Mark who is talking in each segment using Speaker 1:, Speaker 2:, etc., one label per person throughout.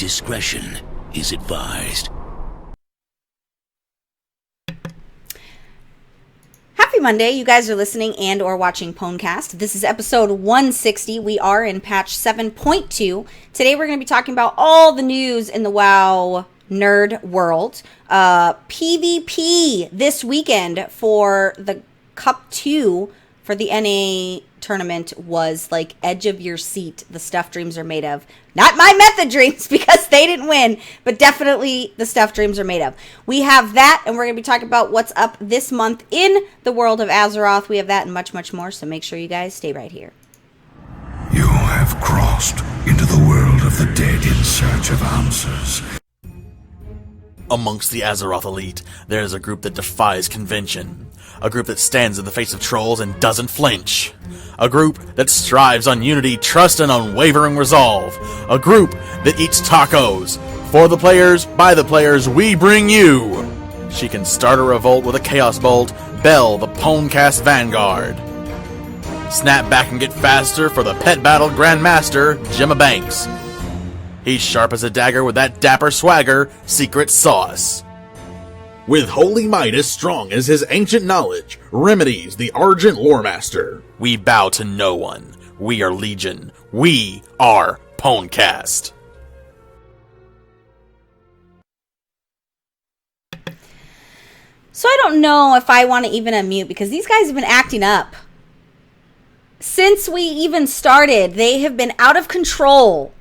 Speaker 1: Discretion is advised.
Speaker 2: Happy Monday. You guys are listening and or watching PWNCAST. This is episode 160. We are in patch 7.2. Today we're going to be talking about all the news in the WoW nerd world. PvP this weekend for the Cup 2 for the NA tournament was like edge of your seat. The stuff dreams are made of. Not my method dreams because they didn't win, but definitely the stuff dreams are made of. We have that, and we're going to be talking about what's up this month in the world of Azeroth. We have that and much, much more, so make sure you guys stay right here.
Speaker 3: You have crossed into the world of the dead in search of answers.
Speaker 4: Amongst the Azeroth elite, there is a group that defies convention. A group that stands in the face of trolls and doesn't flinch. A group that strives on unity, trust, and unwavering resolve. A group that eats tacos. For the players, by the players, we bring you. She can start a revolt with a Chaos Bolt, Bell, the PWNCAST Vanguard. Snap back and get faster for the Pet Battle Grandmaster, Gemma Banks. He's sharp as a dagger with that dapper swagger, Secret Sauce. With Holy Might as strong as his ancient knowledge, Remedies, the Argent Loremaster. We bow to no one. We are Legion. We are PWNCAST.
Speaker 2: So I don't know if I want to even unmute because these guys have been acting up. Since we even started, they have been out of control.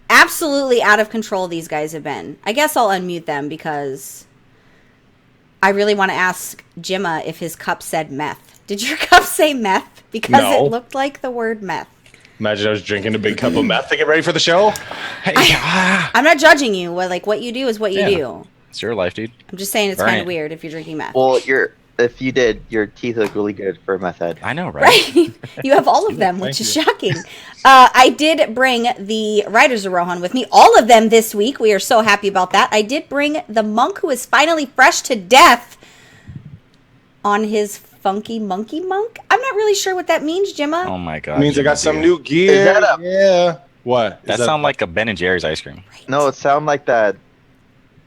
Speaker 2: Absolutely out of control these guys have been. I guess I'll unmute them because I really want to ask Gemma if his cup said meth. Did your cup say meth? Because
Speaker 5: No.
Speaker 2: it looked like the word meth.
Speaker 5: Imagine I was drinking a big cup of meth to get ready for the show. Hey,
Speaker 2: I'm not judging you. What you do is what you do.
Speaker 5: It's your life, dude.
Speaker 2: I'm just saying it's kind of weird if you're drinking meth.
Speaker 6: Well, if you did, your teeth look really good for a meth head.
Speaker 5: I know, right?
Speaker 2: Right? You have all of them, which is shocking. I did bring the Riders of Rohan with me, all of them this week. We are so happy about that. I did bring the monk who is finally fresh to death on his funky monkey monk. I'm not really sure what that means, Gemma.
Speaker 5: Oh my god.
Speaker 7: It means I got some new gear.
Speaker 6: Is that
Speaker 7: yeah. What?
Speaker 5: That sounds like a Ben and Jerry's ice cream.
Speaker 2: Right.
Speaker 6: No, it sounds like that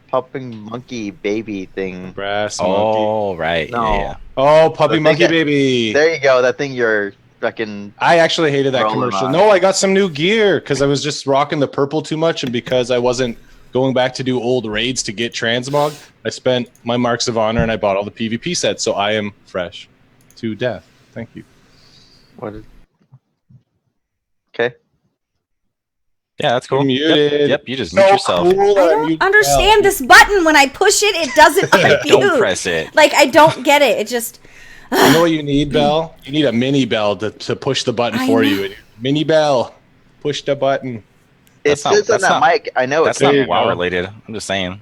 Speaker 6: popping monkey baby thing.
Speaker 7: brass monkey.
Speaker 5: Oh, right.
Speaker 6: No.
Speaker 5: Yeah.
Speaker 7: Oh, puppy
Speaker 6: The
Speaker 7: monkey
Speaker 6: thing
Speaker 7: baby.
Speaker 6: There you go. That thing you're fucking.
Speaker 7: I actually hated that
Speaker 6: Rolling
Speaker 7: commercial.
Speaker 6: on.
Speaker 7: No, I got some new gear because I was just rocking the purple too much, and because I wasn't going back to do old raids to get transmog, I spent my marks of honor and I bought all the PvP sets, so I am fresh to death. Thank you.
Speaker 6: What is? Okay.
Speaker 5: Yeah, that's cool.
Speaker 7: You're muted.
Speaker 5: Yep, you just mute yourself.
Speaker 7: Cool.
Speaker 2: I don't understand this button. When I push it, it doesn't unmute.
Speaker 5: Don't press it.
Speaker 2: Like, I don't get it. It just...
Speaker 7: You know what you need, Bell? You need a mini bell to push the button for you. Mini bell. Push the button.
Speaker 6: It
Speaker 5: That's not-
Speaker 6: sits on
Speaker 5: that's
Speaker 6: that
Speaker 5: not-
Speaker 6: mic. I know
Speaker 5: That's
Speaker 6: it's
Speaker 5: not
Speaker 7: There you
Speaker 5: WoW
Speaker 7: go.
Speaker 5: related. I'm just saying.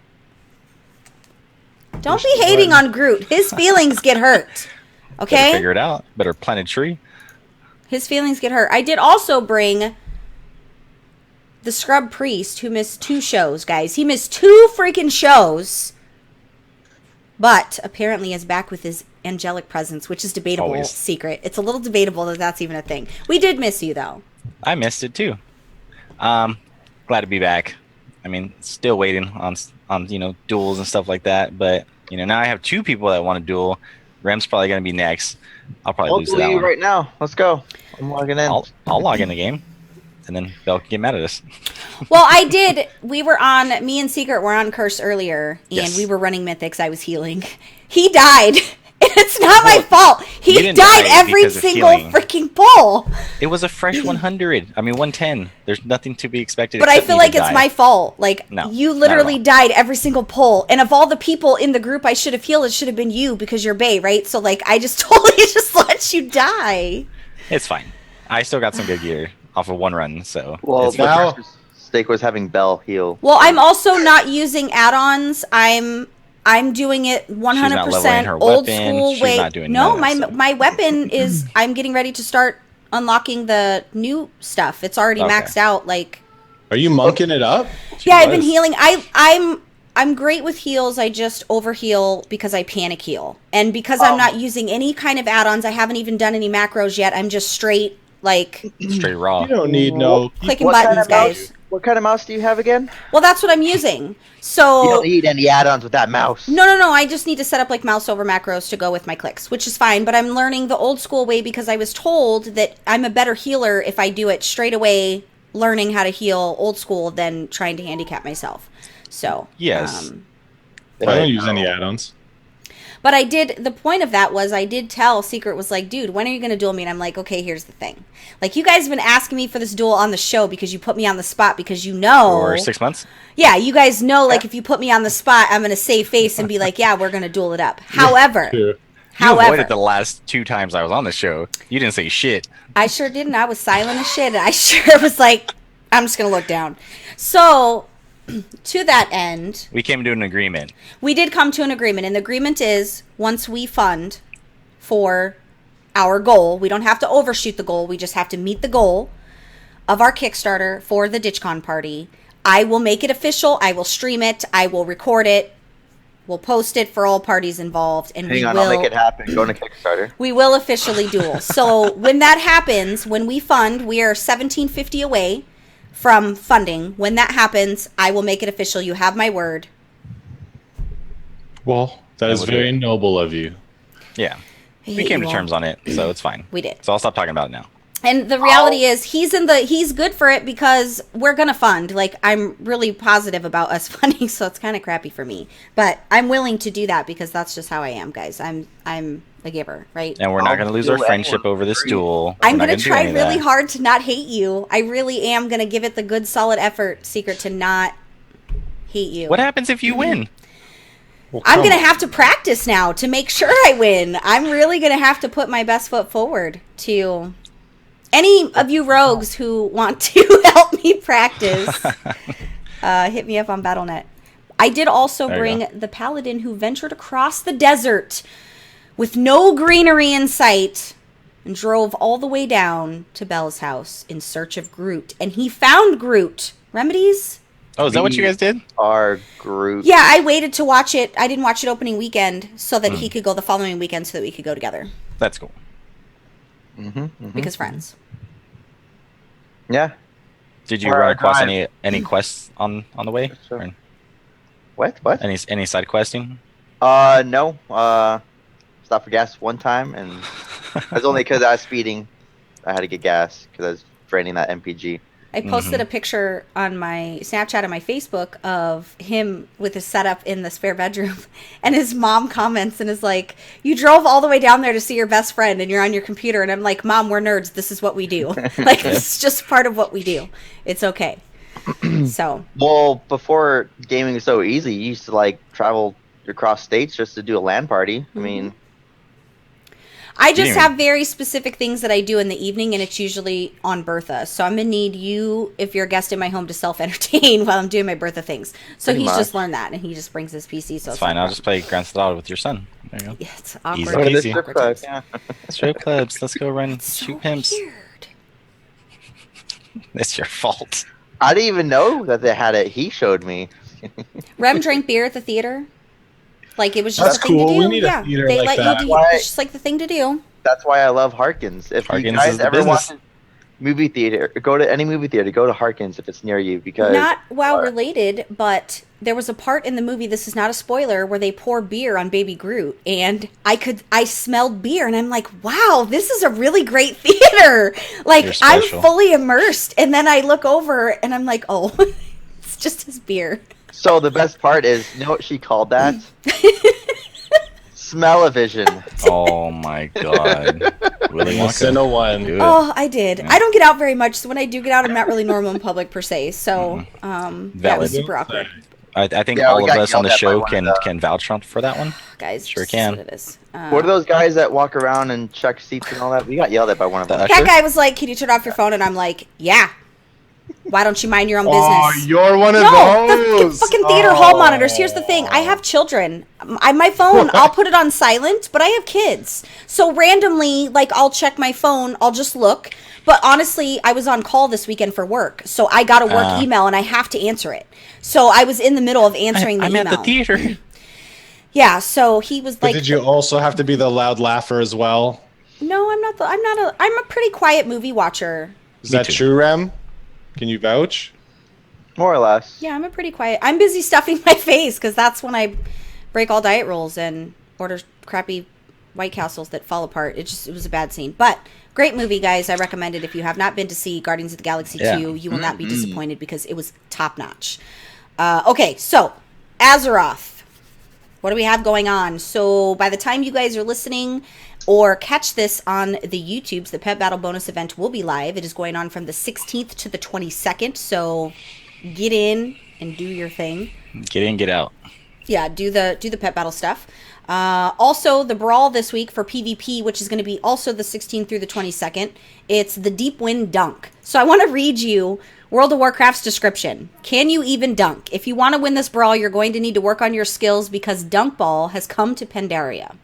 Speaker 2: Don't be hating on Groot. His feelings get hurt.
Speaker 5: Better
Speaker 2: Okay?
Speaker 5: figure it out. Better plant a tree.
Speaker 2: His feelings get hurt. I did also bring the Scrub Priest who missed 2 shows, guys. He missed 2 freaking shows. But apparently is back with his angelic presence, which is debatable.
Speaker 5: Always.
Speaker 2: Secret. It's a little debatable that that's even a thing. We did miss you, though.
Speaker 5: I missed it too. Glad to be back. I mean, still waiting on duels and stuff like that. But now I have 2 people that want to duel. Rem's probably gonna be next. I'll probably lose to that
Speaker 6: Hopefully
Speaker 5: one.
Speaker 6: right now. Let's go. I'm logging in.
Speaker 5: I'll log in the game, and then Bell can get mad at us.
Speaker 2: Well, I did. We were on, me and Secret were on Curse earlier, and
Speaker 5: Yes.
Speaker 2: we were running Mythics. I was healing. He died. It's not my fault.
Speaker 5: you
Speaker 2: He
Speaker 5: didn't
Speaker 2: died
Speaker 5: die
Speaker 2: every
Speaker 5: because of
Speaker 2: single
Speaker 5: healing.
Speaker 2: freaking pull.
Speaker 5: It was a fresh 100. I mean 110. There's nothing to be expected.
Speaker 2: But I
Speaker 5: except
Speaker 2: feel
Speaker 5: me to
Speaker 2: like it's
Speaker 5: die.
Speaker 2: my fault. Like,
Speaker 5: No,
Speaker 2: you
Speaker 5: not at
Speaker 2: literally
Speaker 5: all.
Speaker 2: died every single pull. And of all the people in the group I should have healed, it should have been you because you're Bae, right? So, like, I just totally just let you die.
Speaker 5: It's fine. I still got some good gear off of one run, so
Speaker 6: Well,
Speaker 5: it's
Speaker 6: my
Speaker 7: now-
Speaker 6: first mistake was having Bell heal.
Speaker 2: Well, I'm also not using add-ons. I'm doing it 100%
Speaker 5: leveling her
Speaker 2: old
Speaker 5: weapon.
Speaker 2: school
Speaker 5: She's
Speaker 2: way.
Speaker 5: not doing
Speaker 2: No,
Speaker 5: none of that
Speaker 2: my weapon is. I'm getting ready to start unlocking the new stuff. It's already
Speaker 5: Okay.
Speaker 2: maxed out. Like,
Speaker 7: Are you monking it up?
Speaker 2: yeah, I've been
Speaker 5: was.
Speaker 2: healing. I'm great with heals. I just overheal because I panic heal, and because I'm not using any kind of add-ons. I haven't even done any macros yet. I'm just straight like
Speaker 5: straight raw.
Speaker 7: You don't need no.
Speaker 2: clicking
Speaker 6: What kind
Speaker 2: buttons,
Speaker 6: of mouse?
Speaker 2: guys.
Speaker 6: What kind of mouse do you have again?
Speaker 2: Well, that's what I'm using.
Speaker 6: You
Speaker 2: So
Speaker 6: don't need any add-ons with that mouse.
Speaker 2: no. I just need to set up like mouse over macros to go with my clicks, which is fine. But I'm learning the old school way because I was told that I'm a better healer if I do it straight away, learning how to heal old school than trying to handicap myself. So
Speaker 5: Yes.
Speaker 7: I don't use any add-ons.
Speaker 2: But I did, the point of that was I did tell Secret was like, dude, when are you going to duel me? And I'm like, okay, here's the thing. Like, you guys have been asking me for this duel on the show because you put me on the spot because you know.
Speaker 5: For 6 months.
Speaker 2: Yeah, you guys know, like, if you put me on the spot, I'm going to save face and be like, yeah, we're going to duel it up. However,
Speaker 7: Yeah.
Speaker 5: You avoided the last 2 times I was on the show. You didn't say shit.
Speaker 2: I sure didn't. I was silent as shit. And I sure was like, I'm just going to look down. So, to that end,
Speaker 5: We came to an agreement.
Speaker 2: we did come to an agreement. And the agreement is once we fund for our goal, we don't have to overshoot the goal. We just have to meet the goal of our Kickstarter for the DitchCon party. I will make it official. I will stream it. I will record it. We'll post it for all parties involved. And
Speaker 6: Hang on, I'll make it happen. Go to Kickstarter.
Speaker 2: we will officially duel. So when that happens, when we fund, we are $1,750 away from funding. When that happens, I will make it official. You have my word.
Speaker 7: Well, that is
Speaker 5: will do
Speaker 7: very
Speaker 5: it.
Speaker 7: noble of you.
Speaker 5: Yeah.
Speaker 2: I
Speaker 5: We
Speaker 2: hate
Speaker 5: came
Speaker 2: you
Speaker 5: to
Speaker 2: all.
Speaker 5: terms on it, so it's fine.
Speaker 2: We did.
Speaker 5: So I'll stop talking about it now.
Speaker 2: And the reality is he's good for it because we're going to fund. Like, I'm really positive about us funding, so it's kind of crappy for me. But I'm willing to do that because that's just how I am, guys. I'm a giver, right?
Speaker 5: And we're not going to lose our
Speaker 6: duel
Speaker 5: friendship
Speaker 6: anyone
Speaker 5: over this
Speaker 6: for free.
Speaker 5: duel.
Speaker 2: I'm
Speaker 5: We're not
Speaker 2: going to
Speaker 5: do
Speaker 2: try
Speaker 5: any of
Speaker 2: really
Speaker 5: that.
Speaker 2: hard to not hate you. I really am going to give it the good solid effort, Secret, to not hate you.
Speaker 5: What happens if you win?
Speaker 7: Well,
Speaker 2: I'm
Speaker 7: come
Speaker 2: going to
Speaker 7: on.
Speaker 2: have to practice now to make sure I win. I'm really going to have to put my best foot forward to any of you rogues who want to help me practice. Hit me up on BattleNet. I did also
Speaker 5: There you
Speaker 2: bring the paladin who ventured across the desert with no greenery in sight and drove all the way down to Belle's house in search of Groot. And he found Groot. Remedies?
Speaker 5: Oh, is that what you guys did?
Speaker 6: Our group.
Speaker 2: Yeah, I waited to watch it. I didn't watch it opening weekend so that
Speaker 5: Hmm.
Speaker 2: he could go the following weekend so that we could go together.
Speaker 5: That's cool.
Speaker 2: Because friends.
Speaker 6: Yeah.
Speaker 5: Did you
Speaker 6: Or
Speaker 5: run across
Speaker 6: drive.
Speaker 5: any quests on the way?
Speaker 6: Sure.
Speaker 5: Or
Speaker 6: What?
Speaker 5: any side questing?
Speaker 6: No. Stopped for gas one time, and it was only because I was speeding. I had to get gas because I was draining that MPG.
Speaker 2: I posted a picture on my Snapchat and my Facebook of him with his setup in the spare bedroom. And his mom comments and is like, you drove all the way down there to see your best friend and you're on your computer. And I'm like, Mom, we're nerds. This is what we do. Like, this is just part of what we do. It's okay. So,
Speaker 6: Well, before gaming was so easy, you used to like travel across states just to do a LAN party. I mean,
Speaker 2: I just
Speaker 5: Yeah.
Speaker 2: have very specific things that I do in the evening, and it's usually on Bertha. So I'm going to need you, if you're a guest in my home, to self-entertain while I'm doing my Bertha things. So
Speaker 6: Pretty
Speaker 2: he's just
Speaker 6: much.
Speaker 2: learned that, and he just brings his PC. So
Speaker 5: It's fine.
Speaker 2: not
Speaker 5: I'll just play Grand Theft Auto with your son. There you go.
Speaker 2: Yeah, it's awkward.
Speaker 5: Easy
Speaker 6: go to the
Speaker 5: peasy.
Speaker 6: strip club. Yeah.
Speaker 5: Strip clubs. Let's go run
Speaker 2: So
Speaker 5: shoot pimps.
Speaker 2: weird.
Speaker 5: It's your fault.
Speaker 6: I didn't even know that they had it. He showed me.
Speaker 2: Rem drank beer at the theater. Like, it was just
Speaker 7: That's
Speaker 2: a thing
Speaker 7: cool.
Speaker 2: to do.
Speaker 7: We need a
Speaker 2: Yeah,
Speaker 7: theater
Speaker 2: they
Speaker 7: like
Speaker 2: let
Speaker 7: that.
Speaker 2: you do.
Speaker 6: Why-
Speaker 2: It's just like the thing to do.
Speaker 6: That's why I love Harkins. If you
Speaker 5: Harkins
Speaker 6: guys
Speaker 5: is the
Speaker 6: ever want
Speaker 5: business.
Speaker 6: movie theater, go to any movie theater. Go to Harkins if it's near you because
Speaker 2: Not well related, but there was a part in the movie, this is not a spoiler, where they pour beer on Baby Groot, and I smelled beer, and I'm like, wow, this is a really great theater. Like,
Speaker 5: You're
Speaker 2: I'm
Speaker 5: special.
Speaker 2: fully immersed, and then I look over, and I'm like, oh, it's just his beer.
Speaker 6: So the best part is, you know what she called that? Smell-o-vision.
Speaker 5: Oh my god. Willy
Speaker 7: Listen
Speaker 5: Wonka.
Speaker 7: to one.
Speaker 5: Do it.
Speaker 2: Oh, I did. I don't get out very much, so when I do get out, I'm not really normal in public per se. So, that
Speaker 5: Valid.
Speaker 2: was super awkward,
Speaker 5: I think
Speaker 6: Yeah, we
Speaker 5: all of
Speaker 6: got
Speaker 5: us on the
Speaker 6: yelled at by
Speaker 5: show
Speaker 6: one of
Speaker 5: can
Speaker 6: the-
Speaker 5: can vouch for that one.
Speaker 2: guys.
Speaker 5: Sure
Speaker 2: this
Speaker 5: can.
Speaker 2: Is what it is.
Speaker 6: What are those guys that walk around and check seats and all that? We got yelled at by one of them.
Speaker 5: The
Speaker 2: That
Speaker 5: usher?
Speaker 2: guy was like, "Can you turn off your phone?" And I'm like, "Yeah." Why don't you mind your own
Speaker 7: Oh,
Speaker 2: business?
Speaker 7: you're one of
Speaker 2: No,
Speaker 7: those.
Speaker 2: the fucking theater hall monitors. Here's the thing: I have children. My phone, I'll put it on silent, but I have kids. So randomly, like, I'll check my phone. I'll just look. But honestly, I was on call this weekend for work, so I got a work email and I have to answer it. So I was in the middle of answering the
Speaker 5: I'm
Speaker 2: email.
Speaker 5: at the theater.
Speaker 2: Yeah. So he was
Speaker 7: But
Speaker 2: like,
Speaker 7: did you also have to be the loud laugher as well?
Speaker 2: "No, I'm not. I'm a pretty quiet movie watcher."
Speaker 7: Is
Speaker 5: Me
Speaker 7: that
Speaker 5: too.
Speaker 7: true, Rem? Can you vouch?
Speaker 6: More or less.
Speaker 2: Yeah, I'm a pretty quiet. I'm busy stuffing my face because that's when I break all diet rules and order crappy White Castles that fall apart. It was a bad scene. But great movie, guys. I recommend it. If you have not been to see Guardians of the Galaxy 2, you will not be disappointed because it was top notch. Okay, so Azeroth. What do we have going on? So by the time you guys are listening or catch this on the YouTubes, the Pet Battle bonus event will be live. It is going on from the 16th to the 22nd. So get in and do your thing.
Speaker 5: Get in, get out.
Speaker 2: Yeah, do the Pet Battle stuff. Also, the Brawl this week for PvP, which is going to be also the 16th through the 22nd. It's the Deep Wind Dunk. So I want to read you World of Warcraft's description. Can you even dunk? If you want to win this Brawl, you're going to need to work on your skills because Dunk Ball has come to Pandaria.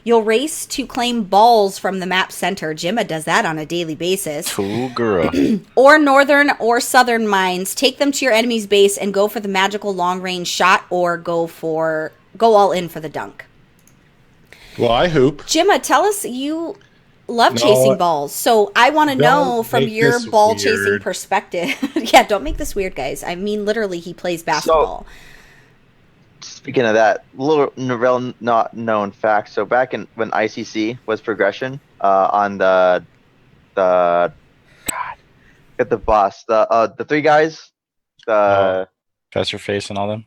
Speaker 2: You'll race to claim balls from the map center. Jimma does that on a daily basis.
Speaker 5: Cool girl.
Speaker 2: Or northern or southern mines. Take them to your enemy's base and go for the magical long-range shot or go all in for the dunk.
Speaker 7: Well, I hoop.
Speaker 2: Jimma, tell us, you love chasing balls. So I want to know from your ball-chasing perspective. Yeah, don't make this weird, guys. I mean, literally, he plays basketball.
Speaker 6: Speaking of that, little not known fact. So back when ICC was progression on the God, get the boss, the three guys,
Speaker 5: Professor Face and all them.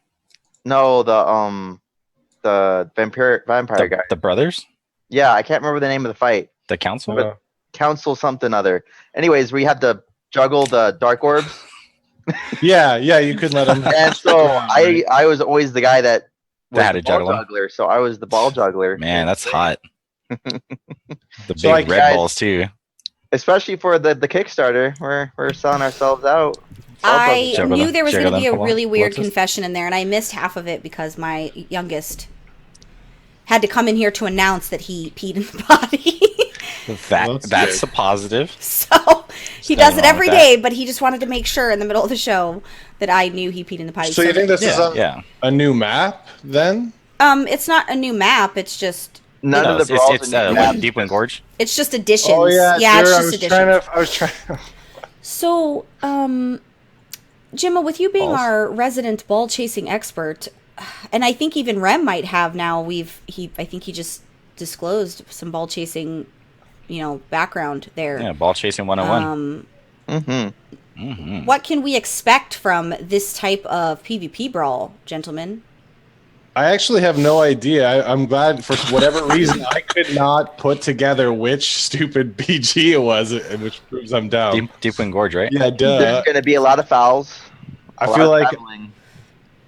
Speaker 6: No, the vampire guy.
Speaker 5: The brothers.
Speaker 6: Yeah, I can't remember the name of the fight.
Speaker 5: The council.
Speaker 6: But council something other. Anyways, we had to juggle the dark orbs.
Speaker 7: Yeah, you could let him.
Speaker 6: And so I was always the guy that was
Speaker 5: had
Speaker 6: the
Speaker 5: to
Speaker 6: ball
Speaker 5: juggle him.
Speaker 6: juggler. So I was the ball juggler.
Speaker 5: Man, that's hot. The big
Speaker 7: So, like,
Speaker 5: red
Speaker 6: guys-
Speaker 5: balls too.
Speaker 6: Especially for the Kickstarter, we're selling ourselves out.
Speaker 2: I
Speaker 5: Juggle
Speaker 2: knew
Speaker 5: them.
Speaker 2: there was going
Speaker 5: Juggle
Speaker 2: to be a
Speaker 5: them.
Speaker 2: really weird
Speaker 5: What's this?
Speaker 2: confession in there, and I missed half of it because my youngest had to come in here to announce that he peed in the potty.
Speaker 5: That's a positive.
Speaker 2: So he does it
Speaker 5: wrong
Speaker 2: every
Speaker 5: with that.
Speaker 2: day, but he just wanted to make sure in the middle of the show that I knew he peed in the potty.
Speaker 7: So you think this is
Speaker 5: Yeah.
Speaker 7: a new map then?
Speaker 2: It's not a new map. It's just
Speaker 6: None
Speaker 5: No,
Speaker 6: of the brawls
Speaker 5: it's
Speaker 6: are new
Speaker 5: what,
Speaker 6: maps.
Speaker 5: Deep Wind Gorge.
Speaker 2: it's just additions.
Speaker 7: Oh yeah,
Speaker 2: it's
Speaker 7: sure,
Speaker 2: just additions.
Speaker 7: I was trying.
Speaker 2: So, Jimma, with you being
Speaker 5: Balls.
Speaker 2: our resident ball chasing expert, and I think even Rem might have now. I think he just disclosed some ball chasing, background there.
Speaker 5: Yeah, ball chasing 101.
Speaker 2: What can we expect from this type of PvP brawl, gentlemen?
Speaker 7: I actually have no idea. I'm glad for whatever reason I could not put together which stupid PG it was, which proves I'm down.
Speaker 5: Deep Wind Gorge, right?
Speaker 7: Yeah,
Speaker 6: There's
Speaker 7: duh.
Speaker 6: going to be a lot of fouls.
Speaker 7: I
Speaker 6: a lot
Speaker 7: feel
Speaker 6: of
Speaker 7: like
Speaker 6: traveling.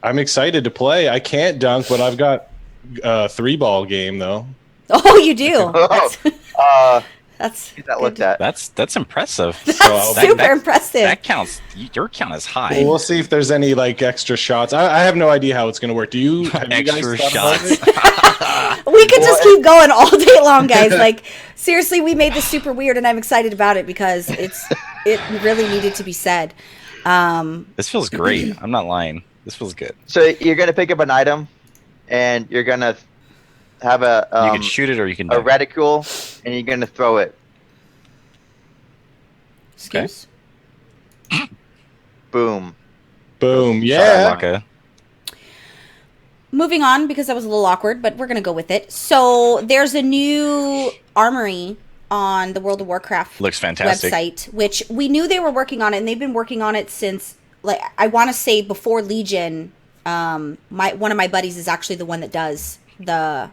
Speaker 7: I'm excited to play. I can't dunk, but I've got a 3-ball game though.
Speaker 2: Oh, you do. That's
Speaker 6: Get that looked at.
Speaker 5: That's impressive.
Speaker 2: That's super impressive.
Speaker 5: That counts. Your count is high.
Speaker 7: Well, we'll see if there's any extra shots. I have no idea how it's going to work. Have you guys
Speaker 5: Extra
Speaker 7: thought about
Speaker 5: shots.
Speaker 7: it?
Speaker 2: We could just keep going all day long, guys. Seriously, we made this super weird, and I'm excited about it because it really needed to be said.
Speaker 5: This feels great. I'm not lying. This feels good.
Speaker 6: So you're going to pick up an item, and you're going to have
Speaker 5: You can shoot it or you can
Speaker 6: a
Speaker 5: dunk.
Speaker 6: reticule, and you're going to throw it.
Speaker 2: Excuse.
Speaker 6: Boom.
Speaker 7: Boom. Yeah.
Speaker 5: Shaka.
Speaker 2: Moving on, because that was a little awkward, but we're going to go with it. So there's a new armory on the World of Warcraft
Speaker 5: Looks fantastic.
Speaker 2: website, which we knew they were working on it, and they've been working on it since, I want to say before Legion. One of my buddies is actually the one that does the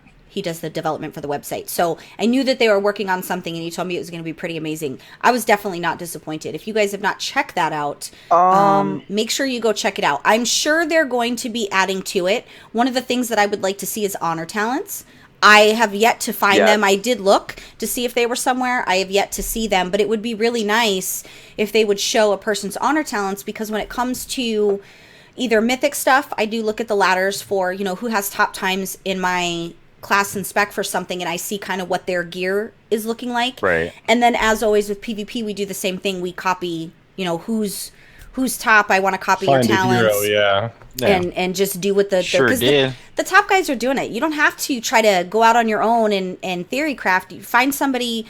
Speaker 2: development for the website. So I knew that they were working on something, and he told me it was going to be pretty amazing. I was definitely not disappointed. If you guys have not checked that out, make sure you go check it out. I'm sure they're going to be adding to it. One of the things that I would like to see is honor talents. I have yet to find them. I did look to see if they were somewhere. I have yet to see them, but it would be really nice if they would show a person's honor talents, because when it comes to either mythic stuff, I do look at the ladders for, who has top times in my class and spec for something, and I see kind of what their gear is looking like.
Speaker 5: Right.
Speaker 2: And then, as always with PvP, we do the same thing. We copy, who's top. I want to copy
Speaker 7: Find
Speaker 2: your
Speaker 7: a
Speaker 2: talents.
Speaker 7: hero, yeah.
Speaker 2: And just do what the
Speaker 5: Sure
Speaker 2: 'cause
Speaker 5: did.
Speaker 2: the top guys are doing it. You don't have to try to go out on your own and theory craft. You find somebody,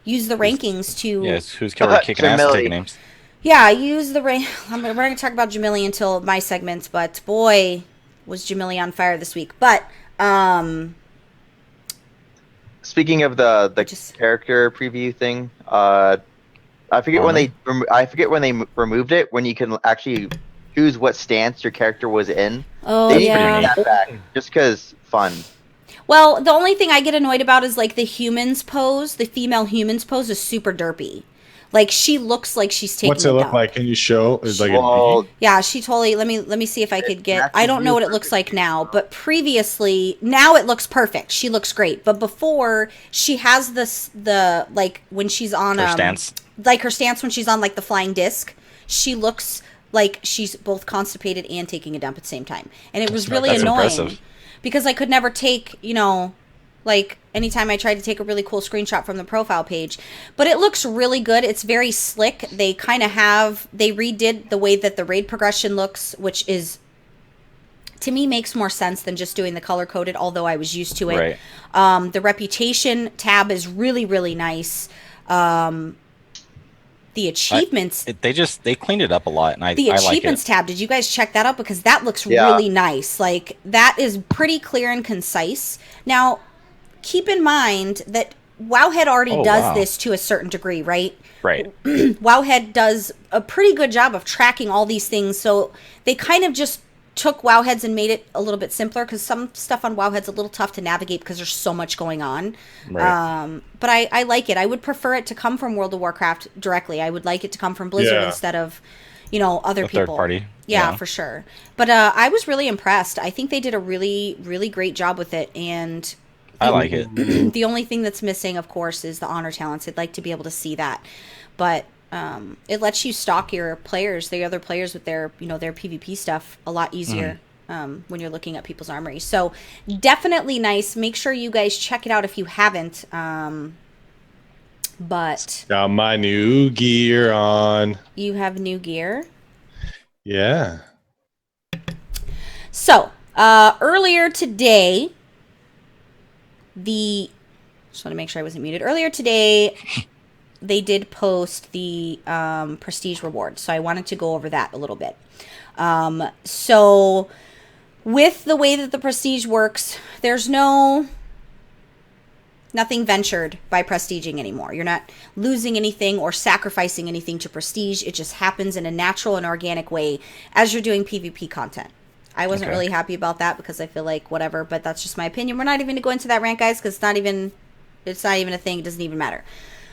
Speaker 2: use the rankings to
Speaker 5: Yes, who's kicking ass and
Speaker 6: Millie.
Speaker 5: taking names?
Speaker 2: Yeah, use the rain. We're going to talk about Jamili until my segments, but boy, was Jamili on fire this week. But
Speaker 6: speaking of the character preview thing, I forget when they removed it. When you can actually choose what stance your character was in.
Speaker 2: Oh,
Speaker 6: They
Speaker 2: yeah.
Speaker 6: bring that back just because fun.
Speaker 2: Well, the only thing I get annoyed about is like the humans pose. The female humans pose is super derpy. Like she looks like she's taking.
Speaker 7: What's it look like? Can you show? Is like
Speaker 6: Well,
Speaker 2: Yeah, she totally. Let me see if I could get. I don't know what it looks like now, but previously, now it looks perfect. She looks great, but before she has the like when she's on
Speaker 5: Her stance.
Speaker 2: like her stance when she's on like the flying disc, she looks like she's both constipated and taking a dump at the same time, and it was really
Speaker 5: That's
Speaker 2: annoying
Speaker 5: impressive.
Speaker 2: because I could never take like anytime I tried to take a really cool screenshot from the profile page. But it looks really good. It's very slick. They redid the way that the raid progression looks, which is, to me, makes more sense than just doing the color coded, although I was used to it.
Speaker 5: Right.
Speaker 2: The reputation tab is really, really nice. The achievements.
Speaker 5: They cleaned it up a lot, and I
Speaker 2: The
Speaker 5: like it.
Speaker 2: achievements tab, did you guys check that out? Because that looks
Speaker 6: Yeah.
Speaker 2: really nice. Like, that is pretty clear and concise. Now, keep in mind that Wowhead already does this to a certain degree, right?
Speaker 5: Right.
Speaker 2: Wowhead does a pretty good job of tracking all these things, so they kind of just took Wowheads and made it a little bit simpler, because some stuff on Wowhead's a little tough to navigate because there's so much going on.
Speaker 5: Right.
Speaker 2: But I like it. I would prefer it to come from World of Warcraft directly. I would like it to come from Blizzard instead of, other
Speaker 5: A
Speaker 2: people.
Speaker 5: third party.
Speaker 2: Yeah, for sure. But I was really impressed. I think they did a really, really great job with it, and
Speaker 5: I like it.
Speaker 2: the only thing that's missing, of course, is the honor talents. I'd like to be able to see that, but it lets you stalk your players, the other players, with their their PvP stuff a lot easier when you're looking at people's armory. So definitely nice. Make sure you guys check it out if you haven't. But
Speaker 7: got my new gear on.
Speaker 2: you have new gear.
Speaker 7: Yeah.
Speaker 2: So earlier today. Just want to make sure I wasn't muted. Earlier today, they did post the prestige reward, so I wanted to go over that a little bit. So with the way that the prestige works, there's nothing ventured by prestiging anymore. You're not losing anything or sacrificing anything to prestige. It just happens in a natural and organic way as you're doing PvP content. I wasn't really happy about that because I feel like whatever, but that's just my opinion. We're not even going to go into that rant, guys, because it's not even a thing. It doesn't even matter.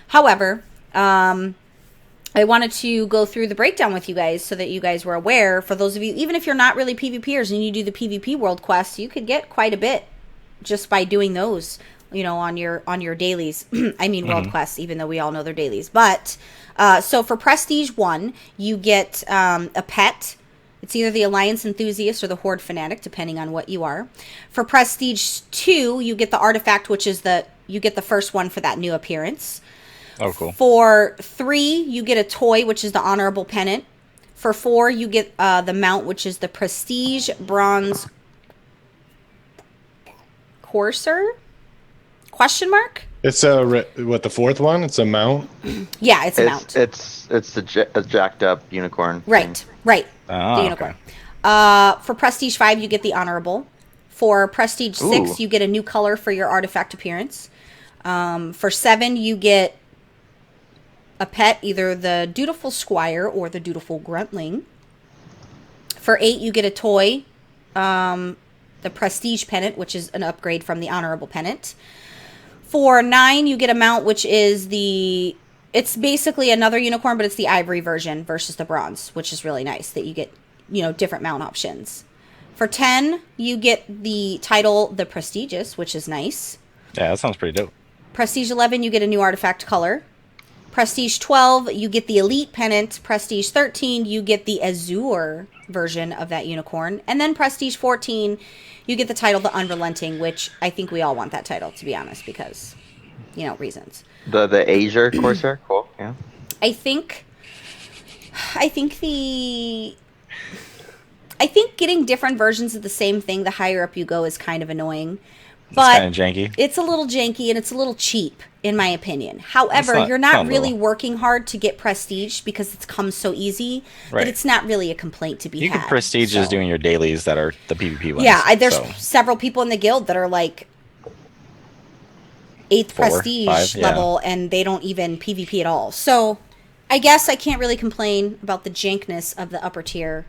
Speaker 2: However, I wanted to go through the breakdown with you guys so that you guys were aware. For those of you, even if you're not really PvPers and you do the PvP world quests, you could get quite a bit just by doing those, on your dailies. I mean, world quests, even though we all know they're dailies. But so for Prestige 1, you get a pet. It's either the Alliance Enthusiast or the Horde Fanatic, depending on what you are. For Prestige 2, you get the Artifact, which is you get the first one for that new appearance.
Speaker 5: Oh, cool.
Speaker 2: For 3, you get a toy, which is the Honorable Pennant. For 4, you get the mount, which is the Prestige Bronze Courser? Question mark?
Speaker 7: It's the fourth one? It's a mount.
Speaker 2: Yeah, it's a mount.
Speaker 6: It's a jacked up unicorn.
Speaker 2: Right. The
Speaker 5: Oh,
Speaker 2: unicorn. For Prestige 5, you get the Honorable. For Prestige 6, you get a new color for your artifact appearance. For 7, you get a pet, either the Dutiful Squire or the Dutiful Gruntling. For 8, you get a toy, the Prestige Pennant, which is an upgrade from the Honorable Pennant. For 9, you get a mount, which is it's basically another unicorn, but it's the ivory version versus the bronze, which is really nice that you get, different mount options. For 10, you get the title, the Prestigious, which is nice.
Speaker 5: Yeah, that sounds pretty dope.
Speaker 2: Prestige 11, you get a new artifact color. Prestige 12, you get the Elite Pennant. Prestige 13, you get the Azure version of that unicorn. And then Prestige 14, you get the title, the Unrelenting, which I think we all want that title, to be honest, because, reasons.
Speaker 6: The Azure Corsair, cool, yeah.
Speaker 2: I think I think getting different versions of the same thing the higher up you go is kind of annoying.
Speaker 5: It's
Speaker 2: But
Speaker 5: kind of janky.
Speaker 2: it's a little janky and it's a little cheap, in my opinion. However,
Speaker 5: It's
Speaker 2: you're
Speaker 5: not
Speaker 2: not really
Speaker 5: little.
Speaker 2: working hard to get prestige because it's come so easy
Speaker 5: Right.
Speaker 2: that it's not really a complaint to be
Speaker 5: You
Speaker 2: had.
Speaker 5: can prestige just
Speaker 2: So-
Speaker 5: doing your dailies that are the PvP ones.
Speaker 2: Yeah, there's
Speaker 5: so.
Speaker 2: several people in the guild that are like 8th
Speaker 5: 4,
Speaker 2: prestige
Speaker 5: 5, yeah.
Speaker 2: level, and they don't even PvP at all. So I guess I can't really complain about the jankness of the upper tier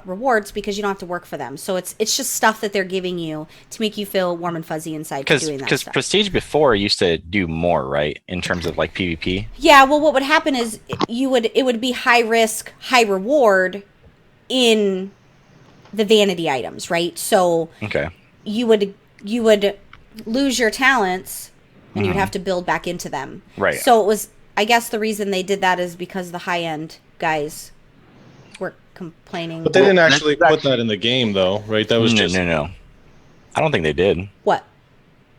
Speaker 2: rewards because you don't have to work for them. So it's just stuff that they're giving you to make you feel warm and fuzzy inside for doing that
Speaker 5: Because
Speaker 2: stuff.
Speaker 5: prestige before used to do more, right, in terms of like PvP.
Speaker 2: Yeah, well, what would happen is it would be high risk, high reward in the vanity items, right? So
Speaker 5: Okay.
Speaker 2: you would lose your talents and you'd have to build back into them.
Speaker 5: Right.
Speaker 2: So it was, I guess the reason they did that is because the high end guys were complaining.
Speaker 7: But they didn't actually
Speaker 6: that's
Speaker 7: put that in the game, though, right? That was just
Speaker 5: no. I don't think they did.
Speaker 2: What?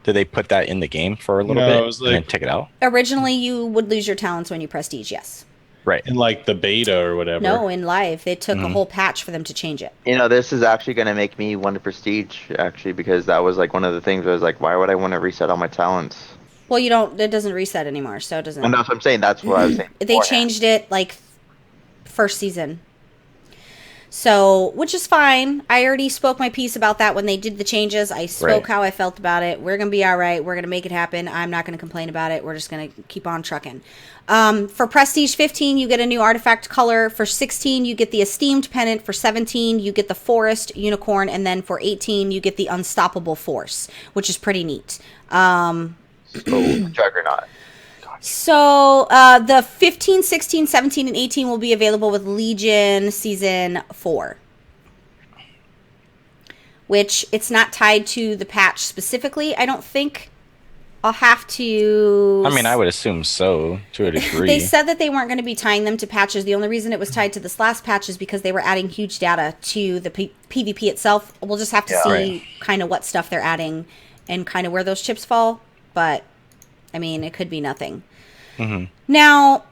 Speaker 5: Did they put that in the game for a little
Speaker 7: No,
Speaker 5: bit
Speaker 7: it was
Speaker 5: and then
Speaker 7: like-
Speaker 5: take it out?
Speaker 2: Originally, you would lose your talents when you prestige, yes.
Speaker 5: Right.
Speaker 7: in like the beta or whatever.
Speaker 2: No, in live, they took a
Speaker 5: Mm-hmm.
Speaker 2: whole patch for them to change it.
Speaker 6: You know, this is actually going to make me want to prestige, actually, because that was like one of the things where I was like, why would I want to reset all my talents?
Speaker 2: Well, it doesn't reset anymore, so it doesn't.
Speaker 6: And that's what I'm saying. That's what I was saying.
Speaker 2: They
Speaker 6: beforehand.
Speaker 2: changed it like first season. So, which is fine. I already spoke my piece about that when they did the changes. I spoke
Speaker 5: Right.
Speaker 2: how I felt about it. We're going to be all right. We're going to make it happen. I'm not going to complain about it. We're just going to keep on trucking. For Prestige 15, you get a new artifact color. For 16, you get the Esteemed Pennant. For 17, you get the Forest Unicorn. And then for 18, you get the Unstoppable Force, which is pretty neat.
Speaker 6: Juggernaut.
Speaker 2: So the 15, 16, 17, and 18 will be available with Legion Season 4. Which it's not tied to the patch specifically. I don't think I'll have to...
Speaker 5: I mean, I would assume so, to a degree.
Speaker 2: They said that they weren't going to be tying them to patches. The only reason it was tied to this last patch is because they were adding huge data to the PvP itself. We'll just have to see
Speaker 5: Right.
Speaker 2: kind of what stuff they're adding and kind of where those chips fall. But, I mean, it could be nothing. Now,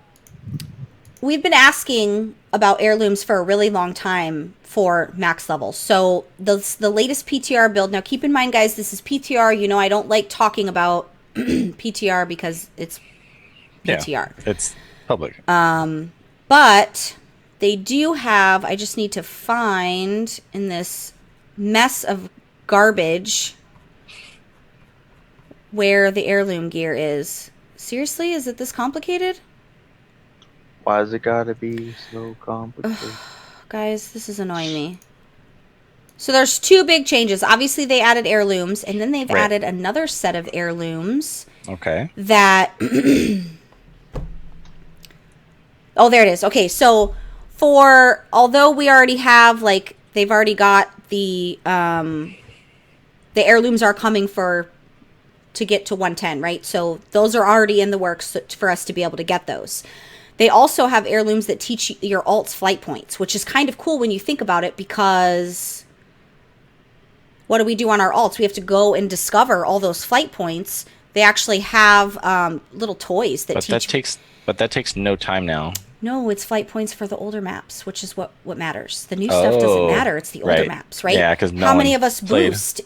Speaker 2: we've been asking about heirlooms for a really long time for max levels. So the latest PTR build, now keep in mind, guys, this is PTR. You know, I don't like talking about PTR because it's PTR.
Speaker 5: Yeah, it's public.
Speaker 2: But they do have, I just need to find in this mess of garbage where the heirloom gear is. Seriously, is it this complicated?
Speaker 6: Why does it gotta be so complicated?
Speaker 2: Guys, this is annoying me. So there's two big changes. Obviously, they added heirlooms, and then they've
Speaker 5: Right.
Speaker 2: added another set of heirlooms
Speaker 5: Okay.
Speaker 2: that... Oh, there it is. Okay, so although we already have, like, they've already got the heirlooms are coming to get to 110, right? So those are already in the works for us to be able to get those. They also have heirlooms that teach your alts flight points, which is kind of cool when you think about it, because what do we do on our alts? We have to go and discover all those flight points. They actually have little toys that teach.
Speaker 5: But that takes no time now.
Speaker 2: No, it's flight points for the older maps, which is what matters. The new stuff doesn't matter. It's the older
Speaker 5: right.
Speaker 2: maps, right?
Speaker 5: Yeah, 'cause no
Speaker 2: how many
Speaker 5: one
Speaker 2: of us
Speaker 5: played.
Speaker 2: boost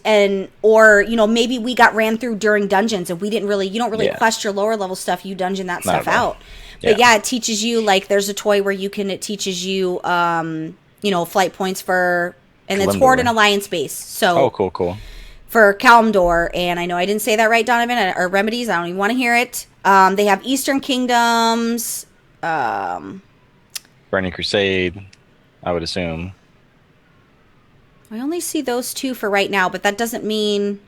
Speaker 2: or maybe we got ran through during dungeons and you don't really
Speaker 5: Yeah.
Speaker 2: quest your lower level stuff. You dungeon that
Speaker 5: Not
Speaker 2: stuff
Speaker 5: at all.
Speaker 2: out. But
Speaker 5: Yeah.
Speaker 2: yeah, it teaches you, like, there's a toy where it teaches you flight points for, and it's
Speaker 5: Kalimdor.
Speaker 2: Horde and Alliance base. So
Speaker 5: Oh, cool.
Speaker 2: for Kalimdor, and I know I didn't say that right, Donovan, or Remedies. I don't even want to hear it. They have Eastern Kingdoms.
Speaker 5: Burning Crusade, I would assume.
Speaker 2: I only see those two for right now, but that doesn't mean,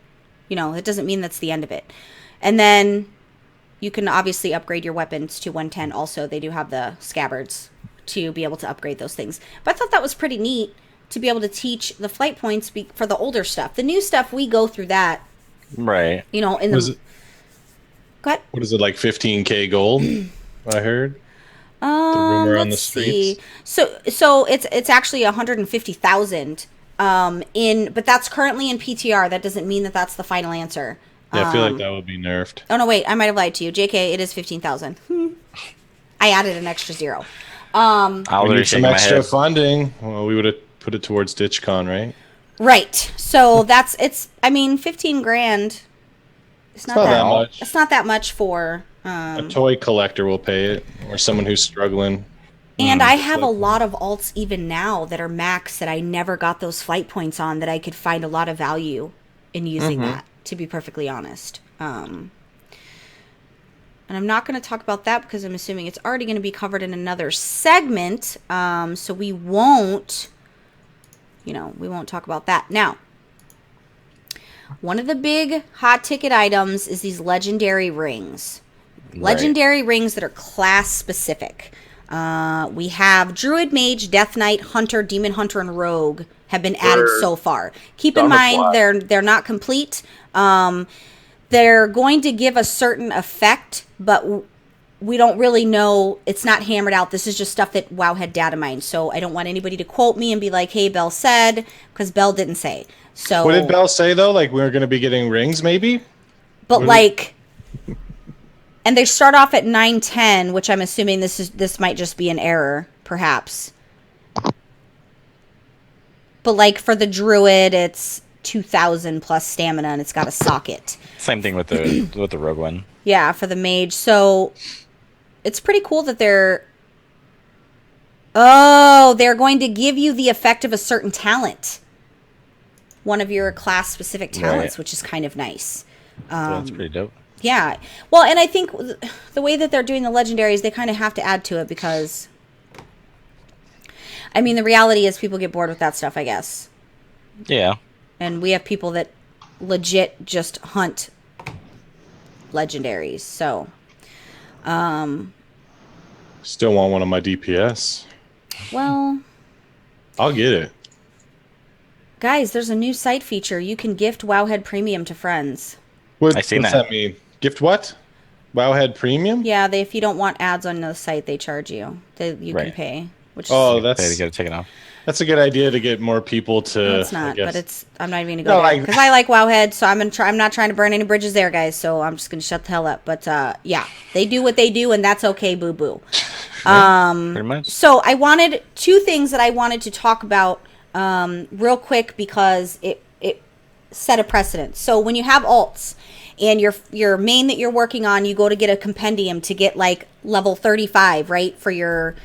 Speaker 2: that's the end of it. And then you can obviously upgrade your weapons to 110 also. They do have the scabbards to be able to upgrade those things. But I thought that was pretty neat to be able to teach the flight points for the older stuff. The new stuff, we go through that,
Speaker 5: Right.
Speaker 2: in
Speaker 7: Was
Speaker 2: the...
Speaker 7: it,
Speaker 2: Go ahead.
Speaker 7: what is it, like 15K gold? I heard. rumor on the
Speaker 2: Let's see.
Speaker 7: streets.
Speaker 2: So it's actually 150,000 but that's currently in PTR. That doesn't mean that that's the final answer.
Speaker 7: Yeah, I feel like that would be nerfed.
Speaker 2: Oh no, wait, I might have lied to you. JK, it is 15,000. I added an extra zero.
Speaker 5: I was
Speaker 7: We
Speaker 5: already
Speaker 7: need some
Speaker 5: shaking my
Speaker 7: extra
Speaker 5: head.
Speaker 7: funding. Well, we would have put it towards DitchCon, right?
Speaker 2: Right. So it's. I mean, 15 grand. It's not, that
Speaker 7: much.
Speaker 2: It's not that much for.
Speaker 7: A toy collector will pay it, or someone who's struggling.
Speaker 2: And I have a lot of alts even now that are max that I never got those flight points on that I could find a lot of value in using that, to be perfectly honest. And I'm not going to talk about that because I'm assuming it's already going to be covered in another segment. So we won't, we won't talk about that. Now, one of the big hot ticket items is these legendary rings. Legendary rings that are class specific. We have Druid, Mage, Death Knight, Hunter, Demon Hunter, and Rogue have been added so far. Keep in mind they're not complete. They're going to give a certain effect, but we don't really know. It's not hammered out. This is just stuff that WoW had data mined. So I don't want anybody to quote me and be like, "Hey, Bell said," because Bell didn't say. So
Speaker 7: what did Bell say though? Like we were going to be getting rings, maybe?
Speaker 2: But and they start off at 910, which I'm assuming this might just be an error, perhaps. But like for the Druid, it's 2,000 plus stamina, and it's got a socket.
Speaker 5: Same thing with the Rogue one.
Speaker 2: Yeah, for the Mage. So it's pretty cool that they're going to give you the effect of a certain talent. One of your class-specific talents, which is kind of nice.
Speaker 5: That's pretty dope.
Speaker 2: Yeah. Well, and I think the way that they're doing the legendaries, they kind of have to add to it because, I mean, the reality is people get bored with that stuff, I guess.
Speaker 5: Yeah.
Speaker 2: And we have people that legit just hunt legendaries. So,
Speaker 7: still want one of my DPS.
Speaker 2: Well,
Speaker 7: I'll get it.
Speaker 2: Guys, there's a new site feature. You can gift Wowhead Premium to friends.
Speaker 7: What's that mean? Gift what? Wowhead Premium?
Speaker 2: Yeah, if you don't want ads on the site, they charge you. You can pay. Which
Speaker 7: that's
Speaker 5: pay to get it taken off.
Speaker 7: That's a good idea to get more people to.
Speaker 2: No, it's not, but I'm not even gonna go there because I like Wowhead, so I'm not trying to burn any bridges there, guys. So I'm just gonna shut the hell up. But yeah, they do what they do, and that's okay, boo boo.
Speaker 5: Pretty much.
Speaker 2: So I wanted two things that I wanted to talk about real quick because it set a precedent. So when you have alts and your main that you're working on, you go to get a compendium to get like level 35, right, for your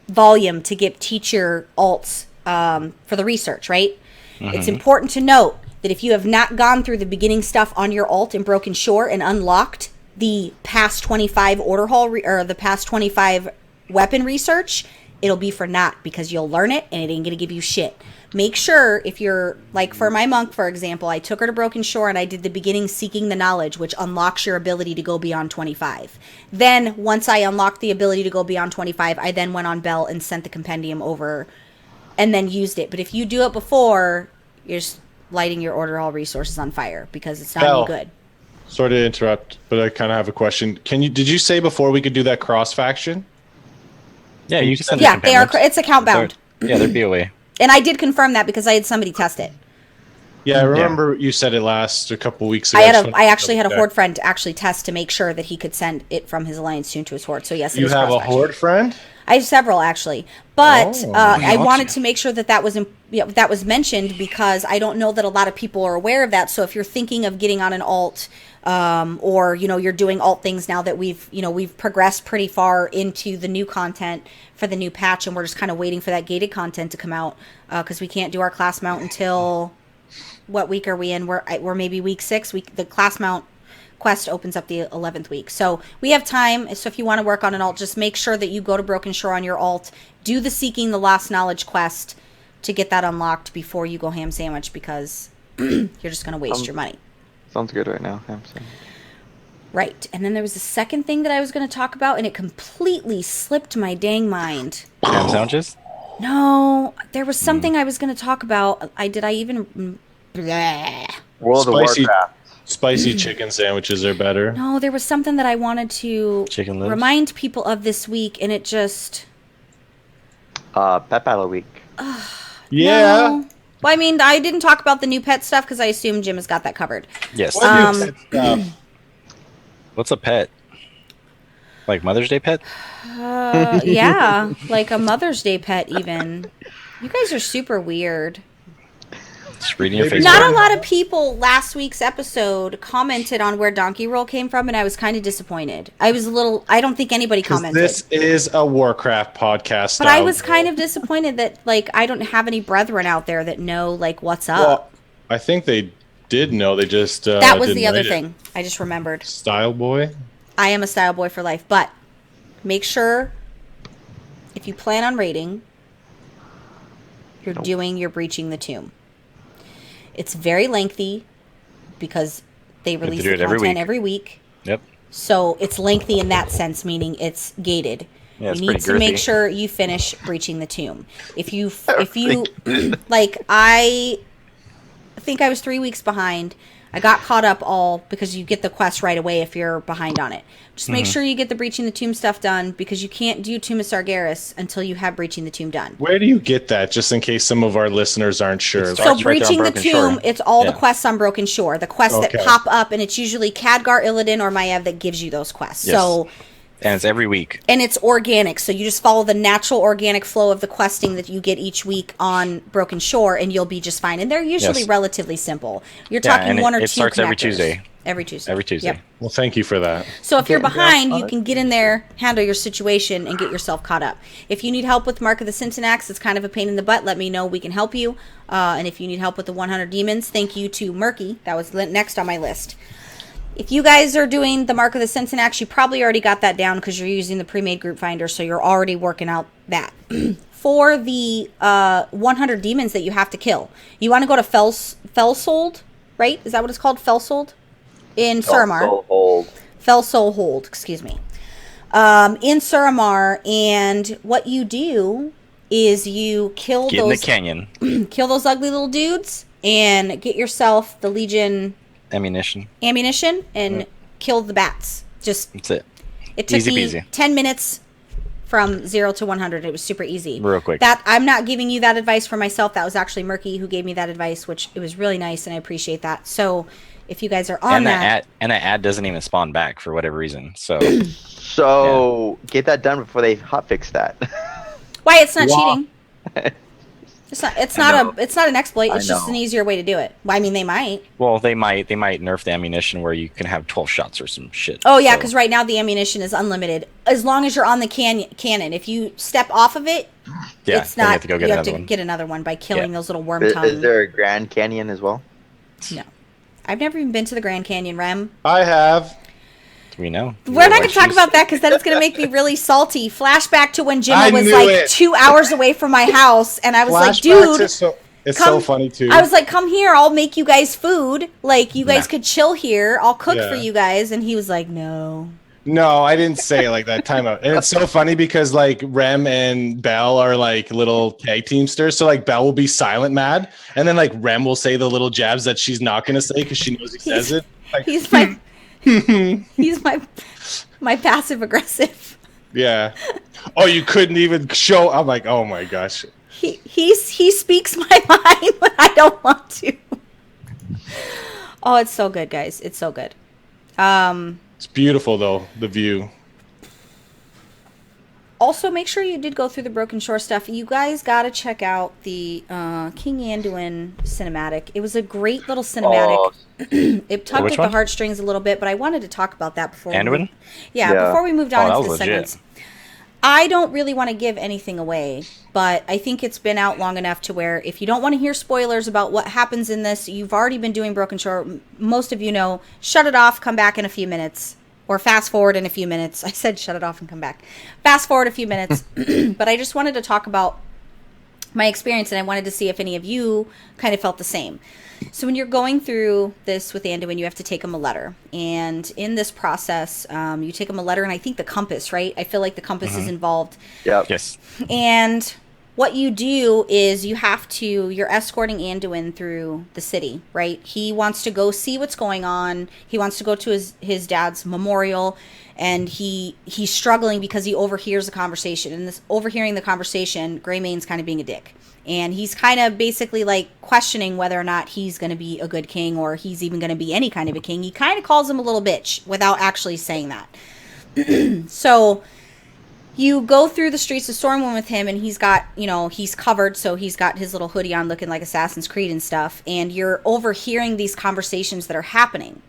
Speaker 2: volume to teach your alts for the research, right? It's important to note that if you have not gone through the beginning stuff on your alt in Broken Shore and unlocked the past 25 order hall or the past 25 weapon research, it'll be for naught because you'll learn it and it ain't gonna give you shit. Make sure if you're like for my monk, for example, I took her to Broken Shore and I did the beginning Seeking the Knowledge, which unlocks your ability to go beyond 25. Then once I unlocked the ability to go beyond 25, I then went on Bell and sent the compendium over and then used it. But if you do it before, you're just lighting your order hall resources on fire because it's not any good.
Speaker 7: Sorry to interrupt, but I kind of have a question. Did you say before we could do that cross faction?
Speaker 5: Yeah, you can send.
Speaker 2: Yeah, they are. It's account bound.
Speaker 5: They're BOA.
Speaker 2: And I did confirm that because I had somebody test it.
Speaker 7: Yeah, I remember you said it a couple weeks ago.
Speaker 2: I actually had a Horde friend actually test to make sure that he could send it from his Alliance Tune to his Horde. So yes,
Speaker 7: you have a Horde friend.
Speaker 2: I have several actually, but I wanted to make sure that was mentioned because I don't know that a lot of people are aware of that. So if you're thinking of getting on an alt, or you're doing alt things now that we've progressed pretty far into the new content for the new patch, and we're just kind of waiting for that gated content to come out because we can't do our class mount until what week are we in? We're maybe week 6. The class mount quest opens up the 11th week, so we have time. So if you want to work on an alt, just make sure that you go to Broken Shore on your alt, do the Seeking the Lost Knowledge quest to get that unlocked before you go ham sandwich because you're just going to waste your money.
Speaker 6: Sounds good right now. Ham sandwich.
Speaker 2: Right, and then there was a second thing that I was going to talk about, and it completely slipped my dang mind.
Speaker 5: Ham sandwiches?
Speaker 2: No, there was something I was going to talk about. Bleh.
Speaker 6: World of Warcraft.
Speaker 7: Spicy chicken sandwiches are better.
Speaker 2: No, there was something that I wanted to remind people of this week, and it just...
Speaker 6: Pet Battle Week.
Speaker 7: Yeah.
Speaker 2: No. Well, I mean, I didn't talk about the new pet stuff because I assume Jim has got that covered.
Speaker 5: Yes. What's a pet? Like Mother's Day pet?
Speaker 2: Yeah, like a Mother's Day pet even. You guys are super weird.
Speaker 5: Just reading your
Speaker 7: Maybe
Speaker 5: Facebook.
Speaker 2: Not a lot of people last week's episode commented on where Donkey Roll came from, and I was kind of disappointed. I don't think anybody
Speaker 7: 'Cause
Speaker 2: commented.
Speaker 7: this is a Warcraft podcast.
Speaker 2: But I was kind of disappointed that, like, I don't have any brethren out there that know, like, what's up.
Speaker 7: Well, I think they did know. They just
Speaker 2: That was
Speaker 7: didn't
Speaker 2: the other
Speaker 7: write it.
Speaker 2: thing. I just remembered.
Speaker 7: Style boy.
Speaker 2: I am a style boy for life, but make sure if you plan on raiding, you're breaching the tomb. It's very lengthy because they release
Speaker 5: do
Speaker 2: the
Speaker 5: it every
Speaker 2: content
Speaker 5: week.
Speaker 2: every week.
Speaker 5: Yep.
Speaker 2: So it's lengthy in that sense, meaning it's gated.
Speaker 5: Yeah, it's
Speaker 2: you need
Speaker 5: pretty
Speaker 2: to make
Speaker 5: girthy.
Speaker 2: sure you finish breaching the tomb. If you like, I think I was 3 weeks behind. I got caught up all because you get the quest right away if you're behind on it. Just make sure you get the breaching the tomb stuff done because you can't do Tomb of Sargeras until you have breaching the tomb done.
Speaker 7: Where do you get that? Just in case some of our listeners aren't sure.
Speaker 5: It's
Speaker 2: So
Speaker 5: Starts right there on
Speaker 2: breaching the
Speaker 5: Broken
Speaker 2: tomb,
Speaker 5: Shore.
Speaker 2: it's all the
Speaker 5: Yeah.
Speaker 2: quests on Broken Shore. The quests that
Speaker 7: Okay.
Speaker 2: pop up, and it's usually Khadgar, Illidan, or Maiev that gives you those quests.
Speaker 5: Yes.
Speaker 2: So,
Speaker 5: And it's every week.
Speaker 2: and it's organic, so you just follow the natural organic flow of the questing that you get each week on Broken Shore, and you'll be just fine. And they're usually
Speaker 5: Yes.
Speaker 2: relatively simple. You're
Speaker 5: Yeah,
Speaker 2: talking
Speaker 5: and
Speaker 2: one or
Speaker 5: it
Speaker 2: two
Speaker 5: starts every
Speaker 2: connectors.
Speaker 5: Tuesday.
Speaker 2: Every Tuesday.
Speaker 5: Every Tuesday.
Speaker 2: Yep.
Speaker 7: Well, thank you for that.
Speaker 2: So if you're
Speaker 6: Getting
Speaker 2: behind,
Speaker 6: off
Speaker 2: you
Speaker 6: on
Speaker 2: can get in there, handle your situation, and get yourself caught up. If you need help with Mark of the Syntax, it's kind of a pain in the butt. Let me know. We can help you. And if you need help with the 100 Demons, thank you to Murky. That was next on my list. If you guys are doing the Mark of the Syntax, you probably already got that down because you're using the pre-made group finder, so you're already working out that. For the 100 Demons that you have to kill, you want to go to Felsold, right? Is that what it's called? Felsold? In Suramar.
Speaker 6: Also hold.
Speaker 2: Fell Soul Hold, excuse me. In Suramar, and what you do is you kill
Speaker 5: Get in the
Speaker 2: those
Speaker 5: canyon.
Speaker 2: kill those ugly little dudes and get yourself the Legion
Speaker 5: Ammunition.
Speaker 2: ammunition and kill the bats. Just
Speaker 5: That's it.
Speaker 2: it took
Speaker 5: Easy
Speaker 2: me
Speaker 5: peasy.
Speaker 2: 10 minutes from 0 to 100. It was super easy.
Speaker 5: Real quick.
Speaker 2: That I'm not giving you that advice for myself. That was actually Murky who gave me that advice, which it was really nice and I appreciate that. So if you guys are on
Speaker 5: And
Speaker 2: that,
Speaker 5: that ad doesn't even spawn back for whatever reason. So
Speaker 6: So get that done before they hotfix that.
Speaker 2: why it's not
Speaker 7: Wow.
Speaker 2: cheating. It's not. It's
Speaker 6: I
Speaker 2: not
Speaker 6: know.
Speaker 2: it's not an exploit.
Speaker 6: I
Speaker 2: It's just
Speaker 6: know.
Speaker 2: an easier way to do it. Well, I mean, they might.
Speaker 5: well, they might nerf the ammunition where you can have 12 shots or some shit.
Speaker 2: Oh yeah,
Speaker 5: So,
Speaker 2: because right now the ammunition is unlimited as long as you're on the cannon. If you step off of it,
Speaker 5: yeah,
Speaker 2: it's
Speaker 5: then
Speaker 2: not.
Speaker 5: you have to go get
Speaker 2: you
Speaker 5: another
Speaker 2: have to
Speaker 5: one.
Speaker 2: get another one by killing
Speaker 5: Yeah.
Speaker 2: those little worm
Speaker 6: Is
Speaker 2: tongues.
Speaker 6: there a Grand Canyon as well?
Speaker 2: No, I've never even been to the Grand Canyon, Rem.
Speaker 7: I have.
Speaker 5: We know.
Speaker 2: We're not going to talk about that because then it's going to make me really salty. Flashback to when Jimmy
Speaker 7: I
Speaker 2: was
Speaker 7: knew
Speaker 2: like
Speaker 7: it.
Speaker 2: 2 hours away from my house, and I was like,
Speaker 7: Flashbacks
Speaker 2: dude.
Speaker 7: is so, it's
Speaker 2: come-
Speaker 7: so funny too.
Speaker 2: I was like, come here, I'll make you guys food. Like, you guys
Speaker 5: Nah.
Speaker 2: could chill here. I'll cook
Speaker 7: Yeah.
Speaker 2: for you guys. And he was like, no.
Speaker 7: No, I didn't say it like that. Time out. And it's so funny because like Rem and Belle are like little tag teamsters. So like Belle will be silent mad, and then like Rem will say the little jabs that she's not gonna say because she knows he says it. Like,
Speaker 2: He's my he's my passive aggressive.
Speaker 7: yeah. Oh, you couldn't even show. I'm like, oh my gosh.
Speaker 2: He speaks my mind when I don't want to. Oh, it's so good, guys. It's so good.
Speaker 7: It's beautiful though, the view.
Speaker 2: Also, make sure you did go through the Broken Shore stuff. You guys got to check out the King Anduin cinematic. It was a great little cinematic.
Speaker 6: Oh,
Speaker 2: It tugged
Speaker 5: Which
Speaker 2: at the
Speaker 5: one?
Speaker 2: heartstrings a little bit, but I wanted to talk about that before.
Speaker 5: Anduin?
Speaker 2: Yeah,
Speaker 6: Yeah.
Speaker 2: before we moved
Speaker 5: Oh,
Speaker 2: on
Speaker 5: that
Speaker 2: into the
Speaker 5: was legit.
Speaker 2: segments. I don't really want to give anything away, but I think it's been out long enough to where if you don't want to hear spoilers about what happens in this, you've already been doing Broken Shore. Most of you know, shut it off, come back in a few minutes. Or fast forward in a few minutes. I said shut it off and come back. Fast forward a few minutes. But I just wanted to talk about my experience, and I wanted to see if any of you kind of felt the same. So when you're going through this with Anduin, you have to take him a letter. And in this process, you take him a letter, and I think the compass, right? I feel like the compass is involved.
Speaker 6: yep.
Speaker 5: Yes.
Speaker 2: And what you do is you're escorting Anduin through the city, right? He wants to go see what's going on. He wants to go to his dad's memorial, and he's struggling because he overhears the conversation. And this overhearing the conversation, Greymane's kind of being a dick. And he's kind of basically like questioning whether or not he's going to be a good king or he's even going to be any kind of a king. He kind of calls him a little bitch without actually saying that. So you go through the streets of Stormwind with him, and he's got, he's covered, so he's got his little hoodie on looking like Assassin's Creed and stuff, and you're overhearing these conversations that are happening.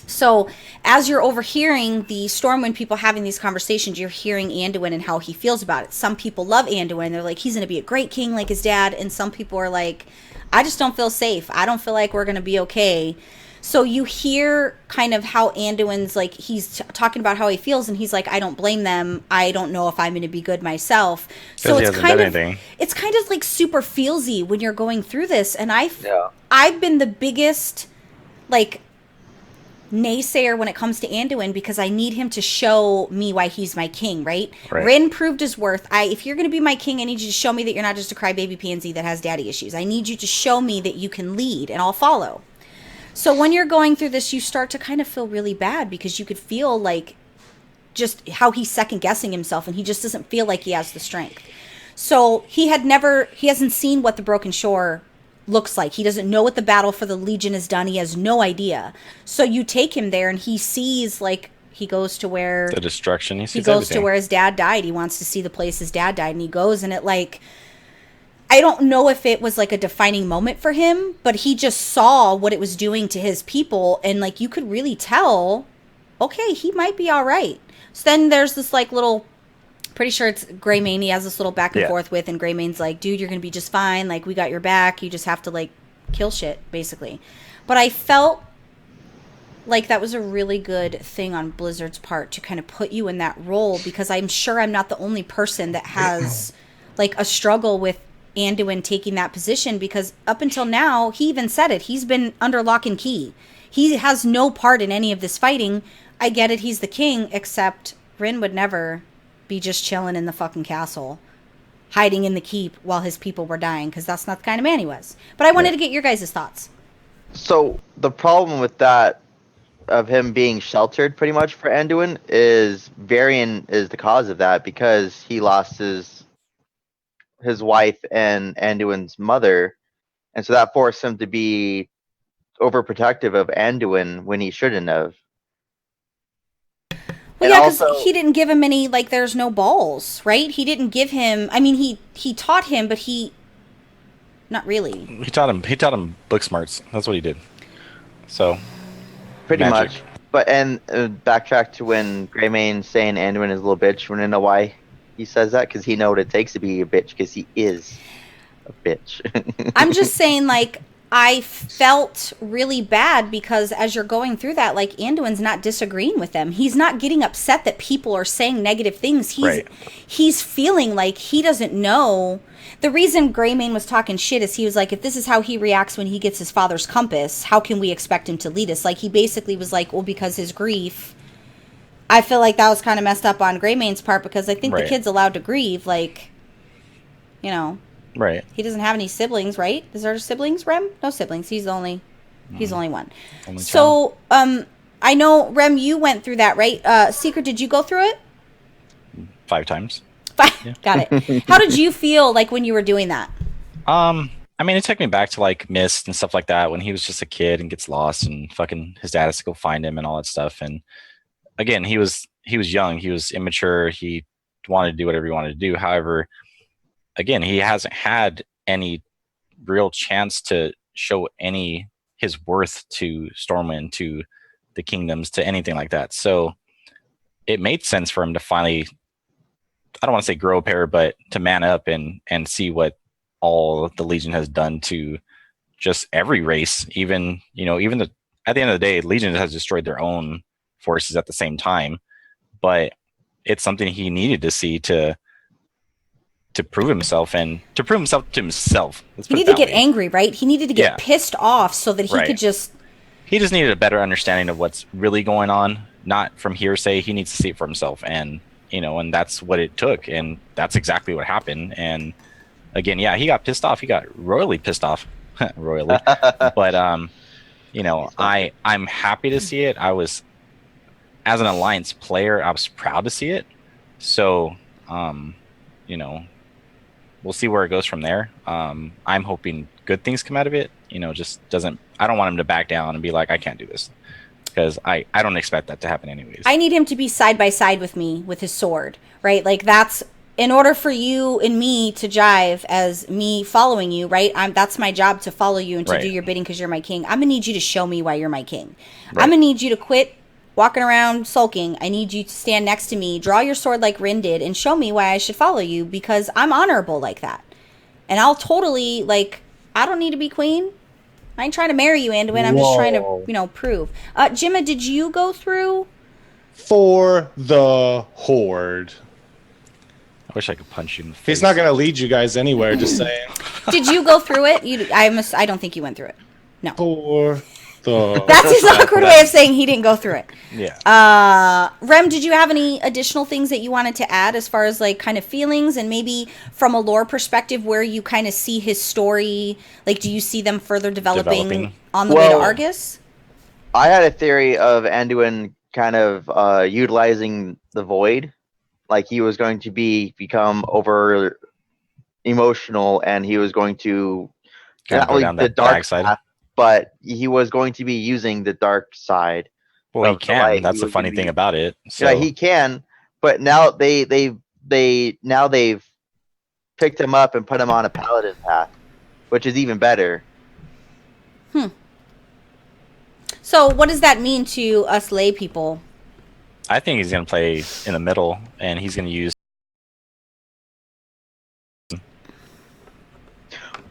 Speaker 2: So as you're overhearing the Stormwind people having these conversations, you're hearing Anduin and how he feels about it. Some people love Anduin. They're like, he's going to be a great king like his dad. And some people are like, I just don't feel safe. I don't feel like we're going to be okay. So you hear kind of how Anduin's like, he's talking about how he feels, and he's like, I don't blame them. I don't know if I'm going to be good myself. So it's kind of like super feelsy when you're going through this. And I've been the biggest like naysayer when it comes to Anduin, because I need him to show me why he's my king, right? Rin proved his worth. If you're going to be my king, I need you to show me that you're not just a crybaby pansy that has daddy issues. I need you to show me that you can lead, and I'll follow. So when you're going through this, you start to kind of feel really bad, because you could feel like just how he's second guessing himself, and he just doesn't feel like he has the strength. So he hasn't seen what the Broken Shore looks like. He doesn't know what the battle for the Legion has done. He has no idea. So you take him there, and he sees, like, he goes to where
Speaker 5: the destruction.
Speaker 2: He goes to where his dad died. He wants to see the place his dad died, and he goes, and it, like, I don't know if it was like a defining moment for him, but he just saw what it was doing to his people, and like you could really tell, okay, he might be all right. So then there's this like little, pretty sure it's Greymane, he has this little back and forth with, and Greymane's like, dude, you're gonna be just fine, like we got your back, you just have to like kill shit, basically. But I felt like that was a really good thing on Blizzard's part to kind of put you in that role, because I'm sure I'm not the only person that has like a struggle with Anduin taking that position, because up until now, he even said it, he's been under lock and key. He has no part in any of this fighting. I get it, he's the king, except Rin would never be just chilling in the fucking castle, hiding in the keep while his people were dying, because that's not the kind of man he was. But I wanted to get your guys' thoughts.
Speaker 6: So the problem with that, of him being sheltered pretty much for Anduin, is Varian is the cause of that, because he lost his wife and Anduin's mother, and so that forced him to be overprotective of Anduin when he shouldn't have.
Speaker 2: Well, yeah, because he didn't give him any, like, there's no balls, right? He didn't give him, I mean, he taught him, but not really.
Speaker 5: He taught him book smarts. That's what he did. So,
Speaker 6: pretty much. But, and backtrack to when Greymane's saying Anduin is a little bitch, want to know why he says that? Because he knows what it takes to be a bitch, because he is a bitch.
Speaker 2: I'm just saying, like, I felt really bad, because as you're going through that, like, Anduin's not disagreeing with them. He's not getting upset that people are saying negative things. He's feeling like he doesn't know. The reason Greymane was talking shit is he was like, if this is how he reacts when he gets his father's compass, how can we expect him to lead us? Like, he basically was like, well, because his grief. I feel like that was kind of messed up on Greymane's part, because I think the kid's allowed to grieve, like, you know.
Speaker 5: Right.
Speaker 2: He doesn't have any siblings, right? Is there siblings, Rem? No siblings. He's the only one. So, I know, Rem, you went through that, right? Secret, did you go through it?
Speaker 5: 5 times.
Speaker 2: Yeah. Got it. How did you feel like when you were doing that?
Speaker 5: I mean, it took me back to like Mist and stuff like that, when he was just a kid and gets lost, and fucking his dad has to go find him and all that stuff. And again, he was young, he was immature, he wanted to do whatever he wanted to do. However, again, he hasn't had any real chance to show his worth to Stormwind, to the kingdoms, to anything like that. So it made sense for him to finally, I don't want to say grow a pair, but to man up and see what all the Legion has done to just every race. Even at the end of the day, Legion has destroyed their own forces at the same time, but it's something he needed to see to prove himself, and to prove himself to himself.
Speaker 2: He needed to get angry, right? He needed to get pissed off so that he could just...
Speaker 5: He just needed a better understanding of what's really going on, not from hearsay. He needs to see it for himself, and and that's what it took, and that's exactly what happened. And again, he got pissed off. He got royally pissed off, royally. But I'm happy to see it. I was, as an Alliance player, I was proud to see it. So, we'll see where it goes from there. I'm hoping good things come out of it. I don't want him to back down and be like, I can't do this, because I don't expect that to happen anyways.
Speaker 2: I need him to be side by side with me with his sword, right? Like that's in order for you and me to jive as me following you, right? That's my job to follow you and to
Speaker 5: Right.
Speaker 2: do your bidding because you're my king. I'm gonna need you to show me why you're my king.
Speaker 5: Right.
Speaker 2: I'm gonna need you to quit walking around sulking. I need you to stand next to me, draw your sword like Rin did, and show me why I should follow you because I'm honorable like that. And I'll totally, like, I don't need to be queen. I ain't trying to marry you, Anduin. I'm just trying to, you know, prove. Jimma, did you go through?
Speaker 7: For the Horde.
Speaker 5: I wish I could punch you in the face.
Speaker 7: He's not going to lead you guys anywhere, just saying.
Speaker 2: Did you go through it? I don't think you went through it. No.
Speaker 7: For the...
Speaker 2: That's his awkward way of saying he didn't go through it.
Speaker 5: Yeah.
Speaker 2: Rem, did you have any additional things that you wanted to add as far as like kind of feelings and maybe from a lore perspective where you kind of see his story? Like, do you see them further developing on the way to Argus?
Speaker 6: I had a theory of Anduin kind of utilizing the void. Like he was going to become over emotional and he was going to
Speaker 5: Kind of
Speaker 6: not
Speaker 5: go
Speaker 6: only
Speaker 5: down
Speaker 6: the
Speaker 5: that
Speaker 6: dark
Speaker 5: dark side.
Speaker 6: path, but he was going to be using the dark side.
Speaker 5: Well, he
Speaker 6: of the
Speaker 5: can.
Speaker 6: light.
Speaker 5: That's
Speaker 6: He
Speaker 5: the
Speaker 6: was
Speaker 5: funny
Speaker 6: gonna
Speaker 5: thing
Speaker 6: be-
Speaker 5: about it. So
Speaker 6: Yeah, he can, but now they've picked him up and put him on a paladin path, which is even better.
Speaker 2: So what does that mean to us lay people?
Speaker 5: I think he's going to play in the middle, and he's going to use.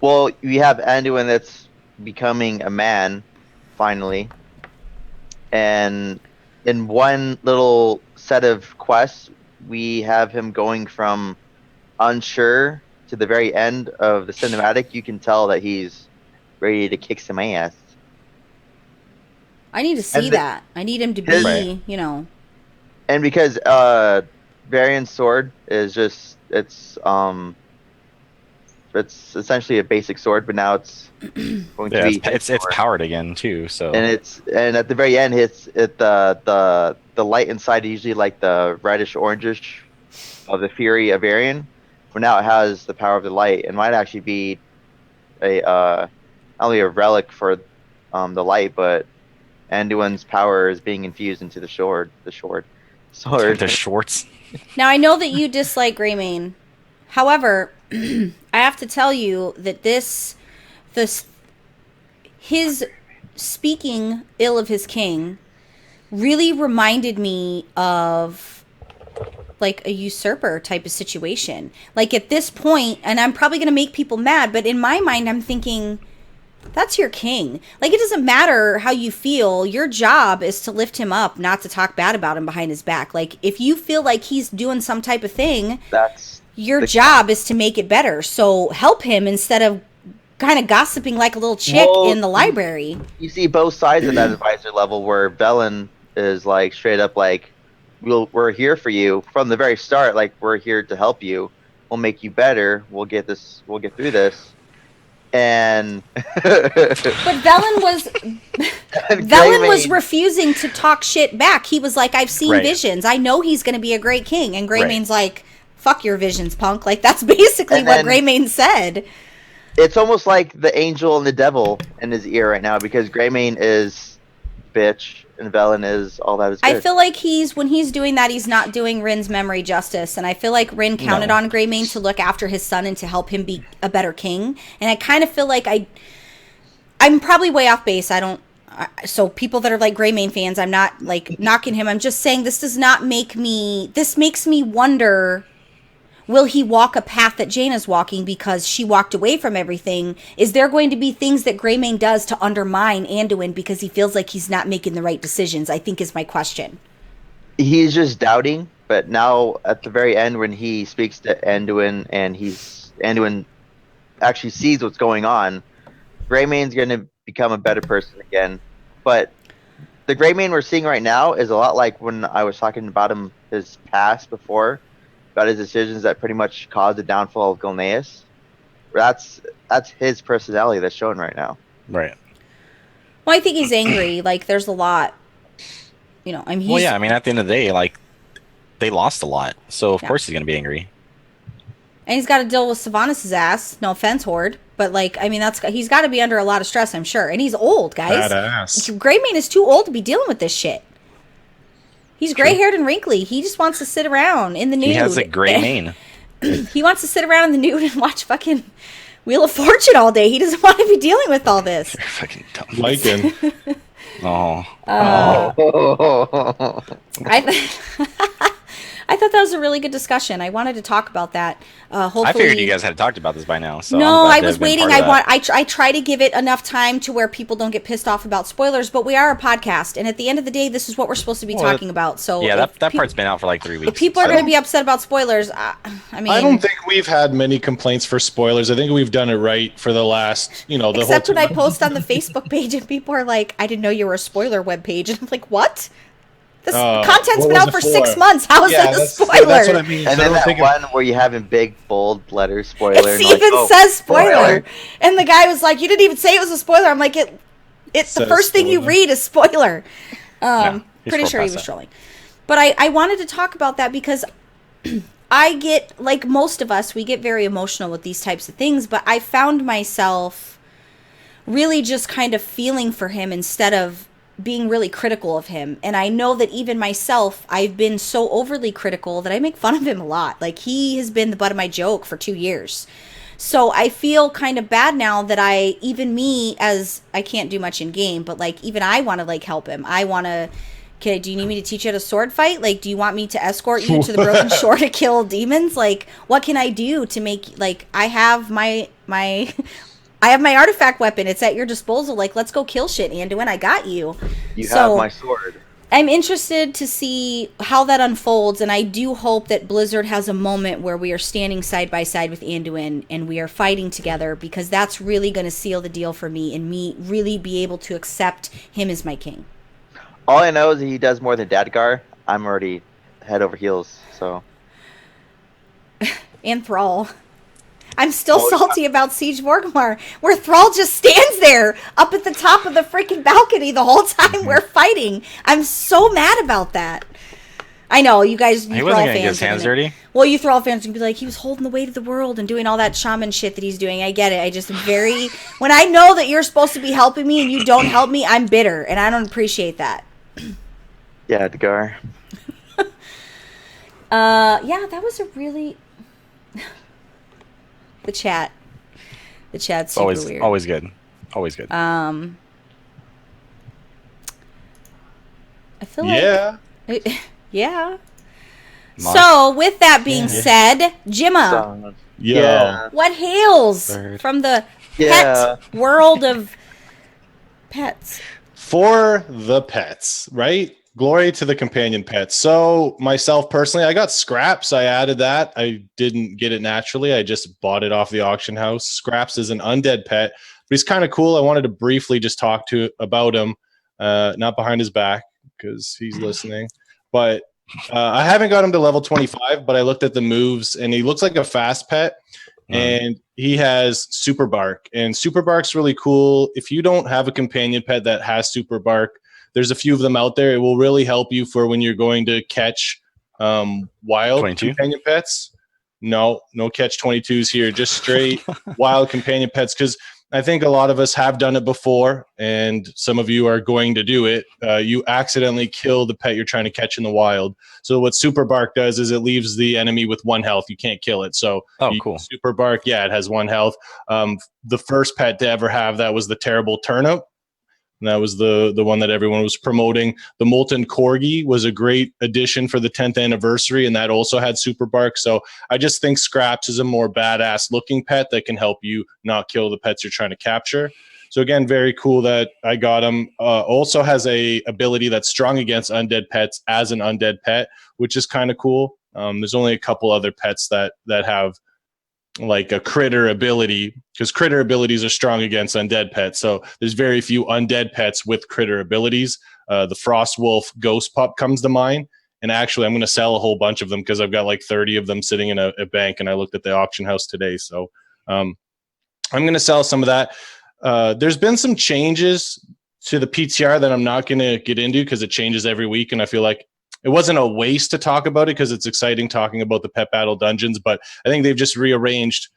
Speaker 6: Well, we have Anduin that's becoming a man, finally. And in one little set of quests, we have him going from unsure to the very end of the cinematic. You can tell that he's ready to kick some ass.
Speaker 2: I need to see
Speaker 6: And the-
Speaker 2: that. I need him to be,
Speaker 5: Right.
Speaker 2: you know.
Speaker 6: And because Varian's sword is just it's essentially a basic sword, but now it's going
Speaker 5: Yeah,
Speaker 6: to be
Speaker 5: it's powered again too. So
Speaker 6: and at the very end the light inside is usually like the reddish orangish of the fury of Varian, but now it has the power of the light and might actually be a not only a relic for the light, but Anduin's power is being infused into the sword.
Speaker 5: the shorts.
Speaker 2: Now I know that you dislike Greymane. However, I have to tell you that this his speaking ill of his king really reminded me of like a usurper type of situation. Like at this point, and I'm probably going to make people mad, but in my mind I'm thinking that's your king. Like it doesn't matter how you feel. Your job is to lift him up, not to talk bad about him behind his back. Like if you feel like he's doing some type of thing,
Speaker 6: That's
Speaker 2: your job is to make it better. So help him instead of kind of gossiping like a little chick
Speaker 6: Well,
Speaker 2: in the library.
Speaker 6: you see both sides of that advisor level where Velen is like straight up like we're here for you from the very start, like we're here to help you, we'll make you better, we'll get through this. And
Speaker 2: But Velen was refusing to talk shit back. He was like, I've seen
Speaker 5: Right.
Speaker 2: visions. I know he's going to be a great king. And Greymane's
Speaker 5: Right.
Speaker 2: like, fuck your visions, punk. Like that's basically
Speaker 6: And
Speaker 2: what
Speaker 6: then-
Speaker 2: Greymane said.
Speaker 6: it's almost like the angel and the devil in his ear right now because Greymane is bitch and Velen is all that is good.
Speaker 2: I feel like when he's doing that, he's not doing Rin's memory justice. And I feel like Rin counted on Greymane to look after his son and to help him be a better king. And I kind of feel like I'm probably way off base. So people that are like Greymane fans, I'm not like knocking him. I'm just saying this makes me wonder, will he walk a path that Jaina's walking because she walked away from everything? Is there going to be things that Greymane does to undermine Anduin because he feels like he's not making the right decisions? I think is my question.
Speaker 6: He's just doubting, but now at the very end when he speaks to Anduin and Anduin actually sees what's going on, Greymane's going to become a better person again. But the Greymane we're seeing right now is a lot like when I was talking about his past before, about his decisions that pretty much caused the downfall of Gilneas. That's his personality that's shown right now.
Speaker 5: Right.
Speaker 2: Well, I think he's angry. Like there's a lot,
Speaker 5: Well, yeah. I mean, at the end of the day, like they lost a lot, so of course he's gonna be angry.
Speaker 2: And he's got to deal with Sylvanas' ass. No offense, Horde. But, like, I mean, he's got to be under a lot of stress, I'm sure. And he's old, guys.
Speaker 7: Badass.
Speaker 2: Greymane is too old to be dealing with this shit. He's gray-haired and wrinkly. He just wants to sit around in the nude.
Speaker 5: He has a gray mane.
Speaker 2: He wants to sit around in the nude and watch fucking Wheel of Fortune all day. He doesn't want to be dealing with all this.
Speaker 5: You're fucking dumb.
Speaker 7: Lycan.
Speaker 5: Oh.
Speaker 2: I thought that was a really good discussion. I wanted to talk about that. Hopefully,
Speaker 5: I figured you guys had talked about this by now. So
Speaker 2: no,
Speaker 5: I'm glad
Speaker 2: I
Speaker 5: to
Speaker 2: was
Speaker 5: have been
Speaker 2: waiting.
Speaker 5: part of that.
Speaker 2: I try to give it enough time to where people don't get pissed off about spoilers. But we are a podcast, and at the end of the day, this is what we're supposed to be talking about. So
Speaker 5: Yeah, that part's been out for like 3 weeks.
Speaker 2: if people are going to be upset about spoilers, I mean,
Speaker 7: I don't think we've had many complaints for spoilers. I think we've done it right for the last, the
Speaker 2: except
Speaker 7: whole
Speaker 2: when I post on the Facebook page and people are like, "I didn't know you were a spoiler webpage," and I'm like, "What? This content's
Speaker 7: what
Speaker 2: been
Speaker 7: was
Speaker 2: out
Speaker 7: it
Speaker 2: for
Speaker 7: for?
Speaker 2: 6 months. How is that a spoiler?"
Speaker 7: That's what I mean.
Speaker 6: And
Speaker 7: So I
Speaker 6: then
Speaker 7: don't
Speaker 6: that
Speaker 7: think
Speaker 6: one where you have in big bold letters spoiler.
Speaker 2: It
Speaker 6: and
Speaker 2: even
Speaker 6: like,
Speaker 2: says spoiler. And the guy was like, "You didn't even say it was a spoiler." I'm like, it's the
Speaker 7: says
Speaker 2: first thing you
Speaker 7: spoiler.
Speaker 2: read is spoiler.
Speaker 5: he's
Speaker 2: Pretty
Speaker 5: scrolled
Speaker 2: sure he
Speaker 5: past
Speaker 2: was
Speaker 5: that.
Speaker 2: trolling. But I wanted to talk about that because I get, like most of us, we get very emotional with these types of things, but I found myself really just kind of feeling for him instead of being really critical of him. And I know that even myself, I've been so overly critical that I make fun of him a lot. Like, he has been the butt of my joke for 2 years. So I feel kind of bad now that as I can't do much in game, but like even I want to like help him. I want to, okay, do you need me to teach you how to sword fight? Like, do you want me to escort you to the Broken Shore to kill demons? Like, what can I do to make, like, I have my I have my artifact weapon. It's at your disposal. Like, let's go kill shit, Anduin. I got you.
Speaker 6: You have my sword.
Speaker 2: I'm interested to see how that unfolds, and I do hope that Blizzard has a moment where we are standing side by side with Anduin and we are fighting together, because that's really going to seal the deal for me and me really be able to accept him as my king.
Speaker 6: All I know is that he does more than Dadgar. I'm already head over heels, so.
Speaker 2: And Thrall. I'm still salty about Siege Morgmar, where Thrall just stands there up at the top of the freaking balcony the whole time we're fighting. I'm so mad about that. I know, you guys,
Speaker 5: He
Speaker 2: you
Speaker 5: wasn't
Speaker 2: Thrall
Speaker 5: going to get
Speaker 2: fans
Speaker 5: his
Speaker 2: are
Speaker 5: hands
Speaker 2: gonna-
Speaker 5: dirty.
Speaker 2: Well, you Thrall fans can be like, he was holding the weight of the world and doing all that shaman shit that he's doing. I get it. I just when I know that you're supposed to be helping me and you don't help me, I'm bitter, and I don't appreciate that.
Speaker 6: Yeah, Dadgar.
Speaker 2: Yeah, that was a really... The chat's super weird.
Speaker 5: Always good. Always good.
Speaker 2: I feel like... Yeah. So, with that being said, Jimma,
Speaker 6: Yeah.
Speaker 2: what hails from the pet world of pets?
Speaker 7: For the pets, right? Glory to the companion pets. So myself personally, I got Scraps. I added that. I didn't get it naturally. I just bought it off the auction house. Scraps is an undead pet, but he's kind of cool. I wanted to briefly just talk about him, not behind his back because he's listening. But I haven't got him to level 25, but I looked at the moves and he looks like a fast pet. And he has Super Bark, and Super Bark's really cool. If you don't have a companion pet that has Super Bark, there's a few of them out there. It will really help you for when you're going to catch wild
Speaker 5: 22?
Speaker 7: companion pets. No catch 22s here, just straight wild companion pets, because I think a lot of us have done it before, and some of you are going to do it. You accidentally kill the pet you're trying to catch in the wild. So what Super Bark does is it leaves the enemy with 1 health. You can't kill it. So
Speaker 5: Cool.
Speaker 7: Super Bark, yeah, it has 1 health. The first pet to ever have that was the Terrible Turnip. And that was the one that everyone was promoting. The Molten Corgi was a great addition for the 10th anniversary, and that also had Super Bark. So I just think Scraps is a more badass looking pet that can help you not kill the pets you're trying to capture. So again, very cool that I got him. Also has a ability that's strong against undead pets as an undead pet, which is kind of cool. There's only a couple other pets that have like a critter ability, because critter abilities are strong against undead pets. So there's very few undead pets with critter abilities. The Frost Wolf Ghost Pup comes to mind. And actually, I'm going to sell a whole bunch of them because I've got like 30 of them sitting in a bank, and I looked at the auction house today. So I'm going to sell some of that. There's been some changes to the PTR that I'm not going to get into because it changes every week. And I feel like it wasn't a waste to talk about it because it's exciting talking about the pet battle dungeons, but I think they've just rearranged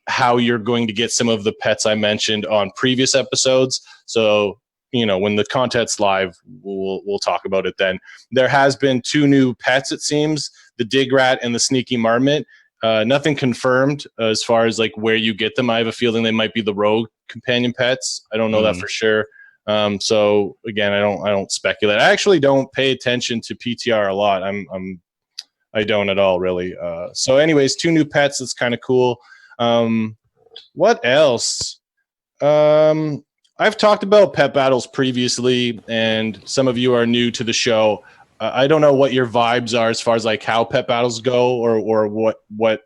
Speaker 7: how you're going to get some of the pets I mentioned on previous episodes. So when the content's live, we'll talk about it then. There has been 2 new pets, it seems, the Dig Rat and the Sneaky Marmot. Nothing confirmed as far as like where you get them. I have a feeling they might be the rogue companion pets. I don't know that for sure. So again, I don't speculate. I actually don't pay attention to PTR a lot. I don't at all, really. So anyways, 2 new pets. That's kind of cool. What else? I've talked about pet battles previously, and some of you are new to the show. I don't know what your vibes are as far as like how pet battles go, or what